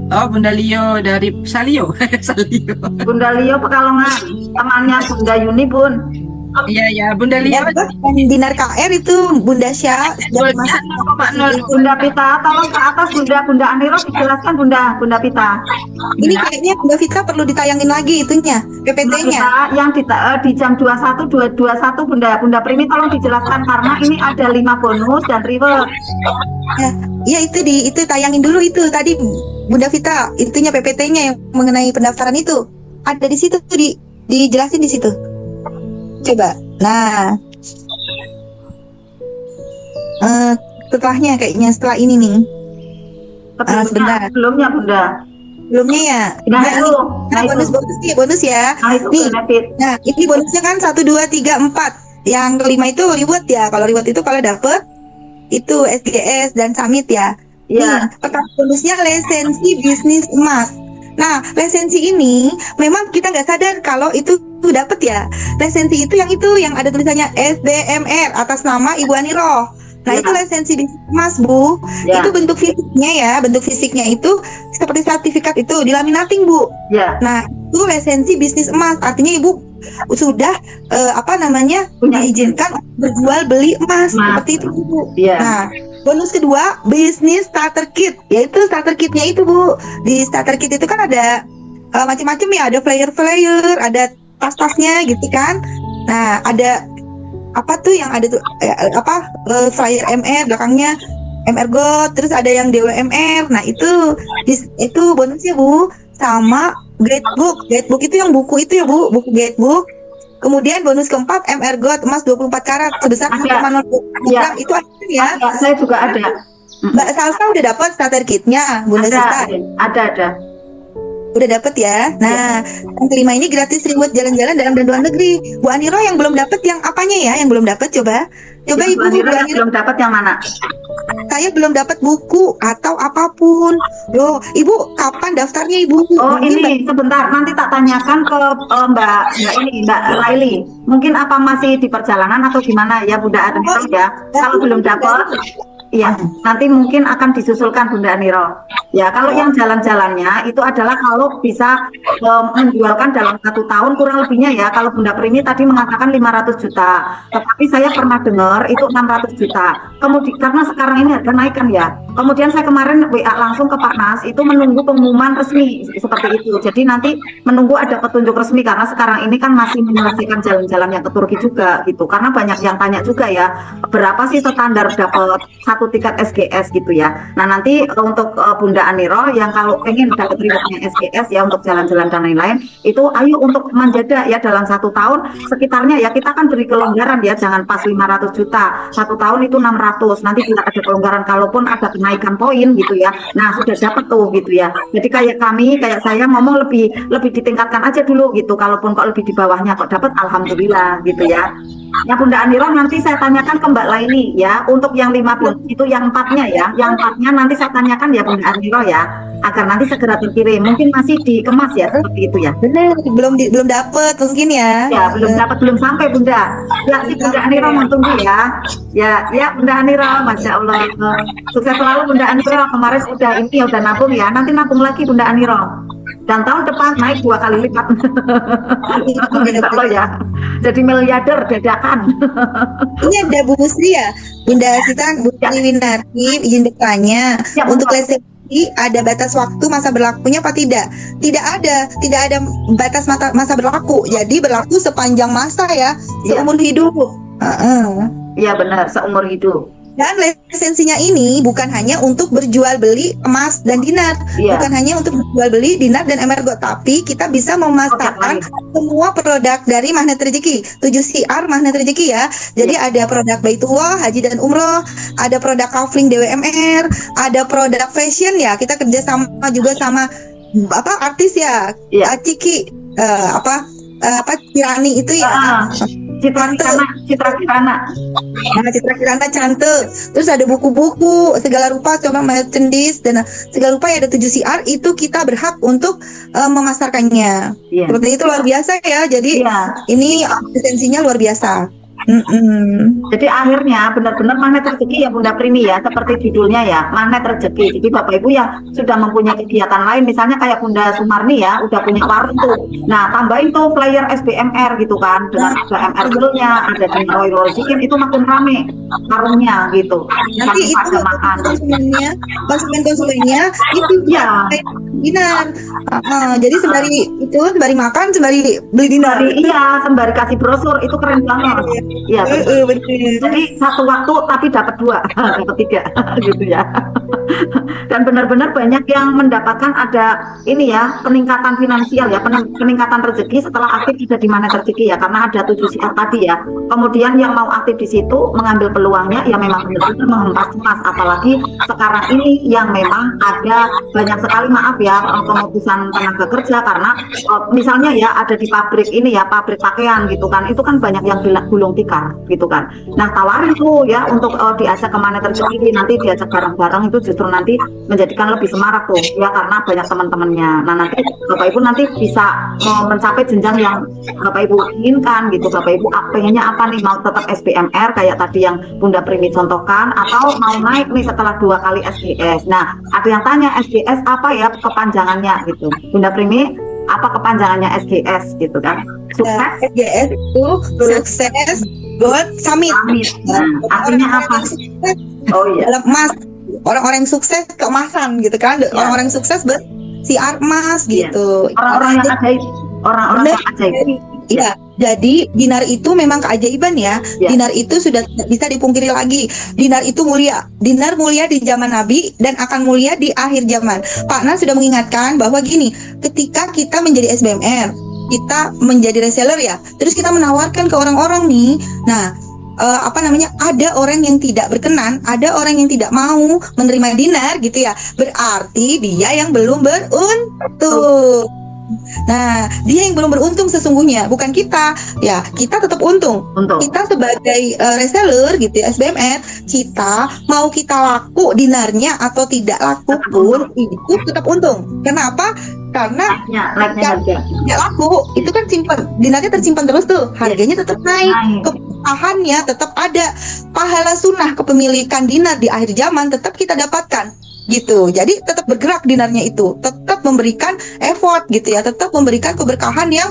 Oh, Bunda Lio dari Salio. Salio. Bunda Lio Pekalongan, temannya Bunda Yuni Bun. Iya ya, Bunda Lio. Dinar KR itu Bunda Syah sudah masuk. Bunda Pita, tolong ke atas Bunda Aniro dijelaskan Bunda Pita. Ini kayaknya Bunda Vita perlu ditayangin lagi itunya PPT-nya. Yang di jam 21 Bunda Primi tolong dijelaskan karena ini ada 5 bonus dan reward. Ya itu tayangin dulu itu tadi Bunda Vita itunya PPT-nya yang mengenai pendaftaran itu ada di situ tuh dijelasin di situ. Coba. Nah. Setelahnya kayaknya setelah ini nih. Sebentar. Sebelumnya Bunda. Belumnya ya. Nah, itu. Bonus ya. Nah, itu nih. benefit. Nah, ini bonusnya kan 1 2 3 4. Yang kelima itu reward ya. Kalau reward itu kalau dapet itu SGS dan summit ya. Iya. Pertama bonusnya lisensi bisnis emas. Nah, lisensi ini memang kita nggak sadar kalau itu dapat ya. Lisensi itu yang ada tulisannya SBMR atas nama Ibu Aniro. Nah, Ya. itu lisensi bisnis emas, Bu. Ya. Itu bentuk fisiknya ya, bentuk fisiknya itu seperti sertifikat itu dilaminating, Bu. Ya. Nah, itu lisensi bisnis emas. Artinya Ibu sudah diizinkan berjual beli emas seperti itu, Bu. Iya. Nah, bonus kedua, bisnis starter kit, yaitu starter kitnya itu Bu. Di starter kit itu kan ada macam-macam ya, ada flyer-flyer, ada tas-tasnya gitu kan. Nah, ada apa tuh yang ada tuh flyer MR belakangnya MR God, terus ada yang DWMR. Nah, itu bonusnya Bu, sama guidebook. Guidebook itu yang buku itu ya Bu, buku guidebook. Kemudian bonus keempat MR God emas 24 karat sebesar 0,02 gram. Itu ada ya. Saya juga ada. Mbak Salsa udah dapat starter kitnya, Bunda Sita. Ada. Udah dapat ya. Nah, yang kelima ini gratis reward jalan-jalan dalam dan luar negeri. Bu Aniro yang belum dapat yang apanya ya? Yang belum dapat coba. Coba Ibu Ibu Aniro belum dapat yang mana? Saya belum dapat buku atau apapun. Loh, Ibu kapan daftarnya Ibu? Oh, Mungkin ini sebentar nanti tak tanyakan ke Mbak Laili. Mungkin apa masih di perjalanan atau gimana ya Bunda Aniro ya? Kalau belum dapat Iya, nanti mungkin akan disusulkan Bunda Aniro. Ya, kalau yang jalan-jalannya itu adalah kalau bisa menjualkan dalam 1 tahun kurang lebihnya ya. Kalau Bunda Primi tadi mengatakan 500 juta, tetapi saya pernah dengar itu 600 juta. Kemudian karena sekarang ini harga naikkan ya. Kemudian saya kemarin WA langsung ke Pak Nas itu menunggu pengumuman resmi seperti itu. Jadi nanti menunggu ada petunjuk resmi karena sekarang ini kan masih menyelesaikan jalan-jalan yang ke Turki juga gitu. Karena banyak yang tanya juga ya, berapa sih standar dapat satu tiket SGS gitu ya. Nah nanti untuk Bunda Aniro yang kalau pengen dapat rewardnya SGS ya untuk jalan-jalan dan lain-lain itu ayo untuk menjeda ya dalam 1 tahun sekitarnya ya kita kan beri kelonggaran ya, jangan pas 500 juta 1 tahun itu 600, nanti tidak ada kelonggaran kalaupun ada kenaikan poin gitu ya. Nah sudah dapat tuh gitu ya. Jadi kayak saya ngomong lebih ditingkatkan aja dulu gitu, kalaupun kok lebih di bawahnya kok dapat alhamdulillah gitu ya. Ya Bunda Aniro nanti saya tanyakan ke Mbak Laini ya untuk yang 50 itu yang 4-nya ya, yang 4-nya nanti saya tanyakan ya Bunda Aniro ya agar nanti segera terkirim, mungkin masih dikemas ya seperti itu ya. Bener, belum dapet mungkin ya. Ya belum dapat, belum sampai Bunda. Ya si Bunda Aniro mau tunggu ya. Ya Bunda Aniro, Masya Allah. Sukses selalu Bunda Aniro. Kemarin udah nabung ya. Nanti nabung lagi Bunda Aniro. Dan tahun depan naik 2 kali lipat. Ya. Jadi miliarder dadakan. Ini ada Bu Musri ya, Bunda Sita, Bu Winarti, izin bertanya Ya, untuk Bapak. lesson ada batas waktu masa berlakunya apa tidak? Tidak ada batas masa berlaku. Jadi berlaku sepanjang masa ya, seumur hidup. Iya benar, seumur hidup. Dan lisensinya ini bukan hanya untuk berjual beli emas dan dinar, Iya. bukan hanya untuk berjual beli dinar dan emergo, tapi kita bisa memasarkan semua produk dari Magnet Rezeki, 7 CR Magnet Rezeki ya. Jadi ada produk Baitullah, Haji dan Umroh, ada produk Kafling DWMR, ada produk fashion ya. Kita kerja sama juga sama artis ya, Iya. Ciki Kirani itu ya. Citra Kirana. Nah, Citra Kirana cantik. Terus ada buku-buku segala rupa, coba merchandise dan segala rupa ya, ada 7 CR itu kita berhak untuk memasarkannya. Iya. Seperti itu luar biasa ya. Jadi Iya. ini lisensinya luar biasa. Jadi akhirnya benar-benar magnet rezeki ya Bunda Primi ya, seperti judulnya ya, magnet rezeki. Jadi Bapak Ibu yang sudah mempunyai kegiatan lain, misalnya kayak Bunda Sumarni ya, udah punya warung tuh. Nah, tambahin tuh flyer SBMR gitu kan, dengan ada MR Girl-nya, ada dengan Roy Chicken, itu makin rame warungnya gitu. Nanti Sampai itu pada makan. konsumennya itu Iya. dinar. Jadi sembari makan, sembari beli dinar. Sembari kasih brosur, itu keren banget. Iya, betul. Jadi satu waktu tapi dapat 2, dapat 3 gitu ya. Dan benar-benar banyak yang mendapatkan ada ini ya, peningkatan finansial ya, peningkatan rezeki setelah aktif sudah di Magnet Rezeki ya, karena ada 7 CR tadi ya. Kemudian yang mau aktif di situ mengambil peluangnya ya memang benar-benar menghempas emas, apalagi sekarang ini yang memang ada banyak sekali maaf ya pemutusan tenaga kerja karena misalnya ya ada di pabrik ini ya, pabrik pakaian gitu kan, itu kan banyak yang gulung tikar gitu kan. Nah tawarin tuh ya untuk diajak ke Magnet Rezeki, nanti diajak bareng-bareng itu justru nanti menjadikan lebih semarak tuh ya, karena banyak teman-temannya. Nah nanti Bapak Ibu nanti bisa mencapai jenjang yang Bapak Ibu inginkan gitu. Bapak Ibu pengennya apa nih, mau tetap SBMR kayak tadi yang Bunda Primi contohkan, atau mau naik nih setelah 2 kali SGS. Nah ada yang tanya SGS apa ya kepanjangannya gitu, Bunda Primi apa kepanjangannya SGS gitu kan? Sukses. SGS itu sukses buat summit. Nah, artinya apa? Oh iya. Dalam emas, orang-orang yang sukses keemasan gitu kan, orang-orang yang sukses CR emas gitu. Orang-orang yang ajaib, orang-orang yang ajaib. Iya, jadi dinar itu memang keajaiban ya. Ya. Dinar itu sudah tidak bisa dipungkiri lagi. Dinar itu mulia. Dinar mulia di zaman Nabi dan akan mulia di akhir zaman. Pak Nas sudah mengingatkan bahwa gini, ketika kita menjadi SBMR, kita menjadi reseller ya, terus kita menawarkan ke orang-orang nih. Nah, ada orang yang tidak berkenan, ada orang yang tidak mau menerima dinar gitu ya. Berarti dia yang belum beruntung. Nah, dia yang belum beruntung sesungguhnya, bukan kita. Ya, kita tetap untung. Kita sebagai reseller gitu ya, SBMR, kita mau kita laku dinarnya atau tidak laku pun itu tetap untung. Kenapa? Karena tidak laku, itu kan dinarnya tersimpan terus tuh, harganya tetap naik. keberkahannya tetap ada, pahala sunnah kepemilikan dinar di akhir zaman tetap kita dapatkan gitu. Jadi tetap bergerak dinarnya itu, tetap memberikan effort gitu ya, tetap memberikan keberkahan yang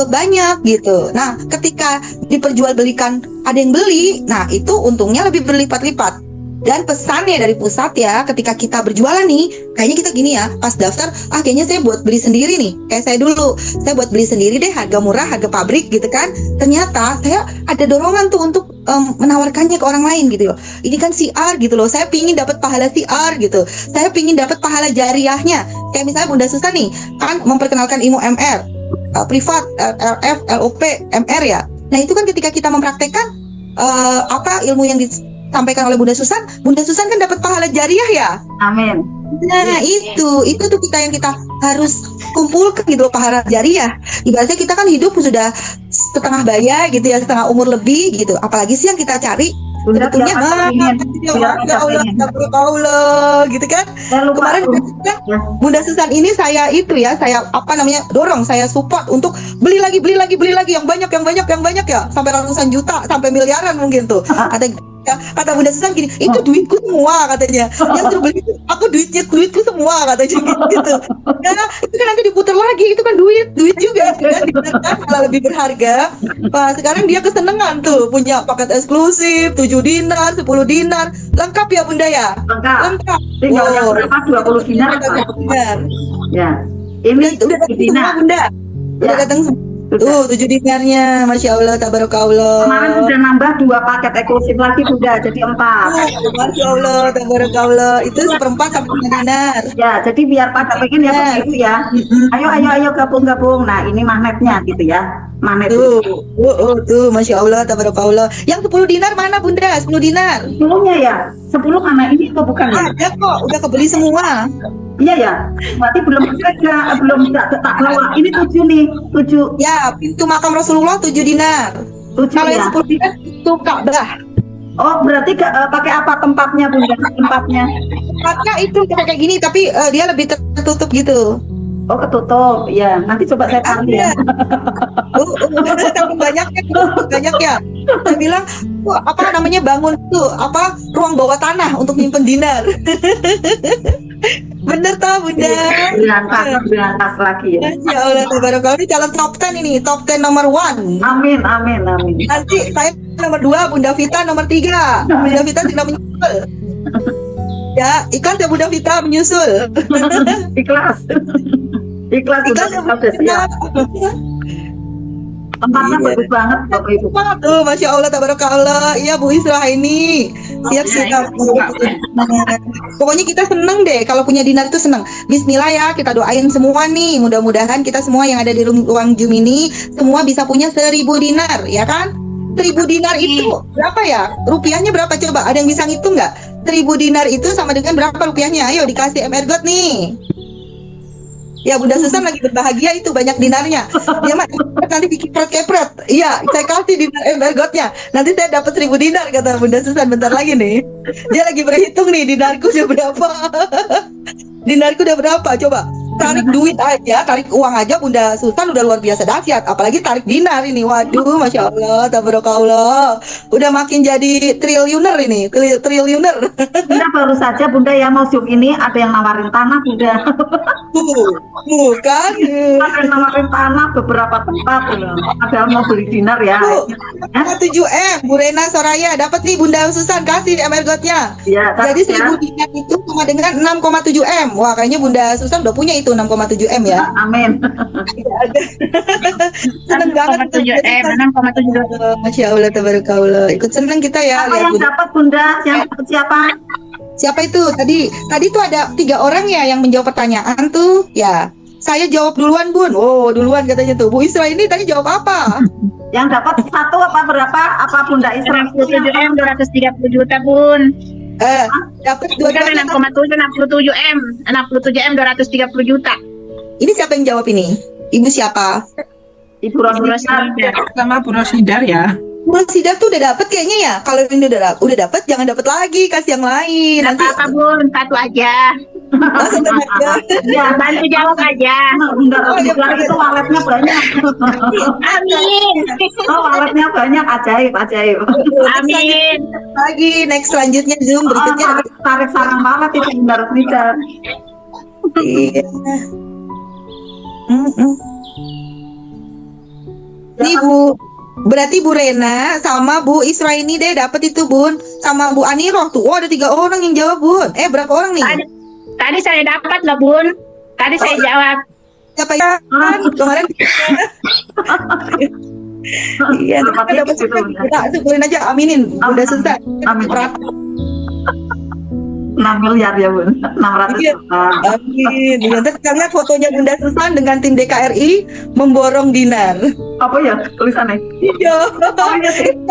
banyak gitu. Nah, ketika diperjualbelikan ada yang beli, nah itu untungnya lebih berlipat-lipat. Dan pesannya dari pusat ya, ketika kita berjualan nih, kayaknya kita gini ya, pas daftar, kayaknya saya buat beli sendiri nih. Kayak saya dulu, saya buat beli sendiri deh, harga murah, harga pabrik gitu kan. Ternyata saya ada dorongan tuh untuk menawarkannya ke orang lain gitu loh. Ini kan CR gitu loh, saya pingin dapat pahala CR gitu. Saya pingin dapat pahala jariahnya. Kayak misalnya Bunda Susan nih, kan memperkenalkan ilmu MR, privat, LF, LOP, MR ya. Nah itu kan ketika kita mempraktekkan apa ilmu yang disampaikan oleh Bunda Susan kan dapat pahala jariah ya. Amin. Nah itu tuh kita harus kumpulkan gitu loh, pahala jariah. Ibaratnya kita kan hidup sudah setengah baya gitu ya, setengah umur lebih gitu. Apalagi sih yang kita cari Bunda sebetulnya ya Allah gitu kan. Kemarin Bunda Susan ini saya dorong, saya support untuk beli lagi yang banyak ya, sampai ratusan juta, sampai miliaran mungkin tuh. Kata Bunda Susan gini, itu duitku semua katanya. Yang suruh beli aku duitku semua katanya gitu. Nah, itu kan nanti diputar lagi, itu kan duit juga kan, malah lebih berharga. Wah, sekarang dia kesenangan tuh punya paket eksklusif 7 dinar, 10 dinar, lengkap ya Bunda ya? Lengkap. Tinggal yang berapa? 20 dinar apa? Ya. Ini udah datang semua Bunda. Udah datang tuh 7 dinarnya, Masya Allah, tabarakallah. Kemarin udah nambah 2 paket eksklusif lagi Bunda, jadi 4. Masya Allah, tabarakallah. Itu 1/4 sampai 5 dinar. Ya, jadi biar pada pengen ya begitu ya. Ayo gabung. Nah, ini magnetnya gitu ya. Magnet Tuh, Masya Allah, tabarakallah. Yang 10 dinar mana Bunda? 10 dinar. 10-nya ya. 10 mana ini atau bukan ya? Ada kok, udah kebeli semua. Iya ya. Berarti belum tak bawa. Ini 7 nih, 7. Ya, pintu makam Rasulullah 7 dinar. 7 Kalau yang ya. 10 dinar itu Ka'bah. Oh, berarti pakai apa tempatnya Bunda? Tempatnya. Tempatnya itu kayak gini, tapi dia lebih tertutup gitu. Oh, ketutup. Ya, nanti coba saya cari ya. Tapi banyak ya. Saya bilang, apa namanya, bangun tuh ruang bawah tanah untuk nyimpen dinar. Bener tau Bunda. Berangkas lagi ya. Ya Allah, tabarakallah, ini calon top 10 ini, top 10 nomor 1. Amin. Nanti saya nomor 2, Bunda Vita nomor 3. Bunda Vita tidak menyusul. Ya, ikhlas ya Bunda Vita menyusul. Ikhlas Bunda, udah siap. Tempatnya bagus banget Bapak Ibu. Tuh, Masya Allah, tabarakallah. Iya Bu Isra ini siap. Pokoknya kita seneng deh kalau punya dinar itu seneng. Bismillah ya, kita doain semua nih. Mudah-mudahan kita semua yang ada di ruang Zoom ini semua bisa punya 1000 dinar, ya kan? 1000 dinar itu berapa ya? Rupiahnya berapa coba? Ada yang bisa ngitung nggak? 1000 dinar itu sama dengan berapa rupiahnya? Ayo dikasih MR God nih. Ya Bunda Susan lagi berbahagia itu banyak dinarnya. Dia mah nanti bikin kepret. Iya, saya kasih dinar MR God-nya. Nanti saya dapat 1000 dinar kata Bunda Susan bentar lagi nih. Dia lagi berhitung nih dinarku udah berapa. Dinarku udah berapa coba? Tarik duit aja, tarik uang aja Bunda Susan udah luar biasa dahsyat. Apalagi tarik dinar ini. Waduh, Masya Allah, tabarakallah. Udah makin jadi triliuner ini, triliuner. Bunda baru saja Bunda ya mau Zoom ini ada yang nawarin tanah Bunda. Bukan. Ada yang nawarin tanah beberapa tempat. Ada mau beli dinar ya. 7M, Bu Rena Soraya dapat nih Bunda Susan kasih MR God-nya. Ya, jadi 1000 dinar itu sama dengan 6,7M. Wah, kayaknya Bunda Susan udah punya itu 6,7M ya. Amin. Seneng banget 6,7M, 6,7. Masya Allah, tabarakallah. Ikut seneng kita ya. Apa yang dapat Bunda? Yang dapat siapa? Siapa itu? Tadi tuh ada 3 orang ya yang menjawab pertanyaan tuh. Ya, saya jawab duluan Bun. Oh, duluan katanya tuh. Bu Isra ini tadi jawab apa? Yang dapat 1 apa berapa? Apa Bunda Isra? 67M 230 juta Bun. Dapat Bukan 6,7, 67M 230 juta. Ini siapa yang jawab ini? Ibu siapa? Ibu Rosidar. Sama Bu Rosidar ya. Bu Rosidar tuh udah dapat kayaknya ya. Kalau ini udah dapat jangan dapat lagi, kasih yang lain. Nanti apa Bun, 1 aja. Langsung tenaga. Ya, Bantu jawab aja. Bunda Rosiklar itu waletnya banyak. Amin. Oh, waletnya banyak, ajaib, ajaib. Amin. Lagi next selanjutnya Zoom Oh, berikutnya. tarik sarang walet itu Bunda Rosiklar. Iya. Mm-mm. Nih Bu, berarti Bu Rena sama Bu Israini deh dapat itu Bun, sama Bu Aniroh tuh. Oh ada 3 orang yang jawab Bun. Berapa orang nih? Tadi saya dapat loh Bun. Tadi saya jawab. Siapa ya? Kemarin. Iya, dapat Gitu, kita Bunda. syukurin aja, aminin. Udah susah. Amin. 6 miliar ya Bun, 600 Iya. juta. Amin. Nanti kita lihat fotonya Bunda Susan dengan tim DKRI memborong dinar. Apa ya tulisannya? Iya.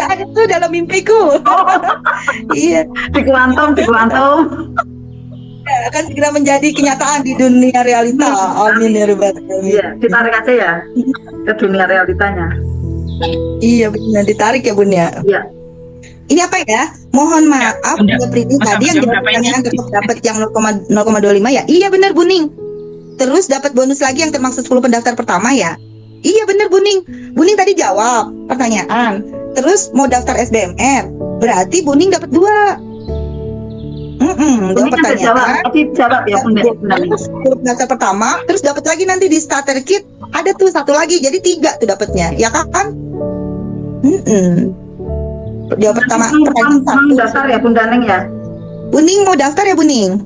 Ada tuh dalam mimpiku. Iya. Di kuantum. Akan segera menjadi kenyataan di dunia realita. Amin ya rabbal alamin. Iya, ditarik aja ya ke dunia realitanya. Iya benar ditarik ya Bun ya. Iya. Ini apa ya? Mohon maaf Bunda. Bunda Priti tadi yang Berapa jawab ini? pertanyaan tetap dapat yang 0,25 ya. Iya benar Buning. Terus dapat bonus lagi yang termasuk 10 pendaftar pertama ya. Iya benar Buning. Buning tadi jawab pertanyaan. Terus mau daftar SBMR. Berarti Buning dapat 2. Jawab pertanyaan. Jawab ya Bunda. Terus daftar pertama, terus dapat lagi nanti di starter kit ada tuh 1 lagi, jadi 3 tuh dapatnya, ya kan? Dia pertama pertanyaan Kamu 1. daftar ya Bunda Neng ya. Buning mau daftar ya Buning?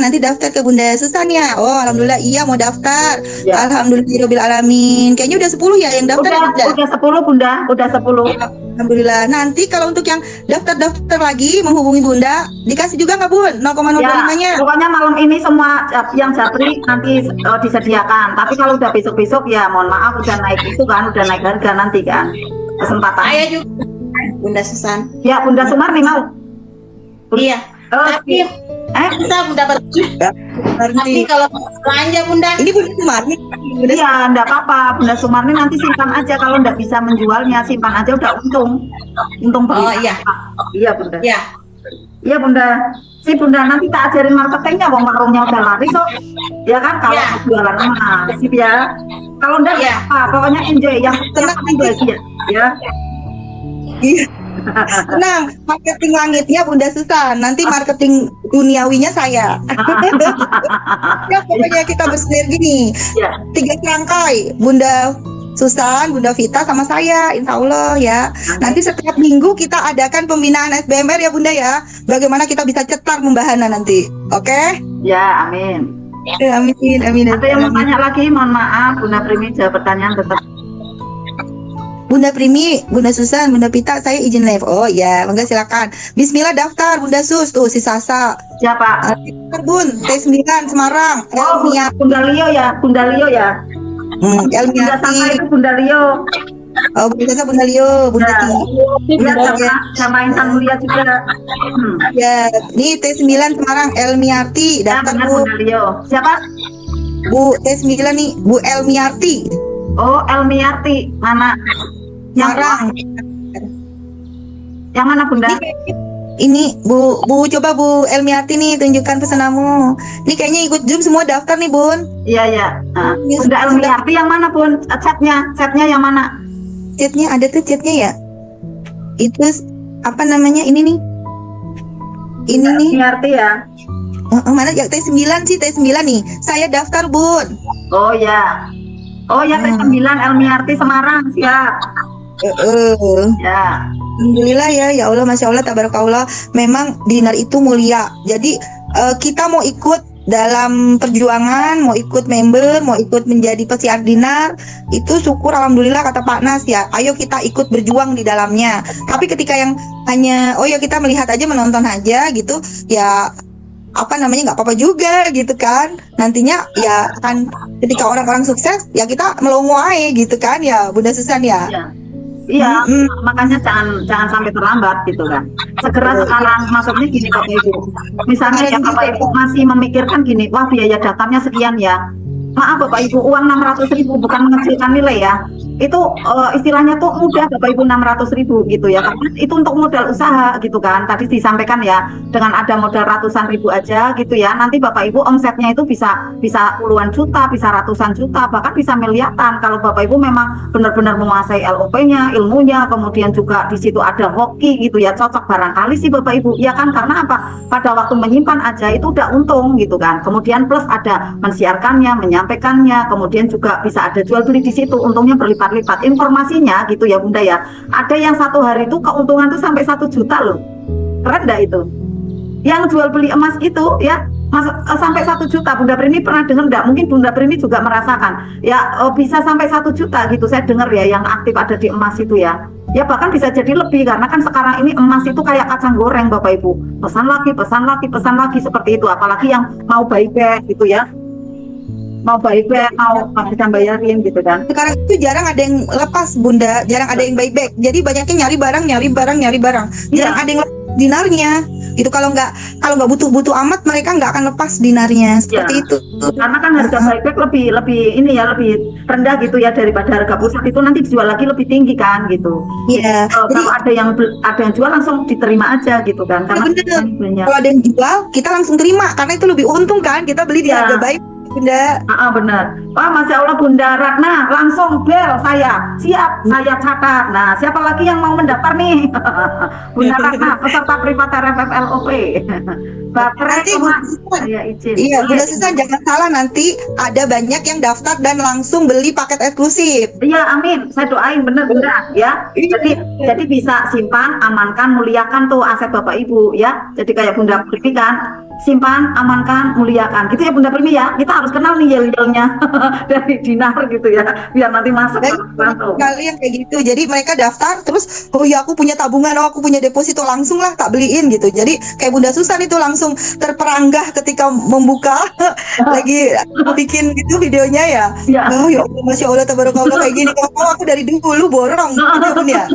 Nanti daftar ke Bunda Susan ya. Oh alhamdulillah iya mau daftar. Ya. Alhamdulillahirabbil alamin. Kayaknya udah 10 ya yang daftar ya, Bunda? Udah 10 Bunda, udah 10. Alhamdulillah. Nanti kalau untuk yang daftar lagi menghubungi Bunda, dikasih juga nggak Bun? 0,05-nya. Pokoknya malam ini semua yang japri nanti disediakan. Tapi kalau udah besok-besok ya mohon maaf udah naik itu kan, udah naik harga nanti kan. Kesempatan. Saya juga Bunda Susan. Ya Bunda Sumarni mau. Iya. Tapi bisa Bunda pergi. Tapi Nanti. kalau belanja Bunda, Ini Bunda Sumarni. Bunda Iya, enggak apa-apa. Bunda Sumarni nanti simpan aja kalau enggak bisa menjualnya, simpan aja udah untung. Untung beli. Oh, iya. Iya, Bunda. ya. Iya, Bunda. Si Bunda nanti tak ajarin marketingnya, wong warungnya udah laris kok. Ya kan kalau Iya. jualan emas, sip ya. Kalau enggak Iya. ya apa, pokoknya enjoy yang enjoy aja. Ya. Tenang, marketing langitnya Bunda Susan. Nanti marketing duniawinya saya. Ya pokoknya kita bersinergi nih. Iya. 3 serangkai, Bunda Susan, Bunda Vita sama saya, insya Allah ya. Nanti setiap minggu kita adakan pembinaan SBMR ya Bunda ya. Bagaimana kita bisa cetar membahana nanti, oke? Ya, amin. Amin, amin. Ada yang mau tanya lagi? Mohon maaf, Bunda Primi jawab pertanyaan tetap. Bunda Primi, Bunda Susan, Bunda Pita, saya izin live. Oh ya, enggak silakan. Bismillah daftar Bunda Sus tuh si Sasa. Siapa? Daftar Bun, T9 Semarang. Oh, Elmia, Bunda Lio ya, Bunda Lio ya. Bunda Sasa Elmiati. itu Bunda Lio. Oh, Bunda Sasa, Bunda Lio, Bunda Ya. Ti. Iya, Bunda sama Insan Mulia juga. ya, ini T9 Semarang, Elmiati. Ya, Daftar benar Bu. Bunda Lio. Siapa? Bu T9 nih, Bu Elmiati. Oh, Elmiati. Mana? Semarang. Yang mana Bunda? Ini Bu coba Bu Elmiati nih tunjukkan pesananmu. Ini kayaknya ikut Zoom semua daftar nih Bun. Iya, iya. Iya, Bunda sudah. Elmiati yang mana Bun? Chatnya yang mana? Chatnya ada tuh chatnya ya. Itu apa namanya ini nih? Ini nih. Elmiati ya. Mana ya T9 sih T9 nih. Saya daftar Bun. Oh ya. Oh ya, T9 Elmiati Semarang. Siap. Ya. Alhamdulillah ya Allah, masya Allah, tabarakallah. Memang dinar itu mulia. Jadi kita mau ikut dalam perjuangan, mau ikut member, mau ikut menjadi pesiar dinar, itu syukur alhamdulillah kata Pak Nas ya. Ayo kita ikut berjuang di dalamnya. Tapi ketika yang hanya oh ya kita melihat aja, menonton aja gitu, ya apa namanya nggak apa-apa juga gitu kan. Nantinya ya kan ketika orang-orang sukses ya kita melongo aja gitu kan ya Bunda Susan ya. Iya. Iya, makanya jangan sampai terlambat gitu kan. Segera sekarang, maksudnya gini Bapak Ibu. Misalnya ya Bapak Ibu masih memikirkan gini, wah biaya daftarnya sekian ya. Maaf Bapak Ibu, uang 600.000 bukan mengecilkan nilai ya. itu istilahnya tuh mudah Bapak Ibu 600.000 gitu ya, karena itu untuk modal usaha gitu kan, tadi disampaikan ya, dengan ada modal ratusan ribu aja gitu ya, nanti Bapak Ibu omsetnya itu bisa puluhan juta, bisa ratusan juta, bahkan bisa miliaran kalau Bapak Ibu memang benar-benar menguasai LOP-nya, ilmunya, kemudian juga di situ ada hoki gitu ya, cocok barangkali sih Bapak Ibu, ya kan, karena apa? Pada waktu menyimpan aja itu udah untung gitu kan, kemudian plus ada mensiarkannya, menyampaikannya, kemudian juga bisa ada jual beli di situ, untungnya berlipat-lipat. Informasinya gitu ya Bunda ya, ada yang satu hari itu keuntungan tuh sampai 1 juta loh, keren enggak itu? Yang jual beli emas itu ya sampai 1 juta. Bunda Prini pernah dengar enggak? Mungkin Bunda Prini juga merasakan ya, bisa sampai 1 juta gitu, saya dengar ya, yang aktif ada di emas itu ya. Ya bahkan bisa jadi lebih, karena kan sekarang ini emas itu kayak kacang goreng Bapak Ibu, pesan lagi, pesan lagi, pesan lagi, seperti itu. Apalagi yang mau buyback gitu ya, mau buyback, mau bisa bayarin gitu kan. Sekarang itu jarang ada yang lepas Bunda, jarang ada yang buyback. Jadi banyaknya nyari barang. Jarang ada yang lepas dinarnya. Itu kalau nggak butuh amat, mereka nggak akan lepas dinarnya seperti itu. Karena kan harga buyback lebih ini ya, lebih rendah gitu ya daripada harga pusat, itu nanti dijual lagi lebih tinggi kan gitu. Iya. Kalau ada yang jual langsung diterima aja gitu kan. Karena banyak. Kalau ada yang jual, kita langsung terima karena itu lebih untung kan, kita beli di harga baik. Bunda. Benar. Wah, Masya Allah Bunda Ratna, langsung bel saya. Siap, saya catat. Nah, siapa lagi yang mau mendaftar nih? Bunda Ratna, peserta privat RFF LOP. Baterai Nanti saya izin. Iya, Bunda Susan jangan salah, nanti ada banyak yang daftar dan langsung beli paket eksklusif. Iya, amin. Saya doain bener Bunda ya. Jadi bisa simpan, amankan, muliakan tuh aset Bapak Ibu ya. Jadi kayak Bunda Prini kan, simpan, amankan, muliakan. Gitu ya Bunda Prini ya. Kita harus kenal nih yel-yelnya dari dinar gitu ya. Biar nanti masuk. Kali yang kayak gitu. Jadi mereka daftar terus, oh ya aku punya tabungan, oh aku punya deposito, langsung lah tak beliin gitu. Jadi kayak Bunda Susan itu langsung terperanggah ketika membuka lagi bikin gitu videonya ya. Oh ya Allah, Masya Allah, tabarakallah, kayak gini. Kalau aku dari dulu borong gitu ya.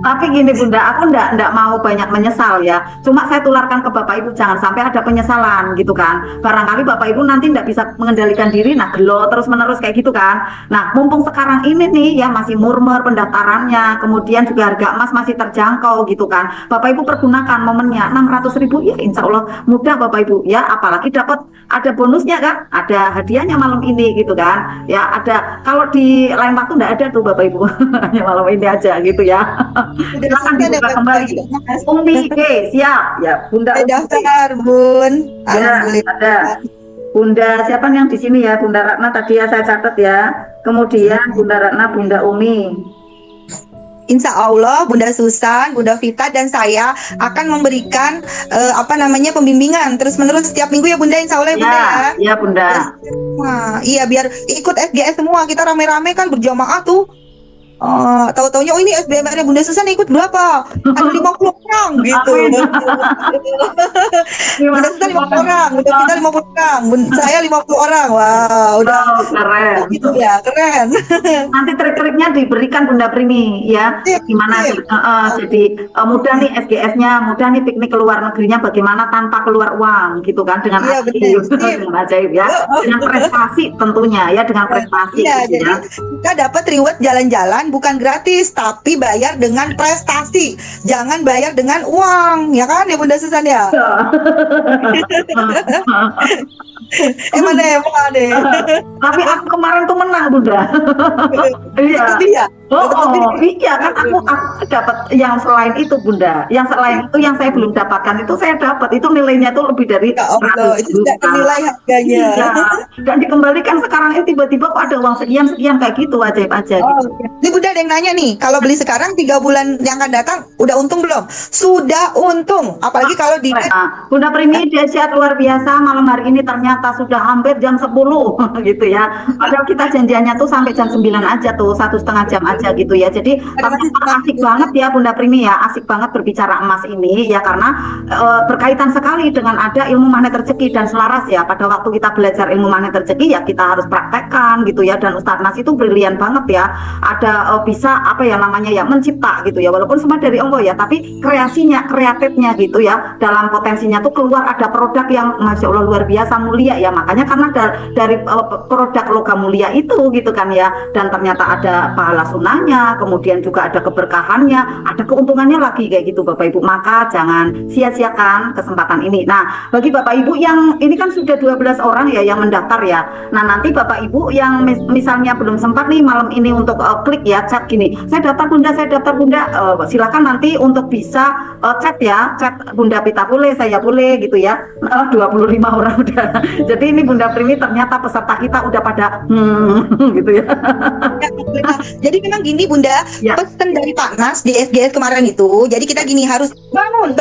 Tapi gini Bunda, aku enggak mau banyak menyesal ya. Cuma saya tularkan ke Bapak Ibu, jangan sampai ada penyesalan gitu kan. Barangkali Bapak Ibu nanti enggak bisa mengendalikan diri, nah gelo terus menerus kayak gitu kan. Nah, mumpung sekarang ini nih ya masih murmur pendaftarannya, kemudian juga harga emas masih terjangkau gitu kan. Bapak Ibu pergunakan momennya, 600.000 ya insya Allah mudah Bapak Ibu ya, apalagi dapat ada bonusnya kan, ada hadiahnya malam ini gitu kan ya, ada. Kalau di lain waktu enggak ada tuh Bapak Ibu. Hanya malam ini aja gitu ya. Silakan dibuka kembali. Umi, siap ya Bunda. Daftar Bun. Ya, ada Bunda siapa yang di sini ya, Bunda Ratna tadi ya saya catat ya. Kemudian Bunda Ratna, Bunda Umi. Insya Allah Bunda Susan, Bunda Vita dan saya akan memberikan pembimbingan terus menerus setiap minggu ya Bunda, Insya Allah ya Bunda ya. Iya Bunda. Nah, iya biar ikut SGS semua, kita rame-rame kan berjamaah tuh. Tahu-taunya ini SBMR-nya Bunda Susan ikut berapa? Ada 50 orang gitu. Bunda Susan 50 orang, Bunda Vita 50 orang, saya 50 orang. Wah, udah keren. Gitu ya, keren. Nanti trik-triknya diberikan Bunda Prini ya. Gimana jadi mudah nih SGS-nya, mudah nih piknik ke luar negerinya bagaimana tanpa keluar uang gitu kan, dengan ajaib, dengan ajaib ya. Dengan prestasi tentunya ya, dengan prestasi gitu jadi ya. Kita dapat reward jalan-jalan bukan gratis, tapi bayar dengan prestasi. Jangan bayar dengan uang, ya kan ya Bunda Susan ya? Emang deh. Tapi aku kemarin tuh menang Bunda. Iya. Iya kan aku dapat yang selain itu Bunda. Yang selain itu yang saya belum dapatkan itu saya dapat. Itu nilainya tuh lebih dari 100 itu tidak nilai harganya. Iya. Dan dikembalikan sekarang ini tiba-tiba kok ada uang sekian kayak gitu, ajaib aja gitu. Ini Bunda ada yang nanya nih, kalau beli sekarang 3 bulan yang akan datang udah untung belum? Sudah untung, apalagi kalau di Bunda Prini dahsyat luar biasa, malam hari ini ternyata sudah hampir jam 10 gitu ya. Padahal kita janjiannya tuh sampai jam 9 aja tuh, 1,5 jam aja gitu ya. Jadi asik banget ya Bunda Prini ya, asik banget berbicara emas ini ya, karena berkaitan sekali dengan ada ilmu magnet rezeki dan selaras ya. Pada waktu kita belajar ilmu magnet rezeki ya kita harus praktekkan gitu ya, dan Ustadz Nas itu brilian banget ya. Ada bisa apa ya namanya ya mencipta gitu ya, walaupun semua dari Allah ya, tapi kreasinya, kreatifnya gitu ya, dalam potensinya tuh keluar ada produk yang masya Allah luar biasa mulia ya. Makanya karena dari produk logam mulia itu gitu kan ya, dan ternyata ada pahala sunnahnya, kemudian juga ada keberkahannya, ada keuntungannya lagi kayak gitu Bapak Ibu. Maka jangan sia-siakan kesempatan ini. Nah, bagi Bapak Ibu yang ini kan sudah 12 orang ya yang mendaftar ya. Nah, nanti Bapak Ibu yang misalnya belum sempat nih malam ini untuk klik ya, chat gini, saya daftar Bunda, silakan nanti untuk bisa chat ya, chat Bunda Pita boleh, saya boleh gitu ya. 25 orang udah. Jadi ini Bunda Primi ternyata peserta kita udah pada gitu ya. Jadi memang gini Bunda, Ya. pesan dari Pak Nas di SGS kemarin itu, jadi kita gini harus bangun.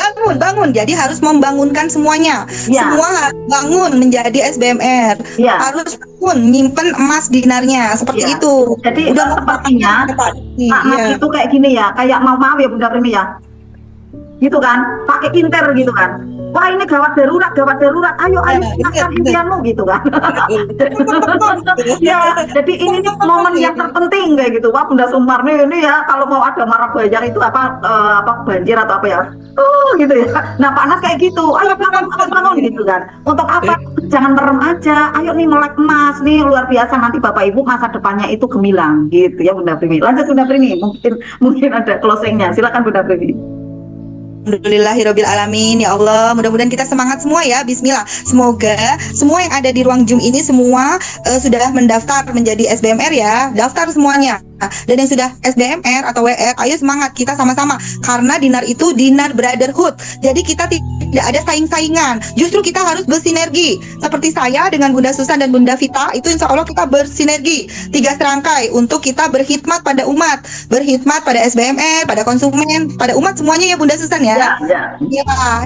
Jadi harus membangunkan semuanya. Ya. Semua harus bangun menjadi SBMR. Ya. Harus bangun nyimpen emas dinarnya seperti Ya. itu. Jadi Udah sepertinya Pak Mas Iya. itu kayak gini ya, kayak maaf ya Bunda Primi ya, gitu kan, pakai kinter gitu kan. Wah ini gawat darurat, ayo laksanakan impianmu gitu kan. Ya, jadi ini nih momen yang terpenting kayak gitu. Wah Bunda Sumar nih ini ya, kalau mau ada marah banyak itu apa banjir atau apa ya, gitu ya. Nah Pak Nas kayak gitu, ayo bangun gitu kan. Untuk apa? Jangan merem aja. Ayo nih melek emas nih luar biasa, nanti Bapak Ibu masa depannya itu gemilang gitu ya Bunda Primi. Lanjut Bunda Primi, mungkin ada closingnya. Silakan Bunda Primi. Alhamdulillahirabbil alamin ya Allah, mudah-mudahan kita semangat semua ya. Bismillah. Semoga semua yang ada di ruang Zoom ini semua sudah mendaftar menjadi SBMR ya. Daftar semuanya. Dan yang sudah SBMR atau WR, ayo semangat kita sama-sama. Karena dinar itu dinar brotherhood. Jadi kita tidak ada saing-saingan. Justru kita harus bersinergi. Seperti saya dengan Bunda Susan dan Bunda Vita, itu insya Allah kita bersinergi. 3 serangkai untuk kita berkhidmat pada umat, berkhidmat pada SBMR, pada konsumen, pada umat semuanya ya Bunda Susan ya.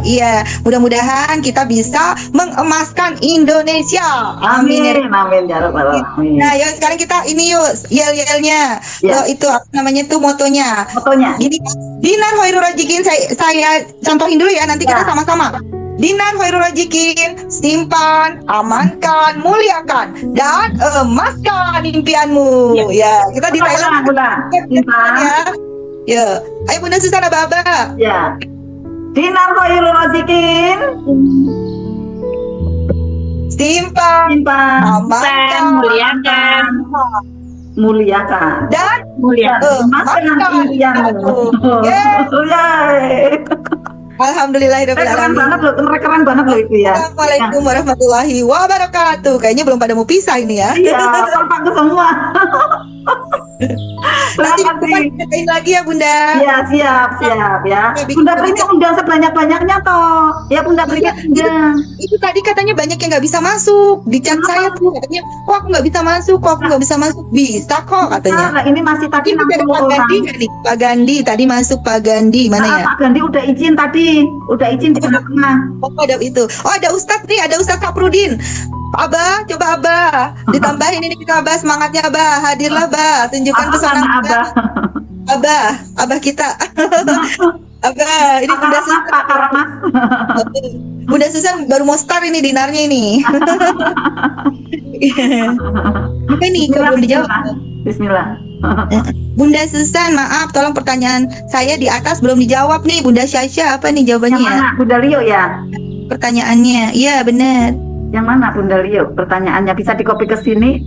Iya. Mudah-mudahan kita bisa mengemaskan Indonesia. Amin. Amin ya rabbal alamin. Nah, yuk sekarang kita ini yuk yel-yelnya. Ya. Itu apa namanya tuh motonya. Fotonya. Gini, dinar khairul razikin, saya contohin dulu ya, nanti kita Ya. sama-sama. Dinar khairul razikin, simpan, amankan, muliakan, dan emaskan impianmu. Ya, kita di Thailand. Ya, ayo Bunda Susan Aba-aba. Ya. Dinar khairul razikin, Simpan, simpan, amankan, muliakan. dan Emaskan impianmu. Yeay. Yeay. alhamdulillahirabbil Keren alamin. banget loh, keren banget loh itu ya. Assalamualaikum warahmatullahi wabarakatuh. Kayaknya belum pada mau pisah ini ya. Iya, kompak ke semua. Nanti Selamat kita sih. ceritain lagi ya Bunda. Iya, siap ya. Bunda Primi undang sebanyak-banyaknya toh. Ya Bunda Primi undang. Itu tadi katanya banyak yang nggak bisa masuk. Di chat saya tuh katanya, kok aku nggak bisa masuk, Bisa kok katanya. Nah, ini masih tadi Ini ada 60 Pak orang. Gandhi nggak nih? Pak Gandhi tadi masuk Pak Gandhi mana ya? Pak Gandhi udah izin tadi, di tengah-tengah. Oh ada itu. Oh ada Ustadz nih, ada Ustadz Saprudin. Abah, coba Abah ditambahin ini kita Abah, semangatnya Abah, hadirlah Abah, tunjukkan pesona Abah kita. Abah, ini Bunda Susan. Pak Karamas. Bunda Susan baru mau start ini dinarnya ini. Apa nih kalau belum dijawab? Bismillah. Bunda Susan, maaf, tolong pertanyaan saya di atas belum dijawab nih. Bunda Syasha, apa nih jawabannya Yang ya? mana Bunda Lio ya? Pertanyaannya, iya benar. Yang mana Bunda Lio? Pertanyaannya bisa dikopi ke sini.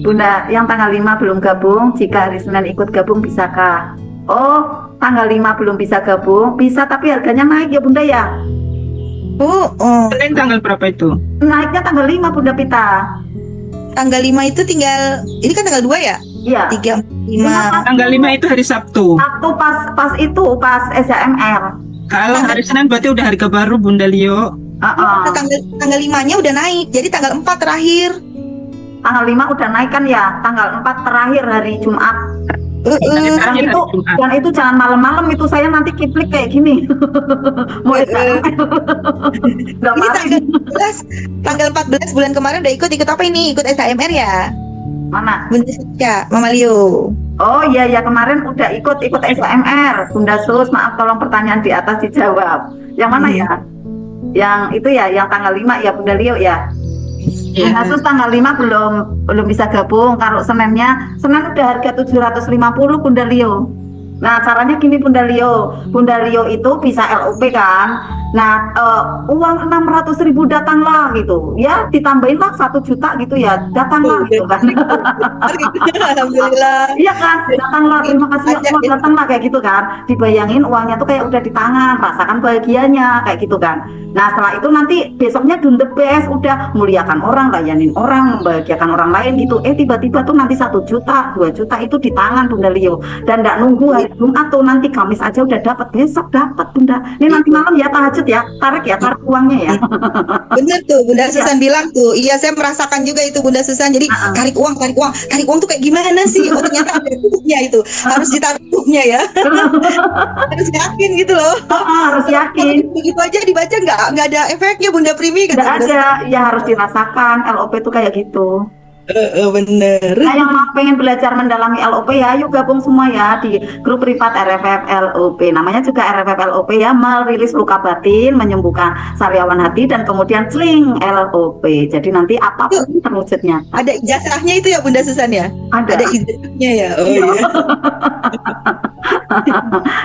Bunda, yang tanggal 5 belum gabung, jika hari Senin ikut gabung bisakah? Oh, tanggal 5 belum bisa gabung, bisa tapi harganya naik ya Bunda ya? Oh, Senin tanggal berapa itu? Naiknya tanggal 5 Bunda Pita. tanggal 5 itu tinggal, ini kan tanggal 2 ya? Iya. 3, 5. Tanggal 5 itu hari Sabtu. Sabtu pas SHMR. Kalau hari Senin berarti udah harga baru Bunda Lio. Tanggal 5-nya udah naik, jadi tanggal 4 terakhir. Tanggal 5 udah naik kan ya, tanggal 4 terakhir hari Jumat. Terakhir hari Jumat. Dan itu jangan malam-malam, itu saya nanti kiplik kayak gini. Mau SHMR. Nggak Ini marah. tanggal 14 bulan kemarin udah ikut apa ini? Ikut SHMR ya? Mana? Bunda Syasha, Mama Leo. Oh iya kemarin udah ikut SHMR. Bunda Sus, maaf tolong pertanyaan di atas dijawab. Yang mana ya? Yang itu ya, yang tanggal 5 ya Bunda Lio ya. Iya. Bunda Sus tanggal 5 belum bisa gabung. Kalau Senin udah harga 750 Bunda Leo. Nah, caranya gini Bunda Leo itu bisa LOP kan. Nah, uang 600.000 datanglah gitu. Ya, ditambahin lah 1 juta gitu ya. Datanglah gitu kan. Alhamdulillah. Iya kan, datanglah, terima kasih Ajak Allah, ya. datanglah kayak gitu kan. Dibayangin uangnya tuh kayak udah di tangan, rasakan bahagianya kayak gitu kan. Nah, setelah itu nanti besoknya do the best, udah muliakan orang, layanin orang, membahagiakan orang lain gitu. Tiba-tiba tuh nanti 1 juta, 2 juta itu di tangan Bunda Leo. Dan nggak nunggu hari Jumat tuh, nanti Kamis aja udah dapat, besok dapat Bunda. Ini nanti malam ya tahajud ya, tarik uangnya ya. Bener tuh Bunda Susan bilang tuh. Iya, saya merasakan juga itu Bunda Susan. Jadi tarik uang tuh kayak gimana sih? Oh ternyata ada tubuhnya itu. Harus ditarik tubuhnya ya. Harus yakin gitu loh. Harus yakin. Begitu aja dibaca nggak ada efeknya Bunda Primi kata Nggak Bunda ada, ya harus dirasakan. LOP tuh kayak gitu. Bener. Nah, yang mau pengen belajar mendalami LOP ya, yuk gabung semua ya di grup privat RFF LOP. Namanya juga RFF LOP ya, merilis luka batin, menyembuhkan sariawan hati, dan kemudian sling LOP. Jadi nanti apapun terwujud nyata. Ada ijazahnya itu ya Bunda Susan ya? Ada. Ada ijazahnya ya. Oh iya.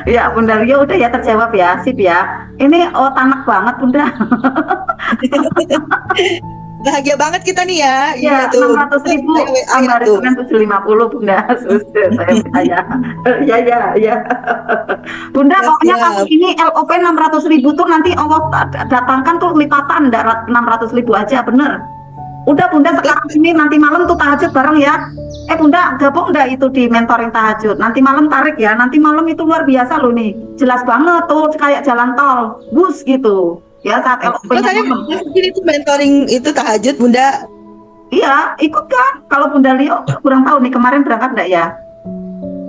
Ya Bunda Leo udah ya terjawab ya, sip ya. Ini tanak banget Bunda. Bahagia banget kita nih ya. Ya, 600.000 Saya tuh. Senin 750 Bunda. Saya ya. Bunda, Ya, pokoknya siap. kamu ini LOP 600.000 tuh nanti Allah datangkan tuh lipatan, enggak 600.000 aja, bener. Udah Bunda sekarang ini nanti malam tuh tahajud bareng ya. Bunda gabung enggak itu di mentoring tahajud. Nanti malam tarik ya. Nanti malam itu luar biasa loh nih. Jelas banget tuh kayak jalan tol, bus gitu. Ya saat LOP. Oh, saya mungkin itu mentoring itu tahajud Bunda. Iya, ikut kan? Kalau Bunda Leo kurang tahu nih kemarin berangkat enggak ya?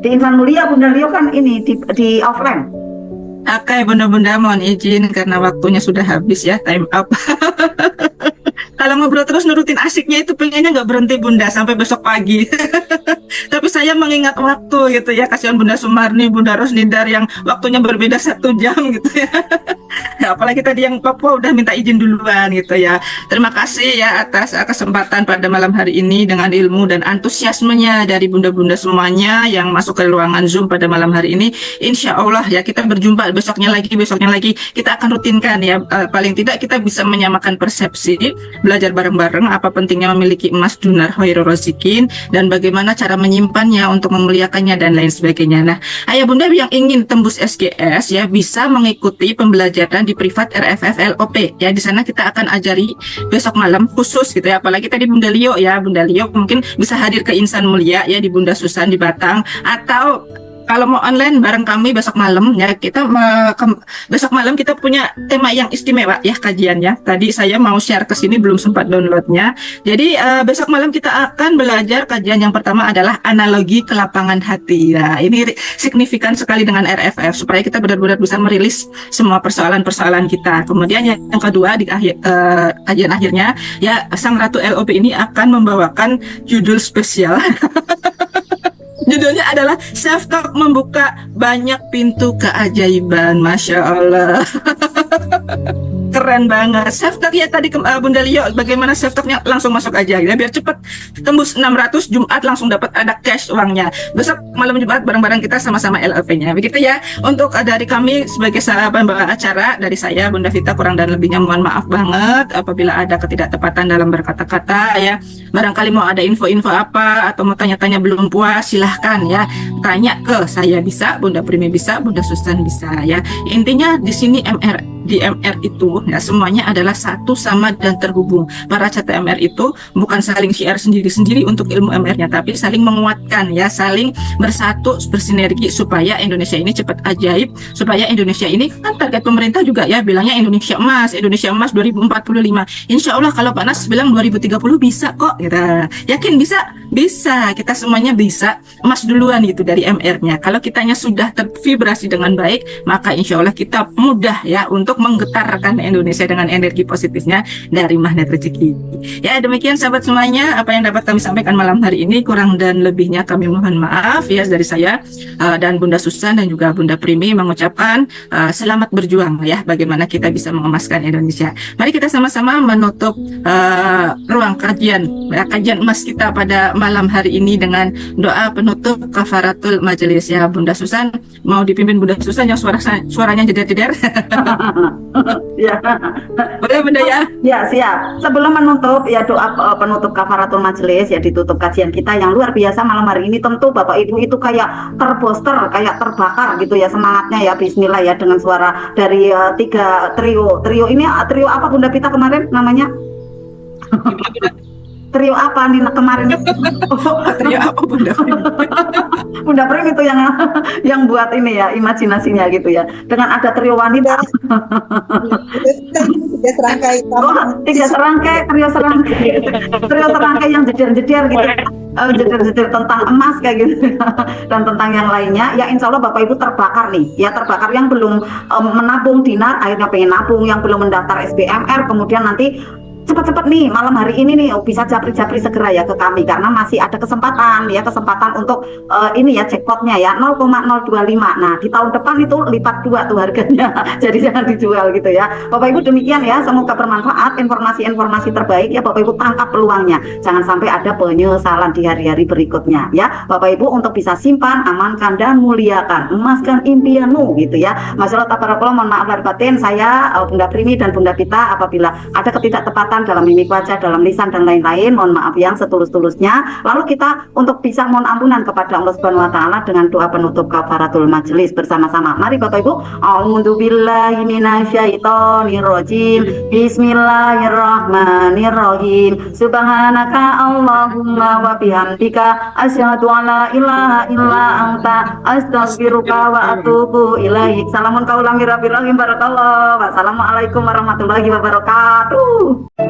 Di Insan Mulia Bunda Leo kan ini di offline. Oke, Bunda-bunda mohon izin karena waktunya sudah habis ya, time up. Kalau ngobrol terus nurutin asiknya itu pengennya nggak berhenti Bunda sampai besok pagi. Tapi saya mengingat waktu gitu ya, kasihan Bunda Sumarni, Bunda Rosnidar yang waktunya berbeda 1 jam gitu ya. Ya, apalagi tadi yang Papua udah minta izin duluan gitu ya. Terima kasih ya atas kesempatan pada malam hari ini dengan ilmu dan antusiasmenya dari bunda-bunda semuanya yang masuk ke ruangan Zoom pada malam hari ini. Insya Allah ya kita berjumpa besoknya lagi kita akan rutinkan ya. Paling tidak kita bisa menyamakan persepsi, belajar bareng-bareng apa pentingnya memiliki emas dunar khairul razikin dan bagaimana cara menyimpannya untuk memuliakannya dan lain sebagainya. Nah, ayah bunda yang ingin tembus SGS ya bisa mengikuti pembelajaran di privat RFF LOP ya. Di sana kita akan ajari besok malam khusus gitu ya. Apalagi tadi Bunda Leo ya, Bunda Leo mungkin bisa hadir ke Insan Mulia ya di Bunda Susan di Batang, atau kalau mau online bareng kami besok malam ya, kita besok malam kita punya tema yang istimewa ya kajiannya. Tadi saya mau share ke sini belum sempat downloadnya. Jadi besok malam kita akan belajar kajian yang pertama adalah analogi ke lapangan hati. Nah, ini signifikan sekali dengan RFF supaya kita benar-benar bisa merilis semua persoalan-persoalan kita. Kemudian yang kedua di kajian akhirnya ya Sang Ratu LOP ini akan membawakan judul spesial. Judulnya adalah Self Talk Membuka Banyak Pintu Keajaiban. Masya Allah. Keren banget. Self talk ya tadi Bunda Leo, bagaimana self talknya langsung masuk aja ya biar cepat tembus 600 Jumat langsung dapat ada cash uangnya. Besok malam Jumat bareng-bareng kita sama-sama LLP-nya. Begitu ya. Untuk dari kami sebagai pembawa acara, dari saya Bunda Vita kurang dan lebihnya mohon maaf banget apabila ada ketidaktepatan dalam berkata-kata ya. Barangkali mau ada info-info apa atau mau tanya-tanya belum puas, silahkan ya tanya ke saya bisa, Bunda Primi bisa, Bunda Susan bisa ya. Intinya di sini di MR itu ya semuanya adalah satu sama dan terhubung. Para CTMR itu bukan saling share sendiri-sendiri untuk ilmu MR-nya, tapi saling menguatkan ya, saling bersatu bersinergi supaya Indonesia ini cepat ajaib, supaya Indonesia ini kan target pemerintah juga ya bilangnya Indonesia emas 2045. Insya Allah kalau Pak Nas bilang 2030 bisa kok gitu. Yakin bisa kita semuanya bisa emas duluan gitu dari MR-nya. Kalau kitanya sudah tervibrasi dengan baik, maka insya Allah kita mudah ya untuk menggetarkan Indonesia dengan energi positifnya dari magnet rezeki. Ya, demikian sahabat semuanya apa yang dapat kami sampaikan malam hari ini. Kurang dan lebihnya kami mohon maaf ya dari saya dan Bunda Susan dan juga Bunda Primi mengucapkan selamat berjuang ya, bagaimana kita bisa mengemaskan Indonesia. Mari kita sama-sama menutup ruang kajian emas kita pada malam hari ini dengan doa penutup kafaratul majelis ya. Bunda Susan, mau dipimpin Bunda Susan yang suaranya jeder-jeder. Ya. Boleh Bunda ya? Ya, siap. Sebelum menutup ya doa penutup kafaratul majelis ya, ditutup kajian kita yang luar biasa malam hari ini, tentu Bapak Ibu itu kayak terbooster, kayak terbakar gitu ya semangatnya ya. Bismillah ya, dengan suara dari 3 trio. Trio ini trio apa Bunda Pita kemarin namanya? Trio apa nih kemarin? Trio apa Bunda? Bunda Prim itu yang buat ini ya, imajinasinya gitu ya. Dengan ada trio wanita. Tiga serangkai. Oh, 3 serangkai, trio serangkai yang jeder-jeder gitu. Jeder-jeder tentang emas kayak gitu. Dan tentang yang lainnya ya, insya Allah Bapak Ibu terbakar nih ya, terbakar yang belum menabung dinar akhirnya pengen nabung, yang belum mendaftar SBMR kemudian nanti cepat-cepat nih malam hari ini nih bisa japri-japri segera ya ke kami, karena masih ada kesempatan untuk ini ya, jackpotnya ya 0,025. Nah di tahun depan itu lipat 2 tuh harganya. Jadi jangan dijual gitu ya Bapak Ibu. Demikian ya, semoga bermanfaat informasi-informasi terbaik ya Bapak Ibu, tangkap peluangnya, jangan sampai ada penyesalan di hari-hari berikutnya ya Bapak Ibu. Untuk bisa simpan, amankan dan muliakan, emaskan impianmu gitu ya. Masyaallah tabarakallah, mohon maaf lahir batin saya Bunda Primi dan Bunda Pita apabila ada ketidaktepatan dalam mimik wajah, dalam lisan dan lain-lain, mohon maaf yang setulus-tulusnya. Lalu kita untuk bisa mohon ampunan kepada Allah Subhanahu wa taala dengan doa penutup kafaratul majelis bersama-sama. Mari Bapak Ibu, a'udzubillahi minasyaitonirrajim. Bismillahirrahmanirrahim. Subhanaka Allahumma wa bihamdika asyhadu an la ilaha illa anta astaghfiruka wa atubu ilaik. Salamun qaulan mir rabbir rahim. Barakallah. Wassalamualaikum warahmatullahi wabarakatuh.